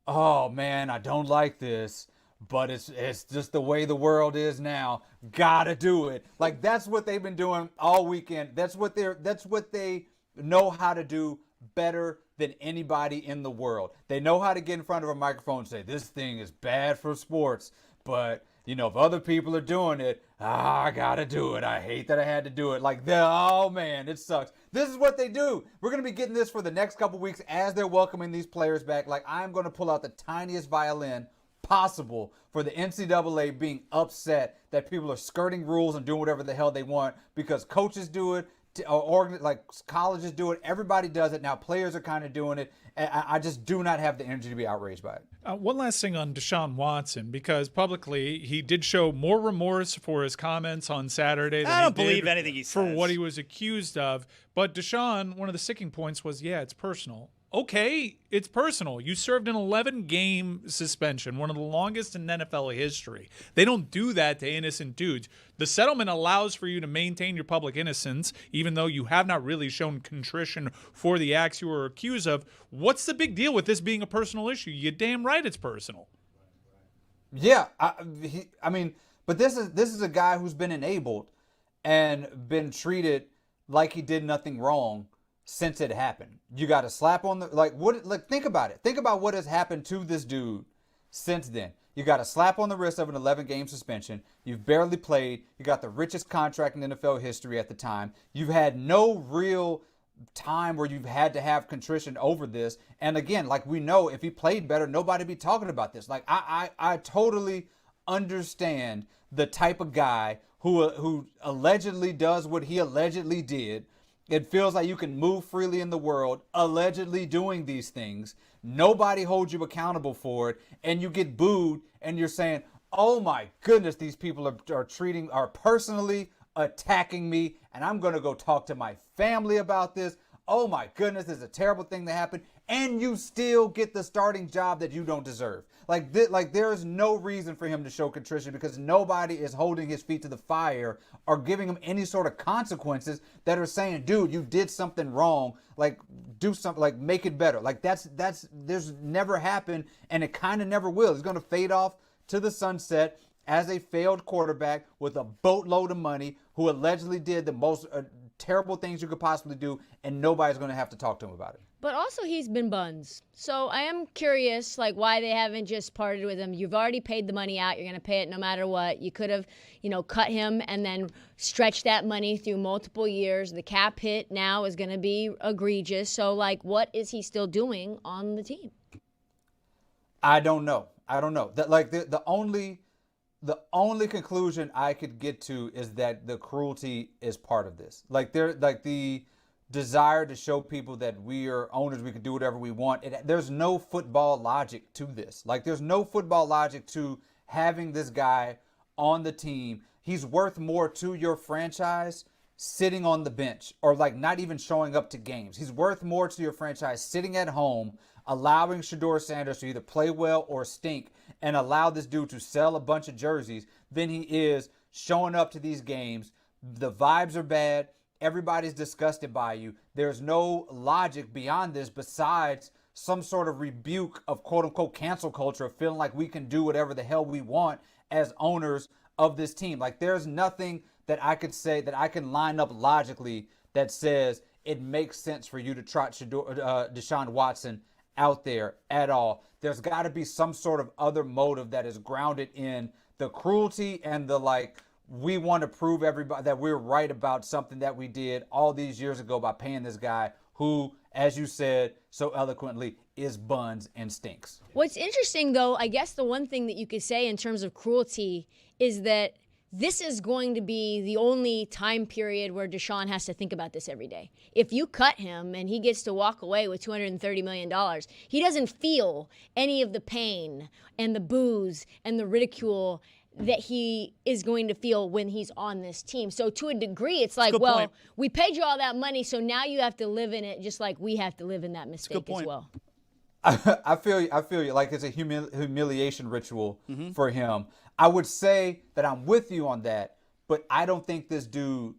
[SPEAKER 21] oh man, I don't like this, but it's just the way the world is now. Gotta do it. Like that's what they've been doing all weekend. That's what they know how to do better than anybody in the world. They know how to get in front of a microphone and say, this thing is bad for sports, but you know, if other people are doing it, I gotta do it. I hate that I had to do it. Like, oh man, it sucks. This is what they do. We're gonna be getting this for the next couple weeks as they're welcoming these players back. Like, I'm gonna pull out the tiniest violin possible for the NCAA being upset that people are skirting rules and doing whatever the hell they want because coaches do it, or like colleges do it. Everybody does it now. Players are kind of doing it. And I just do not have the energy to be outraged by it.
[SPEAKER 2] One last thing on Deshaun Watson, because publicly he did show more remorse for his comments on Saturday than
[SPEAKER 1] I don't believe anything he
[SPEAKER 2] for
[SPEAKER 1] says.
[SPEAKER 2] what he was accused of. But Deshaun, one of the sticking points was, yeah, it's personal.
[SPEAKER 16] okay, it's personal. You served an 11-game suspension, one of the longest in NFL history. They don't do that to innocent dudes. The settlement allows for you to maintain your public innocence, even though you have not really shown contrition for the acts you were accused of. What's the big deal with this being a personal issue? You're damn right it's personal.
[SPEAKER 21] Yeah, I mean, but this is a guy who's been enabled and been treated like he did nothing wrong since it happened. You got a slap on the think about it. Think about what has happened to this dude since then. You got a slap on the wrist of an 11-game suspension. You've barely played. You got the richest contract in NFL history at the time. You've had no real time where you've had to have contrition over this. And again, like we know, if he played better, nobody'd be talking about this. Like I totally understand the type of guy who allegedly does what he allegedly did. It feels like you can move freely in the world, allegedly doing these things. Nobody holds you accountable for it, and you get booed, and you're saying, "Oh my goodness, these people are personally attacking me, and I'm gonna go talk to my family about this. Oh my goodness, this is a terrible thing that happened." And you still get the starting job that you don't deserve. Like there is no reason for him to show contrition because nobody is holding his feet to the fire or giving him any sort of consequences that are saying, "Dude, you did something wrong. Like do something. Like make it better." Like that's there's never happened, and it kind of never will. He's gonna fade off to the sunset as a failed quarterback with a boatload of money who allegedly did the most terrible things you could possibly do, and nobody's gonna have to talk to him about it.
[SPEAKER 4] But also he's been buns. So I am curious, like, why they haven't just parted with him. You've already paid the money out. You're going to pay it no matter what. You could have, cut him and then stretched that money through multiple years. The cap hit now is going to be egregious. So, like, what is he still doing on the team?
[SPEAKER 21] I don't know. The only conclusion I could get to is that the cruelty is part of this. The desire to show people that we are owners, we can do whatever we want. There's no football logic to this. Like, there's no football logic to having this guy on the team. He's worth more to your franchise sitting on the bench or like not even showing up to games. He's worth more to your franchise sitting at home, allowing Shedeur Sanders to either play well or stink and allow this dude to sell a bunch of jerseys than he is showing up to these games. The vibes are bad. Everybody's disgusted by you. There's no logic beyond this besides some sort of rebuke of quote-unquote cancel culture of feeling like we can do whatever the hell we want as owners of this team. Like, there's nothing that I could say that I can line up logically that says it makes sense for you to trot Deshaun Watson out there at all. There's got to be some sort of other motive that is grounded in the cruelty and the we want to prove everybody that we're right about something that we did all these years ago by paying this guy who, as you said so eloquently, is buns and stinks.
[SPEAKER 4] What's interesting, though, I guess the one thing that you could say in terms of cruelty is that this is going to be the only time period where Deshaun has to think about this every day. If you cut him and he gets to walk away with $230 million, he doesn't feel any of the pain and the boos and the ridicule that he is going to feel when he's on this team. So to a degree, it's like, well, point. We paid you all that money, so now you have to live in it just like we have to live in that mistake as well.
[SPEAKER 21] I feel you. Like, it's a humiliation ritual for him. I would say that I'm with you on that, but I don't think this dude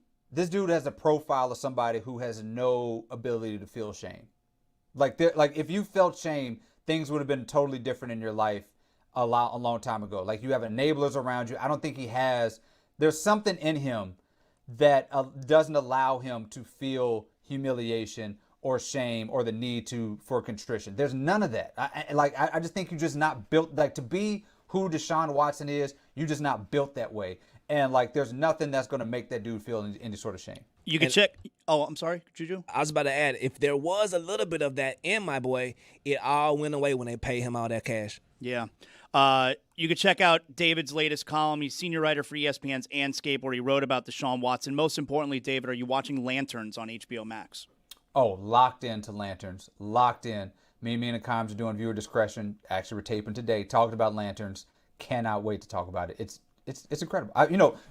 [SPEAKER 21] has a profile of somebody who has no ability to feel shame. Like if you felt shame, things would have been totally different in your life a long time ago. Like, you have enablers around you. I don't think there's something in him that doesn't allow him to feel humiliation or shame or the need for contrition. There's none of that. I just think you're just not built, to be who Deshaun Watson is, you're just not built that way. And there's nothing that's going to make that dude feel any sort of shame.
[SPEAKER 1] You can check. Oh, I'm sorry, Juju.
[SPEAKER 5] I was about to add, if there was a little bit of that in my boy, it all went away when they paid him all that cash.
[SPEAKER 1] Yeah. You can check out David's latest column. He's senior writer for ESPN's Andscape, where he wrote about Deshaun Watson. Most importantly, David, are you watching Lanterns on HBO Max?
[SPEAKER 21] Oh, locked into Lanterns. Locked in. Me and the Coms are doing viewer discretion. Actually, we're taping today. Talked about Lanterns. Cannot wait to talk about it. It's incredible.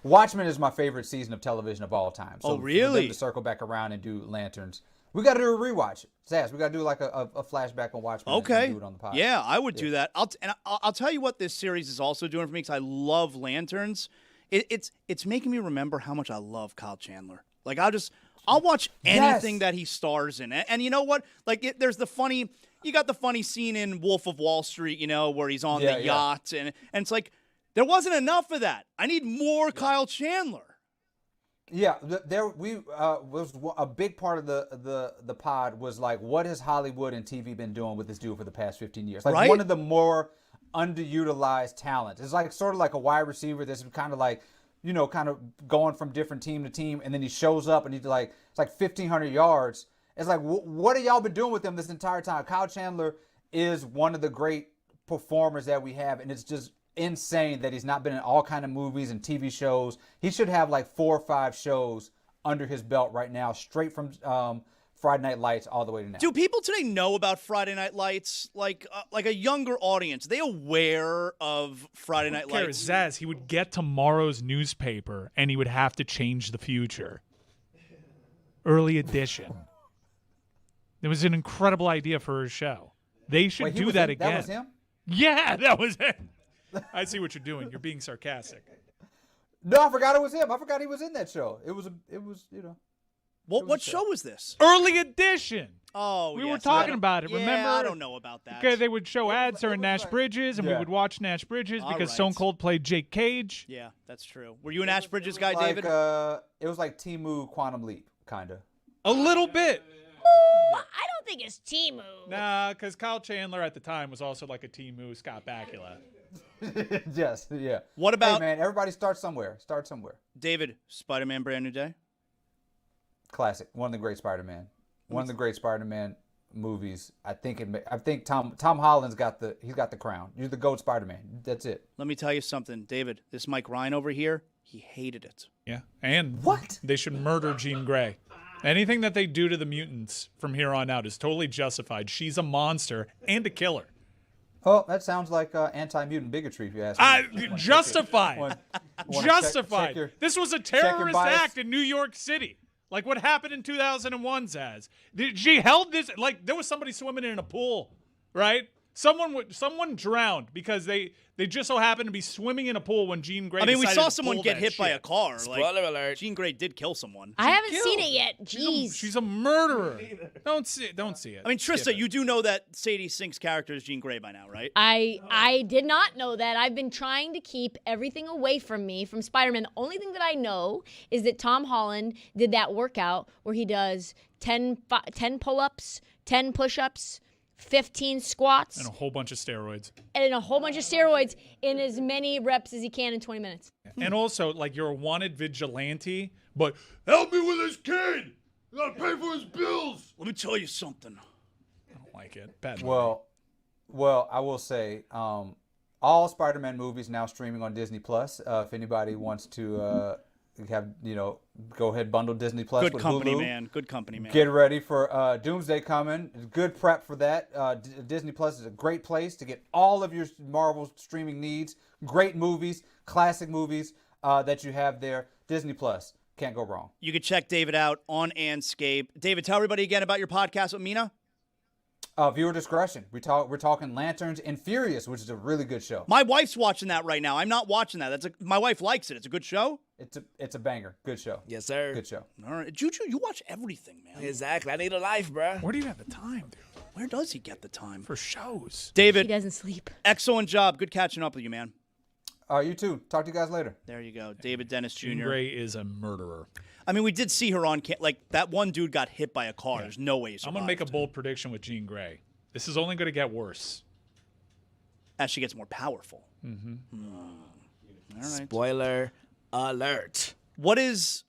[SPEAKER 21] Watchmen is my favorite season of television of all time. So
[SPEAKER 1] oh, really?
[SPEAKER 21] For them to circle back around and do Lanterns, We got to do a rewatch. Zaz, we got to do like a flashback on Watchmen.
[SPEAKER 1] Okay.
[SPEAKER 21] And do it on the pod.
[SPEAKER 1] Yeah, I would do that. I'll tell you what this series is also doing for me, because I love Lanterns. It's making me remember how much I love Kyle Chandler. Like, I'll watch anything that he stars in. And you know what? Like, there's the funny. You got the funny scene in Wolf of Wall Street, you know, where he's on the yacht, and it's like there wasn't enough of that. I need more Kyle Chandler.
[SPEAKER 21] Yeah, was a big part of the pod was like, what has Hollywood and TV been doing with this dude for the past 15 years? Like one of the more underutilized talents. It's like sort of like a wide receiver that's kind of like, you know, kind of going from different team to team, and then he shows up and he's like, it's like 1,500 yards. It's like, what have y'all been doing with him this entire time? Kyle Chandler is one of the great performers that we have, and it's just insane that he's not been in all kind of movies and TV shows. He should have like 4 or 5 shows under his belt right now, straight from Friday Night Lights all the way to now.
[SPEAKER 1] Do people today know about Friday Night Lights? Like a younger audience, are they aware of Friday Night Lights?
[SPEAKER 16] Zaz, he would get tomorrow's newspaper and he would have to change the future. Early edition. It was an incredible idea for his show. They should do that again.
[SPEAKER 21] That was him?
[SPEAKER 16] Yeah, that was it. I see what you're doing. You're being sarcastic.
[SPEAKER 21] No, I forgot it was him. I forgot he was in that show. It was you know.
[SPEAKER 1] What show was this?
[SPEAKER 16] Early edition.
[SPEAKER 1] Oh,
[SPEAKER 16] we were talking about it.
[SPEAKER 1] Yeah,
[SPEAKER 16] remember?
[SPEAKER 1] I don't know about that.
[SPEAKER 16] Okay, they would show ads during Nash Bridges, and we would watch Nash Bridges because Stone Cold played Jake Cage.
[SPEAKER 1] Yeah, that's true. Were you a Nash Bridges guy,
[SPEAKER 21] like,
[SPEAKER 1] David?
[SPEAKER 21] It was like Temu Quantum Leap, kind of.
[SPEAKER 16] A little bit.
[SPEAKER 4] I don't think it's Timu.
[SPEAKER 16] Nah, because Kyle Chandler at the time was also like a Timu Scott Bakula.
[SPEAKER 21] Yes, yeah.
[SPEAKER 1] What about...
[SPEAKER 21] Hey, man, everybody start somewhere. Start somewhere.
[SPEAKER 1] David, Spider-Man Brand New Day?
[SPEAKER 21] Classic. One of the great Spider-Man. One of the great Spider-Man movies. I think Tom Holland's got the crown. You're the GOAT Spider-Man. That's it.
[SPEAKER 1] Let me tell you something, David. This Mike Ryan over here, he hated it.
[SPEAKER 16] Yeah, and
[SPEAKER 21] what?
[SPEAKER 16] They should murder Jean Grey. Anything that they do to the mutants from here on out is totally justified. She's a monster and a killer.
[SPEAKER 21] Oh, that sounds like anti-mutant bigotry, if you ask me.
[SPEAKER 16] Justified. Justified.
[SPEAKER 21] Check
[SPEAKER 16] this was a terrorist act in New York City. Like what happened in 2001, Zaz. She held this, like there was somebody swimming in a pool, right? Someone drowned because they just so happened to be swimming in a pool when Jean Grey.
[SPEAKER 1] I mean, we
[SPEAKER 16] decided
[SPEAKER 1] saw
[SPEAKER 16] to
[SPEAKER 1] someone
[SPEAKER 16] pull
[SPEAKER 1] get
[SPEAKER 16] that
[SPEAKER 1] hit by
[SPEAKER 16] shit.
[SPEAKER 1] a car.
[SPEAKER 5] Spoiler alert.
[SPEAKER 1] Jean Grey did kill someone.
[SPEAKER 4] I haven't seen it yet. Jeez.
[SPEAKER 16] She's a murderer. Don't see it.
[SPEAKER 1] I mean, Trista, you do know that Sadie Sink's character is Jean Grey by now, right?
[SPEAKER 4] I did not know that. I've been trying to keep everything away from me from Spider-Man. The only thing that I know is that Tom Holland did that workout where he does 10 pull-ups, 10 push-ups, 15 squats.
[SPEAKER 16] And a whole bunch of steroids.
[SPEAKER 4] And a whole bunch of steroids in as many reps as he can in 20 minutes.
[SPEAKER 16] And also, like, you're a wanted vigilante, but help me with this kid! I gotta pay for his bills!
[SPEAKER 1] Let me tell you something.
[SPEAKER 16] I don't like it. Bad
[SPEAKER 21] Well, I will say, all Spider-Man movies now streaming on Disney Plus. If anybody wants to go ahead, bundle Disney Plus
[SPEAKER 1] Good
[SPEAKER 21] with
[SPEAKER 1] company,
[SPEAKER 21] Hulu.
[SPEAKER 1] man. Good company, man.
[SPEAKER 21] Get ready for Doomsday coming. Good prep for that. Disney Plus is a great place to get all of your Marvel streaming needs. Great movies, classic movies that you have there. Disney Plus. Can't go wrong.
[SPEAKER 1] You can check David out on Anscape. David, tell everybody again about your podcast with Mina.
[SPEAKER 21] Viewer discretion. We're talking Lanterns and Furious, which is a really good show.
[SPEAKER 1] My wife's watching that right now. I'm not watching that. My wife likes it. It's a good show.
[SPEAKER 21] It's a banger. Good show.
[SPEAKER 5] Yes, sir.
[SPEAKER 21] Good show.
[SPEAKER 1] All right, Juju, you watch everything, man.
[SPEAKER 5] Exactly. I need a life, bro.
[SPEAKER 16] Where do you have the time, dude?
[SPEAKER 1] Where does he get the time
[SPEAKER 16] for shows?
[SPEAKER 1] David,
[SPEAKER 4] He doesn't sleep.
[SPEAKER 1] excellent job. Good catching up with you, man.
[SPEAKER 21] You too. Talk to you guys later.
[SPEAKER 1] There you go, David Dennis Jr.
[SPEAKER 16] Jean Grey is a murderer.
[SPEAKER 1] I mean, we did see her on like that one dude got hit by a car. There's no way.
[SPEAKER 16] I'm gonna make a bold prediction with Jean Grey. This is only gonna get worse
[SPEAKER 1] as she gets more powerful.
[SPEAKER 16] Mm-hmm.
[SPEAKER 1] All right.
[SPEAKER 5] Spoiler alert.
[SPEAKER 1] What is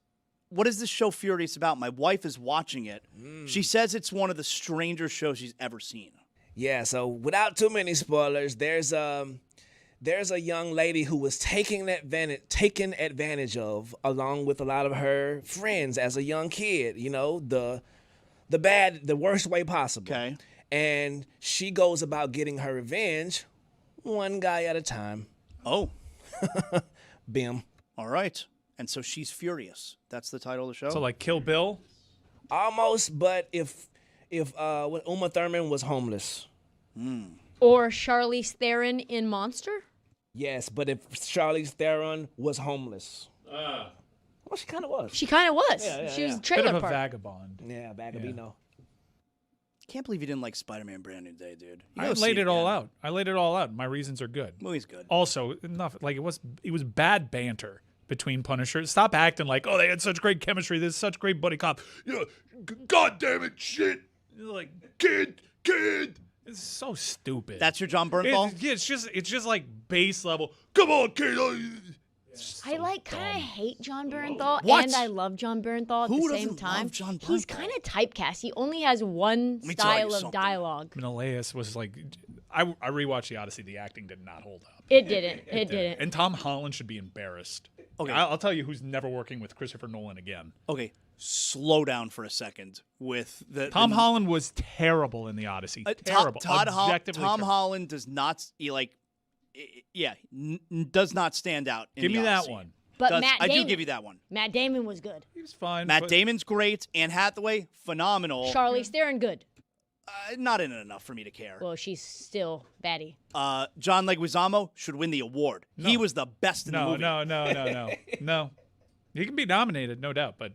[SPEAKER 1] this show Furious about? My wife is watching it. She says it's one of the stranger shows she's ever seen.
[SPEAKER 5] Yeah, so without too many spoilers, there's a young lady who was taken advantage of along with a lot of her friends as a young kid, you know, the worst way possible.
[SPEAKER 1] Okay.
[SPEAKER 5] And she goes about getting her revenge one guy at a time.
[SPEAKER 1] Oh.
[SPEAKER 5] Bim.
[SPEAKER 1] All right. And so she's furious. That's the title of the show?
[SPEAKER 16] So like Kill Bill?
[SPEAKER 5] Almost, but if Uma Thurman was homeless.
[SPEAKER 4] Or Charlize Theron in Monster?
[SPEAKER 5] Yes, but if Charlize Theron was homeless. Well, she kind of was.
[SPEAKER 4] She kind of was.
[SPEAKER 5] Yeah,
[SPEAKER 4] She was a
[SPEAKER 5] yeah.
[SPEAKER 4] trailer
[SPEAKER 2] Bit of a
[SPEAKER 4] park.
[SPEAKER 2] vagabond.
[SPEAKER 5] Yeah, Vagabino.
[SPEAKER 1] Can't believe you didn't like Spider-Man Brand New Day, dude. You
[SPEAKER 2] I
[SPEAKER 1] gotta see
[SPEAKER 2] laid it all
[SPEAKER 1] again.
[SPEAKER 2] out. I laid it all out. My reasons are good.
[SPEAKER 1] Movie's good.
[SPEAKER 2] Also, enough. Like it was bad banter between Punisher. Stop acting like, oh, they had such great chemistry. There's such great buddy cop. Yeah, God damn it, shit. Like kid. It's so stupid.
[SPEAKER 1] That's your John Bernthal?
[SPEAKER 2] It's just like base level. Come on, kid.
[SPEAKER 4] I kind of hate John Bernthal,
[SPEAKER 1] What?
[SPEAKER 4] and I love John Bernthal at
[SPEAKER 1] Who
[SPEAKER 4] the same
[SPEAKER 1] doesn't
[SPEAKER 4] time.
[SPEAKER 1] love John
[SPEAKER 4] He's
[SPEAKER 1] Bernthal?
[SPEAKER 4] kind of typecast. He only has one
[SPEAKER 1] me tell you
[SPEAKER 4] style of
[SPEAKER 1] something.
[SPEAKER 4] dialogue.
[SPEAKER 2] Menelaus was like, I rewatched the Odyssey. The acting did not hold up.
[SPEAKER 4] It didn't. It didn't.
[SPEAKER 2] And Tom Holland should be embarrassed.
[SPEAKER 1] Okay.
[SPEAKER 2] I'll tell you who's never working with Christopher Nolan again.
[SPEAKER 1] Okay, slow down for a second with the
[SPEAKER 2] Tom Holland was terrible in the Odyssey. Terrible. Objectively
[SPEAKER 1] Tom
[SPEAKER 2] terrible.
[SPEAKER 1] Holland does not does not stand out. In
[SPEAKER 2] Give
[SPEAKER 1] the
[SPEAKER 2] me that
[SPEAKER 1] Odyssey.
[SPEAKER 2] one.
[SPEAKER 4] But
[SPEAKER 1] I do
[SPEAKER 4] Damon.
[SPEAKER 1] give you that one.
[SPEAKER 4] Matt Damon was good.
[SPEAKER 2] He was fine.
[SPEAKER 1] Matt
[SPEAKER 2] but-
[SPEAKER 1] Damon's great. Anne Hathaway, phenomenal.
[SPEAKER 4] Charlize Theron, good.
[SPEAKER 1] Not in it enough for me to care.
[SPEAKER 4] Well, she's still baddie.
[SPEAKER 1] John Leguizamo should win the award.
[SPEAKER 2] No.
[SPEAKER 1] He was the best in the movie.
[SPEAKER 2] No. He can be nominated, no doubt, but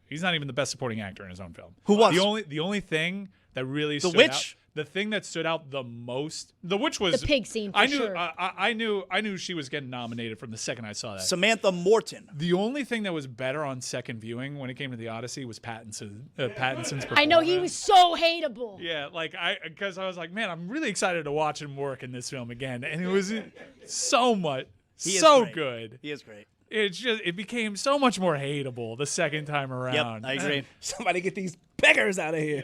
[SPEAKER 2] he's not even the best supporting actor in his own film.
[SPEAKER 1] Who was?
[SPEAKER 2] The only thing that really
[SPEAKER 1] The
[SPEAKER 2] stood
[SPEAKER 1] Witch?
[SPEAKER 2] out, the thing that stood out the most, The Witch was
[SPEAKER 4] The pig scene, for
[SPEAKER 2] I knew
[SPEAKER 4] sure.
[SPEAKER 2] I knew she was getting nominated from the second I saw that.
[SPEAKER 1] Samantha Morton.
[SPEAKER 2] The only thing that was better on second viewing when it came to the Odyssey was Pattinson's performance.
[SPEAKER 4] I know he was so hateable.
[SPEAKER 2] Yeah, because I was like, man, I'm really excited to watch him work in this film again, and it was so much,
[SPEAKER 1] He is
[SPEAKER 2] so
[SPEAKER 1] great.
[SPEAKER 2] good.
[SPEAKER 1] He is great.
[SPEAKER 2] It became so much more hateable the second time around.
[SPEAKER 1] I agree.
[SPEAKER 5] Somebody get these beggars out of here.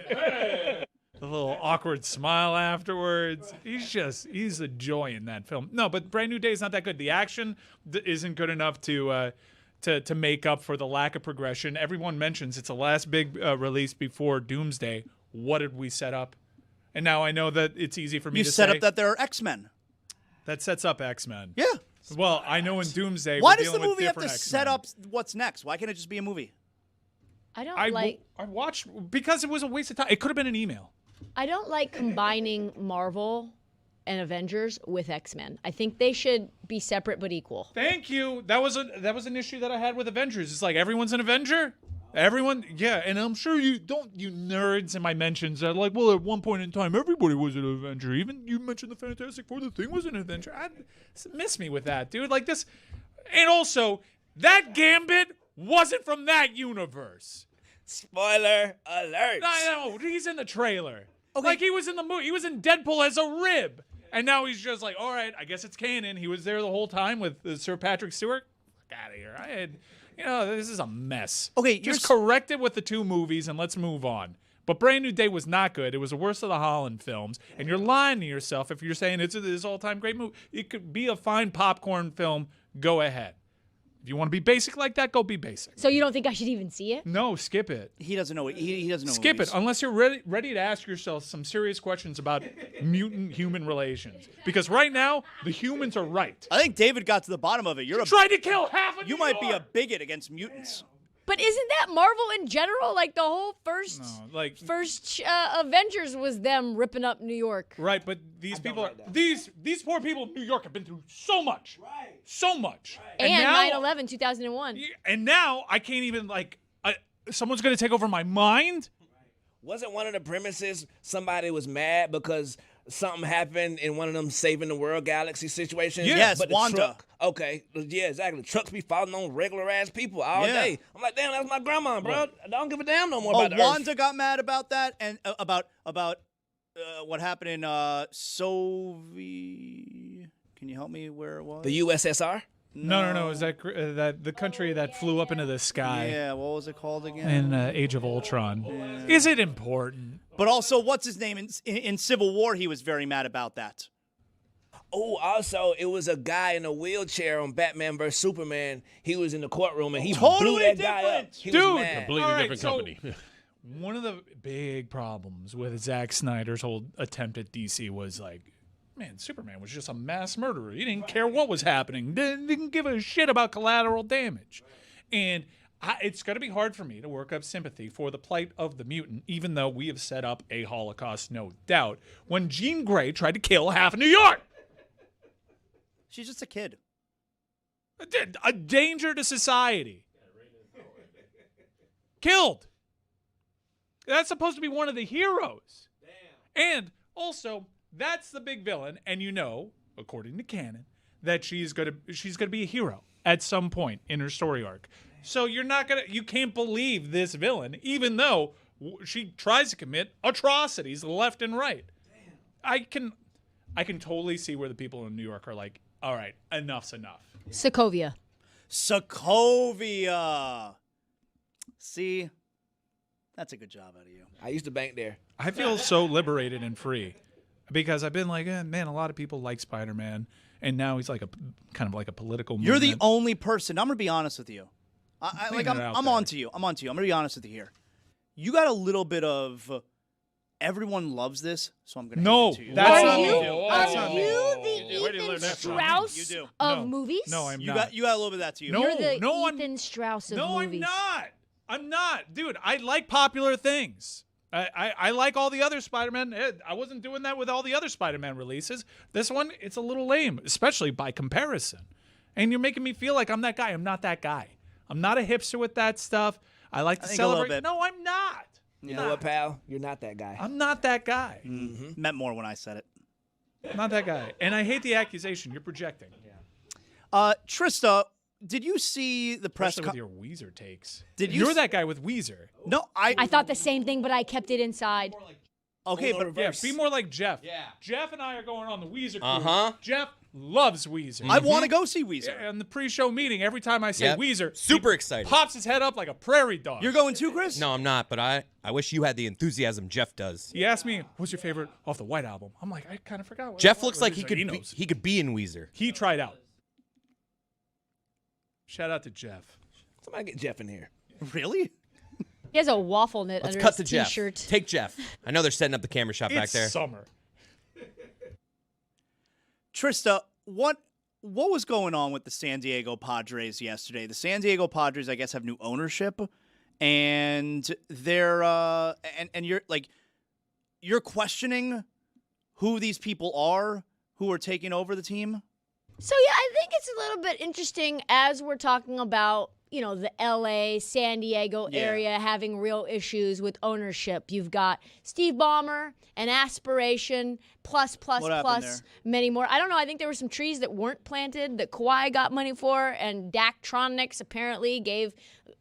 [SPEAKER 2] The little awkward smile afterwards. He's a joy in that film. No, but Brand New Day is not that good. The action isn't good enough to make up for the lack of progression. Everyone mentions it's the last big release before Doomsday. What did we set up? And now I know that it's easy for me
[SPEAKER 1] You
[SPEAKER 2] to
[SPEAKER 1] set
[SPEAKER 2] say
[SPEAKER 1] up that there are X-Men.
[SPEAKER 2] that sets up X-Men.
[SPEAKER 1] Yeah.
[SPEAKER 2] Well, I know in Doomsday
[SPEAKER 1] Why
[SPEAKER 2] we're
[SPEAKER 1] does the
[SPEAKER 2] dealing with
[SPEAKER 1] movie have to
[SPEAKER 2] different
[SPEAKER 1] set
[SPEAKER 2] X-Men.
[SPEAKER 1] up what's next? Why can't it just be a movie?
[SPEAKER 4] I don't
[SPEAKER 2] I watched because it was a waste of time. It could have been an email.
[SPEAKER 4] I don't like combining Marvel and Avengers with X-Men. I think they should be separate but equal.
[SPEAKER 2] Thank you. That was an issue that I had with Avengers. It's like everyone's an Avenger. Everyone, yeah, and I'm sure you nerds in my mentions are like, well, at one point in time, everybody was an Avenger. Even you mentioned the Fantastic Four, the Thing was an Avenger. Miss me with that, dude. Like this, and also that Gambit wasn't from that universe.
[SPEAKER 5] Spoiler alert.
[SPEAKER 2] No, he's in the trailer. Okay. Like he was in the movie. He was in Deadpool as a rib, and now he's just like, all right, I guess it's canon. He was there the whole time with Sir Patrick Stewart. Fuck out of here. This is a mess.
[SPEAKER 1] Okay,
[SPEAKER 2] just correct it with the two movies and let's move on. But Brand New Day was not good. It was the worst of the Holland films, and you're lying to yourself if you're saying it's this all-time great movie. It could be a fine popcorn film. Go ahead. If you want to be basic like that, go be basic.
[SPEAKER 4] So you don't think I should even see it?
[SPEAKER 2] No, skip it.
[SPEAKER 1] He doesn't know. He doesn't know.
[SPEAKER 2] Skip
[SPEAKER 1] movies.
[SPEAKER 2] it unless you're ready to ask yourself some serious questions about mutant-human relations. Because right now, the humans are right.
[SPEAKER 1] I think David got to the bottom of it. You're
[SPEAKER 2] trying to kill half of
[SPEAKER 1] You might be a bigot against mutants.
[SPEAKER 4] But isn't that Marvel in general? Like the whole first Avengers was them ripping up New York.
[SPEAKER 2] Right, but these people are these poor people in New York have been through so much. Right. So much.
[SPEAKER 4] And
[SPEAKER 2] now,
[SPEAKER 4] 9/11, 2001.
[SPEAKER 2] And now I can't even someone's going to take over my mind?
[SPEAKER 5] Wasn't one of the premises somebody was mad because something happened in one of them saving the world galaxy situations?
[SPEAKER 1] Yes,
[SPEAKER 5] but the
[SPEAKER 1] Wanda.
[SPEAKER 5] Truck, okay, yeah, exactly. Trucks be falling on regular ass people all day. I'm like, damn, that's my grandma, bro. I don't give a damn no more about the
[SPEAKER 1] Wanda
[SPEAKER 5] Earth.
[SPEAKER 1] got mad about that and about what happened in Soviet. Can you help me where it was?
[SPEAKER 5] The USSR?
[SPEAKER 2] No. Is that the country that flew up into the sky?
[SPEAKER 1] Yeah, what was it called again?
[SPEAKER 2] In Age of Ultron. Yeah. Is it important?
[SPEAKER 1] But also, what's his name? In Civil War, he was very mad about that.
[SPEAKER 5] Oh, also, it was a guy in a wheelchair on Batman vs. Superman. He was in the courtroom, and he blew that guy up. He was mad.
[SPEAKER 7] Completely different company.
[SPEAKER 2] One of the big problems with Zack Snyder's whole attempt at DC was like, man, Superman was just a mass murderer. He didn't care what was happening. Didn't give a shit about collateral damage. And It's going to be hard for me to work up sympathy for the plight of the mutant, even though we have set up a Holocaust, no doubt, when Jean Grey tried to kill half of New York.
[SPEAKER 1] She's just a kid.
[SPEAKER 2] A danger to society. Killed. That's supposed to be one of the heroes. And also, that's the big villain, and you know, according to canon, that she's gonna be a hero at some point in her story arc. So you can't believe this villain, even though she tries to commit atrocities left and right. I can totally see where the people in New York are like, all right, enough's enough.
[SPEAKER 4] Sokovia.
[SPEAKER 1] See, that's a good job out of you.
[SPEAKER 5] I used to bank there.
[SPEAKER 2] I feel so liberated and free because I've been like, man, a lot of people like Spider-Man, and now he's like kind of like a political movement.
[SPEAKER 1] You're the only person. I'm gonna be honest with you. I'm on to you. I'm gonna be honest with you here. You got a little bit of everyone loves this, so I'm gonna hand it to you.
[SPEAKER 2] That's not
[SPEAKER 4] Are
[SPEAKER 2] me.
[SPEAKER 4] you the Ethan Strauss of movies?
[SPEAKER 2] No, I'm
[SPEAKER 1] You
[SPEAKER 2] not.
[SPEAKER 1] got a little bit of that to you.
[SPEAKER 4] You're the Ethan Strauss of movies.
[SPEAKER 2] I'm not. Dude, I like popular things. I like all the other Spider-Man. I wasn't doing that with all the other Spider-Man releases. This one, it's a little lame, especially by comparison. And you're making me feel like I'm that guy. I'm not that guy. I'm not a hipster with that stuff. I like to
[SPEAKER 1] think
[SPEAKER 2] celebrate.
[SPEAKER 1] a little bit.
[SPEAKER 2] No, I'm not.
[SPEAKER 5] You know what, pal? You're not that guy.
[SPEAKER 2] I'm not that guy.
[SPEAKER 1] Mm-hmm. Meant more when I said it.
[SPEAKER 2] I'm not that guy. And I hate the accusation. You're projecting.
[SPEAKER 1] Trista, did you see the press?
[SPEAKER 2] Especially with your Weezer takes.
[SPEAKER 1] You're
[SPEAKER 2] that guy with Weezer.
[SPEAKER 1] No,
[SPEAKER 4] I thought the same thing, but I kept it inside.
[SPEAKER 1] Okay, but
[SPEAKER 2] be more like Jeff. Yeah. Jeff and I are going on the Weezer cruise.
[SPEAKER 3] Uh-huh.
[SPEAKER 2] Jeff loves Weezer.
[SPEAKER 1] I want to go see Weezer.
[SPEAKER 2] Yeah, in the pre-show meeting, every time I say
[SPEAKER 3] Yep.
[SPEAKER 2] Weezer,
[SPEAKER 3] Super
[SPEAKER 2] he
[SPEAKER 3] excited.
[SPEAKER 2] pops his head up like a prairie dog.
[SPEAKER 1] You're going too, Chris?
[SPEAKER 3] No, I'm not, but I wish you had the enthusiasm Jeff does.
[SPEAKER 2] He asked me, "What's your favorite off the White Album?" I'm like, I kind of forgot.
[SPEAKER 3] Jeff looks like he
[SPEAKER 2] knows.
[SPEAKER 3] could be in Weezer.
[SPEAKER 2] He tried out. Shout out to Jeff.
[SPEAKER 5] Somebody get Jeff in here.
[SPEAKER 1] Really?
[SPEAKER 4] He has a waffle knit
[SPEAKER 3] Let's
[SPEAKER 4] under
[SPEAKER 3] cut
[SPEAKER 4] his
[SPEAKER 3] to Jeff.
[SPEAKER 4] t-shirt.
[SPEAKER 3] Take Jeff. I know they're setting up the camera shot back
[SPEAKER 2] It's
[SPEAKER 3] there.
[SPEAKER 2] summer.
[SPEAKER 1] Trista, what was going on with the San Diego Padres yesterday? The San Diego Padres, I guess, have new ownership, and they're and you're questioning who these people are who are taking over the team.
[SPEAKER 4] So yeah, I think it's a little bit interesting as we're talking about, the LA, San Diego area having real issues with ownership. You've got Steve Ballmer, an aspiration, plus, many more. I don't know. I think there were some trees that weren't planted that Kawhi got money for, and Daktronics apparently gave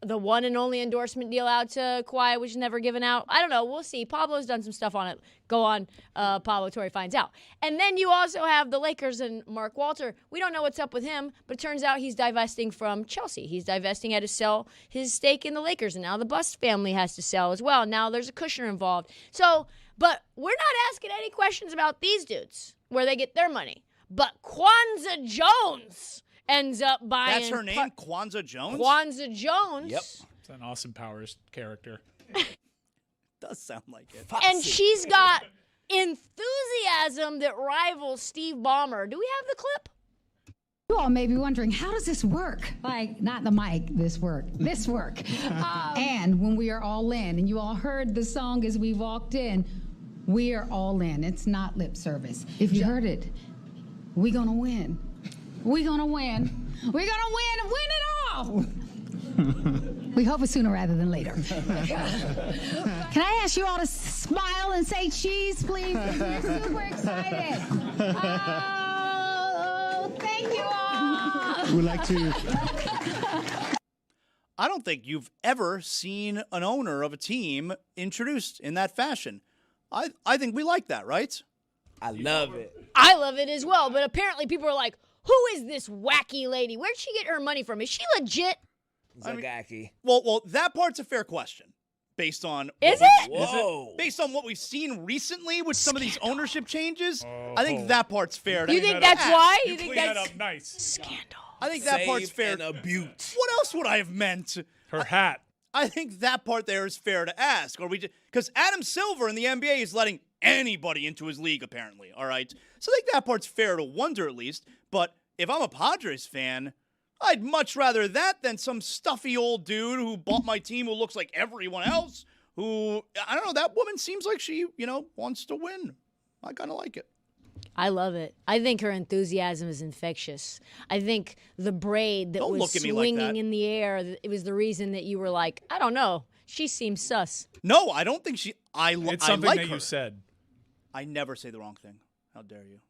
[SPEAKER 4] the one and only endorsement deal out to Kawhi, which is never given out. I don't know. We'll see. Pablo's done some stuff on it. Go on, Pablo Torre finds out. And then you also have the Lakers and Mark Walter. We don't know what's up with him, but it turns out he's divesting from Chelsea. He's divesting, had to sell his stake in the Lakers, and now the Bust family has to sell as well. Now there's a Kushner involved. So, but we're not asking any questions about these dudes, where they get their money. But Kwanzaa Jones ends up buying.
[SPEAKER 1] That's her name, Kwanzaa Jones?
[SPEAKER 4] Kwanzaa Jones.
[SPEAKER 5] Yep.
[SPEAKER 2] It's an Austin Powers character.
[SPEAKER 1] Does sound like it.
[SPEAKER 4] And she's got enthusiasm that rivals Steve Ballmer. Do we have the clip?
[SPEAKER 11] You all may be wondering, how does this work? Like, not the mic, this work. And when we are all in, and you all heard the song as we walked in, we are all in. It's not lip service. If you heard it, we're gonna win. We're gonna win. We're gonna win and win it all. We hope it's sooner rather than later. Can I ask you all to smile and say cheese, please? We're super excited. Oh, thank you all.
[SPEAKER 8] We'd like to.
[SPEAKER 1] I don't think you've ever seen an owner of a team introduced in that fashion. I think we like that, right?
[SPEAKER 5] I love it.
[SPEAKER 4] I love it as well, but apparently people are like, who is this wacky lady? Where'd she get her money from? Is she legit?
[SPEAKER 5] Zagaki.
[SPEAKER 1] Well, that part's a fair question. Based on based on what we've seen recently with some of these ownership changes, I think that part's fair.
[SPEAKER 4] You think that's why?
[SPEAKER 2] You think that's up nice?
[SPEAKER 4] Scandal.
[SPEAKER 1] I think that part's fair.
[SPEAKER 5] And a butte.
[SPEAKER 1] What else would I have meant?
[SPEAKER 2] Her hat.
[SPEAKER 1] I think that part there is fair to ask. Or because Adam Silver in the NBA is letting anybody into his league, apparently. All right. So I think that part's fair to wonder at least. But if I'm a Padres fan, I'd much rather that than some stuffy old dude who bought my team who looks like everyone else. Who, I don't know, that woman seems like she, wants to win. I kind of like it.
[SPEAKER 4] I love it. I think her enthusiasm is infectious. I think the braid that
[SPEAKER 1] Don't
[SPEAKER 4] was
[SPEAKER 1] look at me like
[SPEAKER 4] swinging
[SPEAKER 1] that.
[SPEAKER 4] in the air, it was the reason that you were like, I don't know. She seems sus.
[SPEAKER 1] No, I don't think she.
[SPEAKER 2] It's
[SPEAKER 1] I
[SPEAKER 2] something
[SPEAKER 1] like
[SPEAKER 2] that
[SPEAKER 1] her.
[SPEAKER 2] you said.
[SPEAKER 1] I never say the wrong thing. How dare you?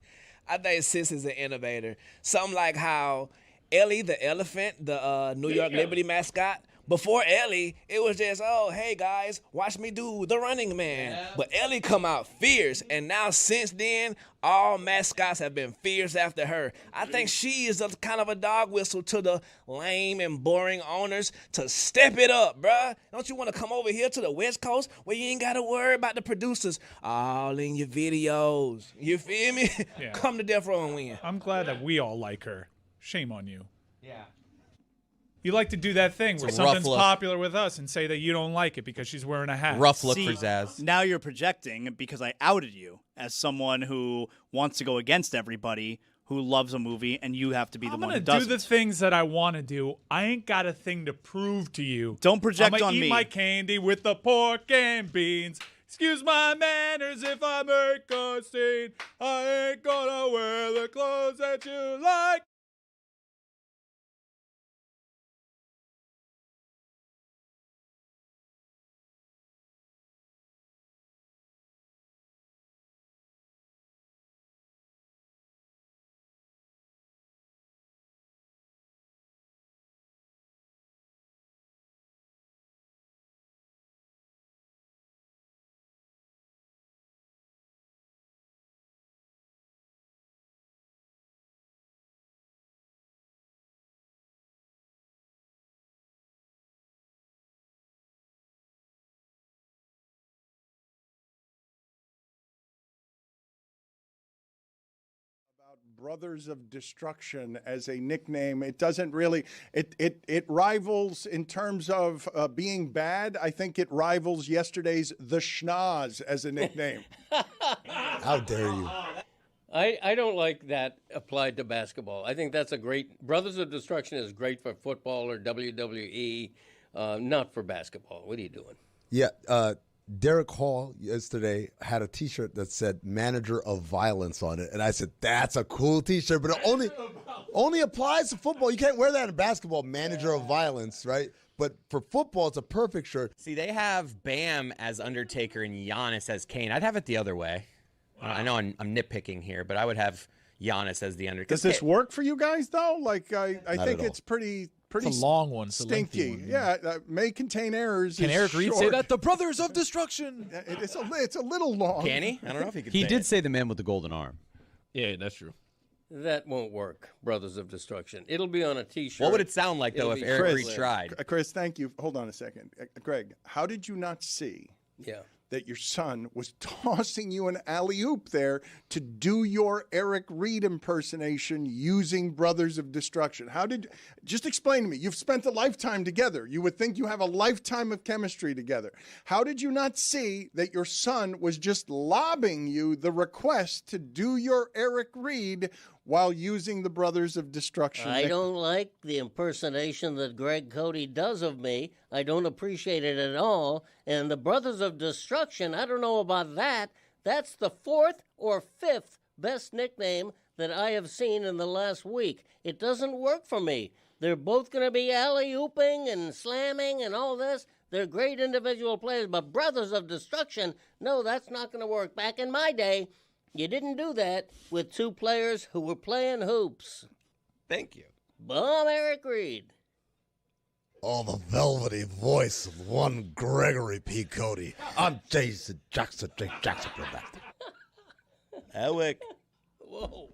[SPEAKER 5] I think Sis is an innovator. Something like how Ellie the elephant, the New York Liberty mascot, before Ellie, it was just, oh, hey, guys, watch me do the Running Man. Yeah. But Ellie come out fierce, and now since then, all mascots have been fierce after her. I think she is a kind of a dog whistle to the lame and boring owners to step it up, bruh. Don't you want to come over here to the West Coast where you ain't got to worry about the producers all in your videos? You feel me?
[SPEAKER 2] Yeah.
[SPEAKER 5] Come to Death Row and win.
[SPEAKER 2] I'm glad that we all like her. Shame on you. Yeah. You like to do that thing where
[SPEAKER 3] It's a rough
[SPEAKER 2] something's
[SPEAKER 3] look.
[SPEAKER 2] popular with us and say that you don't like it because she's wearing a hat.
[SPEAKER 3] Rough look
[SPEAKER 1] See,
[SPEAKER 3] for Zaz.
[SPEAKER 1] Now you're projecting because I outed you as someone who wants to go against everybody who loves a movie, and you have to be the one who
[SPEAKER 2] I'm
[SPEAKER 1] doesn't.
[SPEAKER 2] gonna do the things that I want to do. I ain't got a thing to prove to you.
[SPEAKER 1] Don't project
[SPEAKER 2] I'm gonna
[SPEAKER 1] on
[SPEAKER 2] eat
[SPEAKER 1] me.
[SPEAKER 2] my candy with the pork and beans. Excuse my manners if I make a scene. I ain't gonna wear the clothes that you like.
[SPEAKER 8] Brothers of Destruction as a nickname. It doesn't really, it rivals in terms of being bad. I think it rivals yesterday's The Schnoz as a nickname.
[SPEAKER 10] How dare you?
[SPEAKER 9] I don't like that applied to basketball. I think that's a great, Brothers of Destruction is great for football or WWE, not for basketball. What are you doing?
[SPEAKER 10] Yeah, Derek Hall yesterday had a T-shirt that said "Manager of Violence" on it, and I said, "That's a cool T-shirt, but it only applies to football. You can't wear that in basketball." Manager of Violence, right? But for football, it's a perfect shirt.
[SPEAKER 3] See, they have Bam as Undertaker and Giannis as Kane. I'd have it the other way. I know I'm nitpicking here, but I would have Giannis as the Undertaker.
[SPEAKER 8] Does this work for you guys though? Like I think it's pretty
[SPEAKER 15] It's a long one. It's a
[SPEAKER 8] stinky.
[SPEAKER 15] lengthy one.
[SPEAKER 8] Yeah, may contain errors.
[SPEAKER 15] Can
[SPEAKER 8] is
[SPEAKER 15] Eric Reed
[SPEAKER 8] short.
[SPEAKER 15] say that? The Brothers of Destruction.
[SPEAKER 8] It's a little long.
[SPEAKER 3] Can he? I don't know if he could.
[SPEAKER 6] He
[SPEAKER 3] say
[SPEAKER 6] did
[SPEAKER 3] it.
[SPEAKER 6] say the man with the golden arm.
[SPEAKER 7] Yeah, that's true.
[SPEAKER 9] That won't work, Brothers of Destruction. It'll be on a T-shirt.
[SPEAKER 3] What would it sound like, though,
[SPEAKER 9] It'll
[SPEAKER 3] if
[SPEAKER 9] be
[SPEAKER 3] Eric
[SPEAKER 9] Chris
[SPEAKER 3] Reed tried?
[SPEAKER 8] Chris, thank you. Hold on a second. Greg, how did you not see that your son was tossing you an alley-oop there to do your Eric Reed impersonation using Brothers of Destruction? Just explain to me. You've spent a lifetime together. You would think you have a lifetime of chemistry together. How did you not see that your son was just lobbing you the request to do your Eric Reed while using the Brothers of Destruction?
[SPEAKER 12] I don't like the impersonation that Greg Cody does of me. I don't appreciate it at all. And the Brothers of Destruction, I don't know about that. That's the 4th or 5th best nickname that I have seen in the last week. It doesn't work for me. They're both going to be alley-ooping and slamming and all this. They're great individual players, but Brothers of Destruction, no, that's not going to work. Back in my day, you didn't do that with two players who were playing hoops.
[SPEAKER 3] Thank you.
[SPEAKER 12] Bomb Eric Reed.
[SPEAKER 10] Oh, the velvety voice of one Gregory P. Cody. I'm Jason Jackson. Jackson Production.
[SPEAKER 3] Ewick.
[SPEAKER 12] Whoa.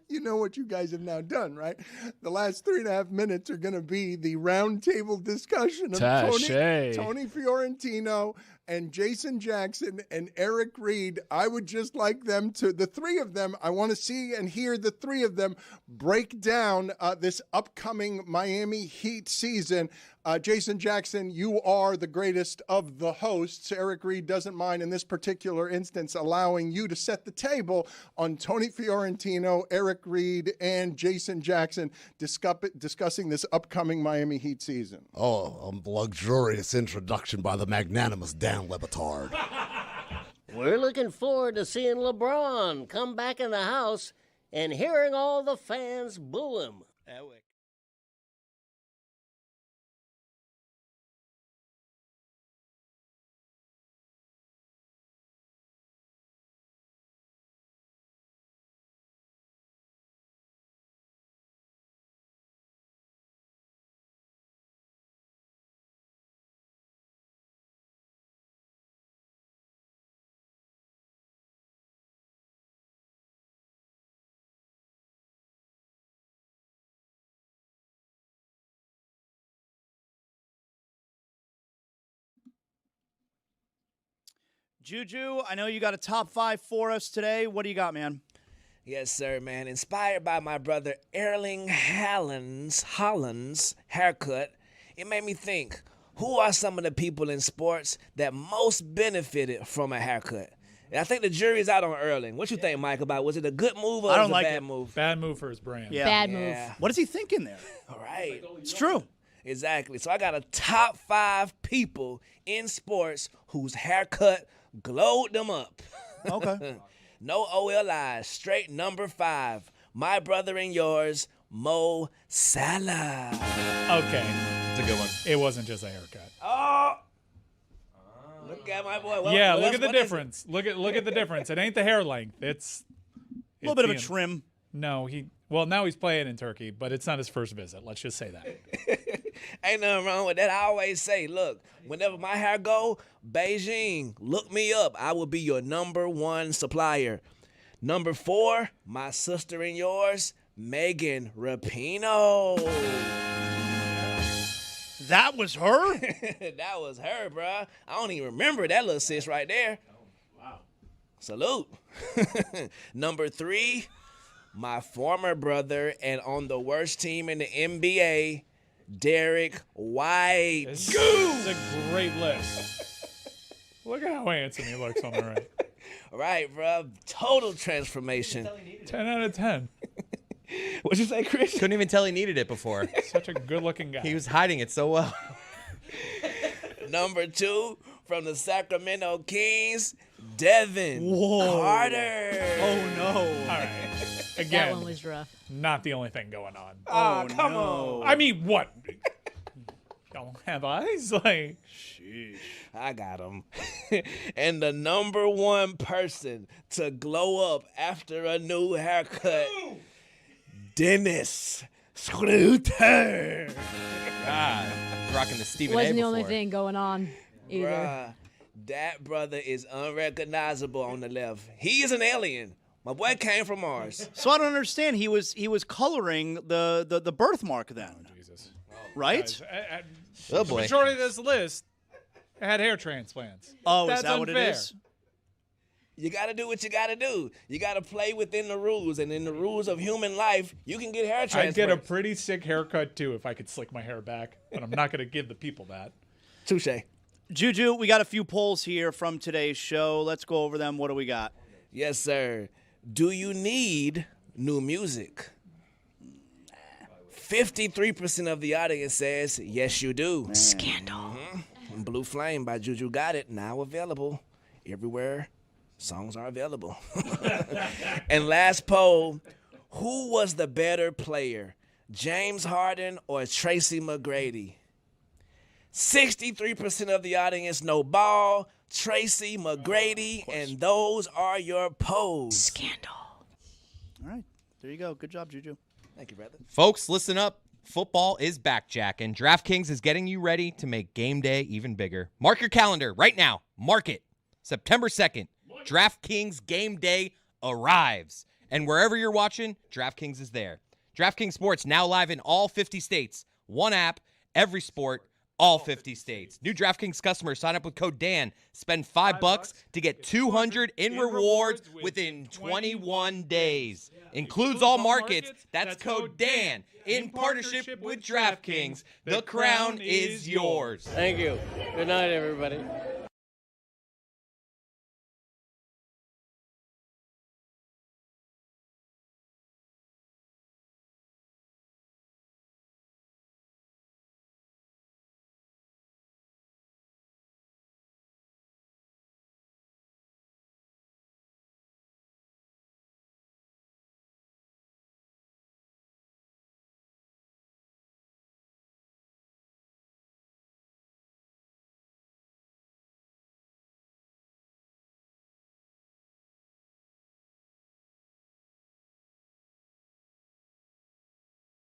[SPEAKER 8] You know what you guys have now done, right? The last 3.5 minutes are going to be the roundtable discussion of Tony Fiorentino and Jason Jackson and Eric Reed. I would just like them to, the three of them, I want to see and hear the three of them break down this upcoming Miami Heat season. Jason Jackson, you are the greatest of the hosts. Eric Reed doesn't mind in this particular instance allowing you to set the table on Tony Fiorentino, Eric Reed, and Jason Jackson discussing this upcoming Miami Heat season.
[SPEAKER 10] Oh, a luxurious introduction by the magnanimous Dan Le Batard.
[SPEAKER 12] We're looking forward to seeing LeBron come back in the house and hearing all the fans boo him.
[SPEAKER 1] Juju, I know you got a top 5 for us today. What do you got, man?
[SPEAKER 5] Yes, sir, man. Inspired by my brother Erling Haaland's haircut, it made me think, who are some of the people in sports that most benefited from a haircut? And I think the jury's out on Erling. What you think, Mike, about was it a good move or
[SPEAKER 1] I don't
[SPEAKER 5] was it
[SPEAKER 1] like
[SPEAKER 5] a bad
[SPEAKER 1] it.
[SPEAKER 5] move?
[SPEAKER 16] Bad move for his brand.
[SPEAKER 1] Yeah.
[SPEAKER 4] Bad move.
[SPEAKER 1] What is he thinking there?
[SPEAKER 5] All right.
[SPEAKER 1] It's true.
[SPEAKER 5] Exactly. So I got a top 5 people in sports whose haircut glowed them up.
[SPEAKER 1] Okay.
[SPEAKER 5] No OLI. Straight number 5. My brother and yours, Mo Salah.
[SPEAKER 16] Okay.
[SPEAKER 3] It's a good one.
[SPEAKER 16] It wasn't just a haircut.
[SPEAKER 5] Oh. Look at my boy.
[SPEAKER 16] Yeah, look at the difference. Look at the difference. It ain't the hair length. It's
[SPEAKER 1] A little bit of a trim.
[SPEAKER 16] No, now he's playing in Turkey, but it's not his first visit. Let's just say that.
[SPEAKER 5] Ain't nothing wrong with that. I always say, look, whenever my hair go, Beijing, look me up. I will be your number 1 supplier. Number 4, my sister and yours, Megan Rapinoe.
[SPEAKER 1] That was her?
[SPEAKER 5] That was her, bruh. I don't even remember that little sis right there. Wow. Salute. Number 3, my former brother and on the worst team in the NBA, Derek White.
[SPEAKER 16] It's a great list. Look at how handsome he looks on the right.
[SPEAKER 5] Right, bruh. Total transformation.
[SPEAKER 16] 10 out of 10.
[SPEAKER 5] What'd you say, Chris?
[SPEAKER 3] Couldn't even tell he needed it before.
[SPEAKER 16] Such a good-looking guy.
[SPEAKER 3] He was hiding it so well.
[SPEAKER 5] Number 2, from the Sacramento Kings, Devin Carter.
[SPEAKER 1] Oh, no.
[SPEAKER 16] All right. Again,
[SPEAKER 4] That one was rough.
[SPEAKER 16] not the only thing going on.
[SPEAKER 5] Oh, come on.
[SPEAKER 16] I mean, what? Don't have eyes? Like,
[SPEAKER 1] sheesh.
[SPEAKER 5] I got him. And the number 1 person to glow up after a new haircut, Dennis Schroeder.
[SPEAKER 3] God, rocking the Stephen A.
[SPEAKER 4] Wasn't the
[SPEAKER 3] before.
[SPEAKER 4] only thing going on either.
[SPEAKER 5] Bruh, that brother is unrecognizable on the left. He is an alien. My boy came from Mars.
[SPEAKER 1] So I don't understand. He was coloring the birthmark then.
[SPEAKER 16] Oh, Jesus.
[SPEAKER 1] Right?
[SPEAKER 16] Guys,
[SPEAKER 3] Oh,
[SPEAKER 16] the
[SPEAKER 3] boy.
[SPEAKER 16] majority of this list had hair transplants.
[SPEAKER 1] Oh,
[SPEAKER 16] That's
[SPEAKER 1] is that what it
[SPEAKER 16] unfair.
[SPEAKER 1] is?
[SPEAKER 5] You got to do what you got to do. You got to play within the rules. And in the rules of human life, you can get hair transplants.
[SPEAKER 16] I'd get a pretty sick haircut, too, if I could slick my hair back. But I'm not going to give the people that.
[SPEAKER 5] Touche.
[SPEAKER 1] Juju, we got a few polls here from today's show. Let's go over them. What do we got?
[SPEAKER 5] Yes, sir. Do you need new music? 53% of the audience says, yes, you do.
[SPEAKER 4] Scandal.
[SPEAKER 5] Blue Flame by Juju Got It, now available everywhere songs are available. And last poll, who was the better player, James Harden or Tracy McGrady? 63% of the audience know ball, Tracy McGrady, and those are your polls.
[SPEAKER 4] Scandal.
[SPEAKER 1] All right. There you go. Good job, Juju.
[SPEAKER 5] Thank you, brother.
[SPEAKER 3] Folks, listen up. Football is back, Jack, and DraftKings is getting you ready to make game day even bigger. Mark your calendar right now. Mark it. September 2nd, DraftKings game day arrives. And wherever you're watching, DraftKings is there. DraftKings Sports now live in all 50 states. One app, every sport, All 50 states. New DraftKings customers sign up with code DAN. Spend $5 to get $200 in rewards within 21 days. Includes all markets. That's code DAN. In partnership with DraftKings, the crown is yours.
[SPEAKER 12] Thank you. Good night, everybody.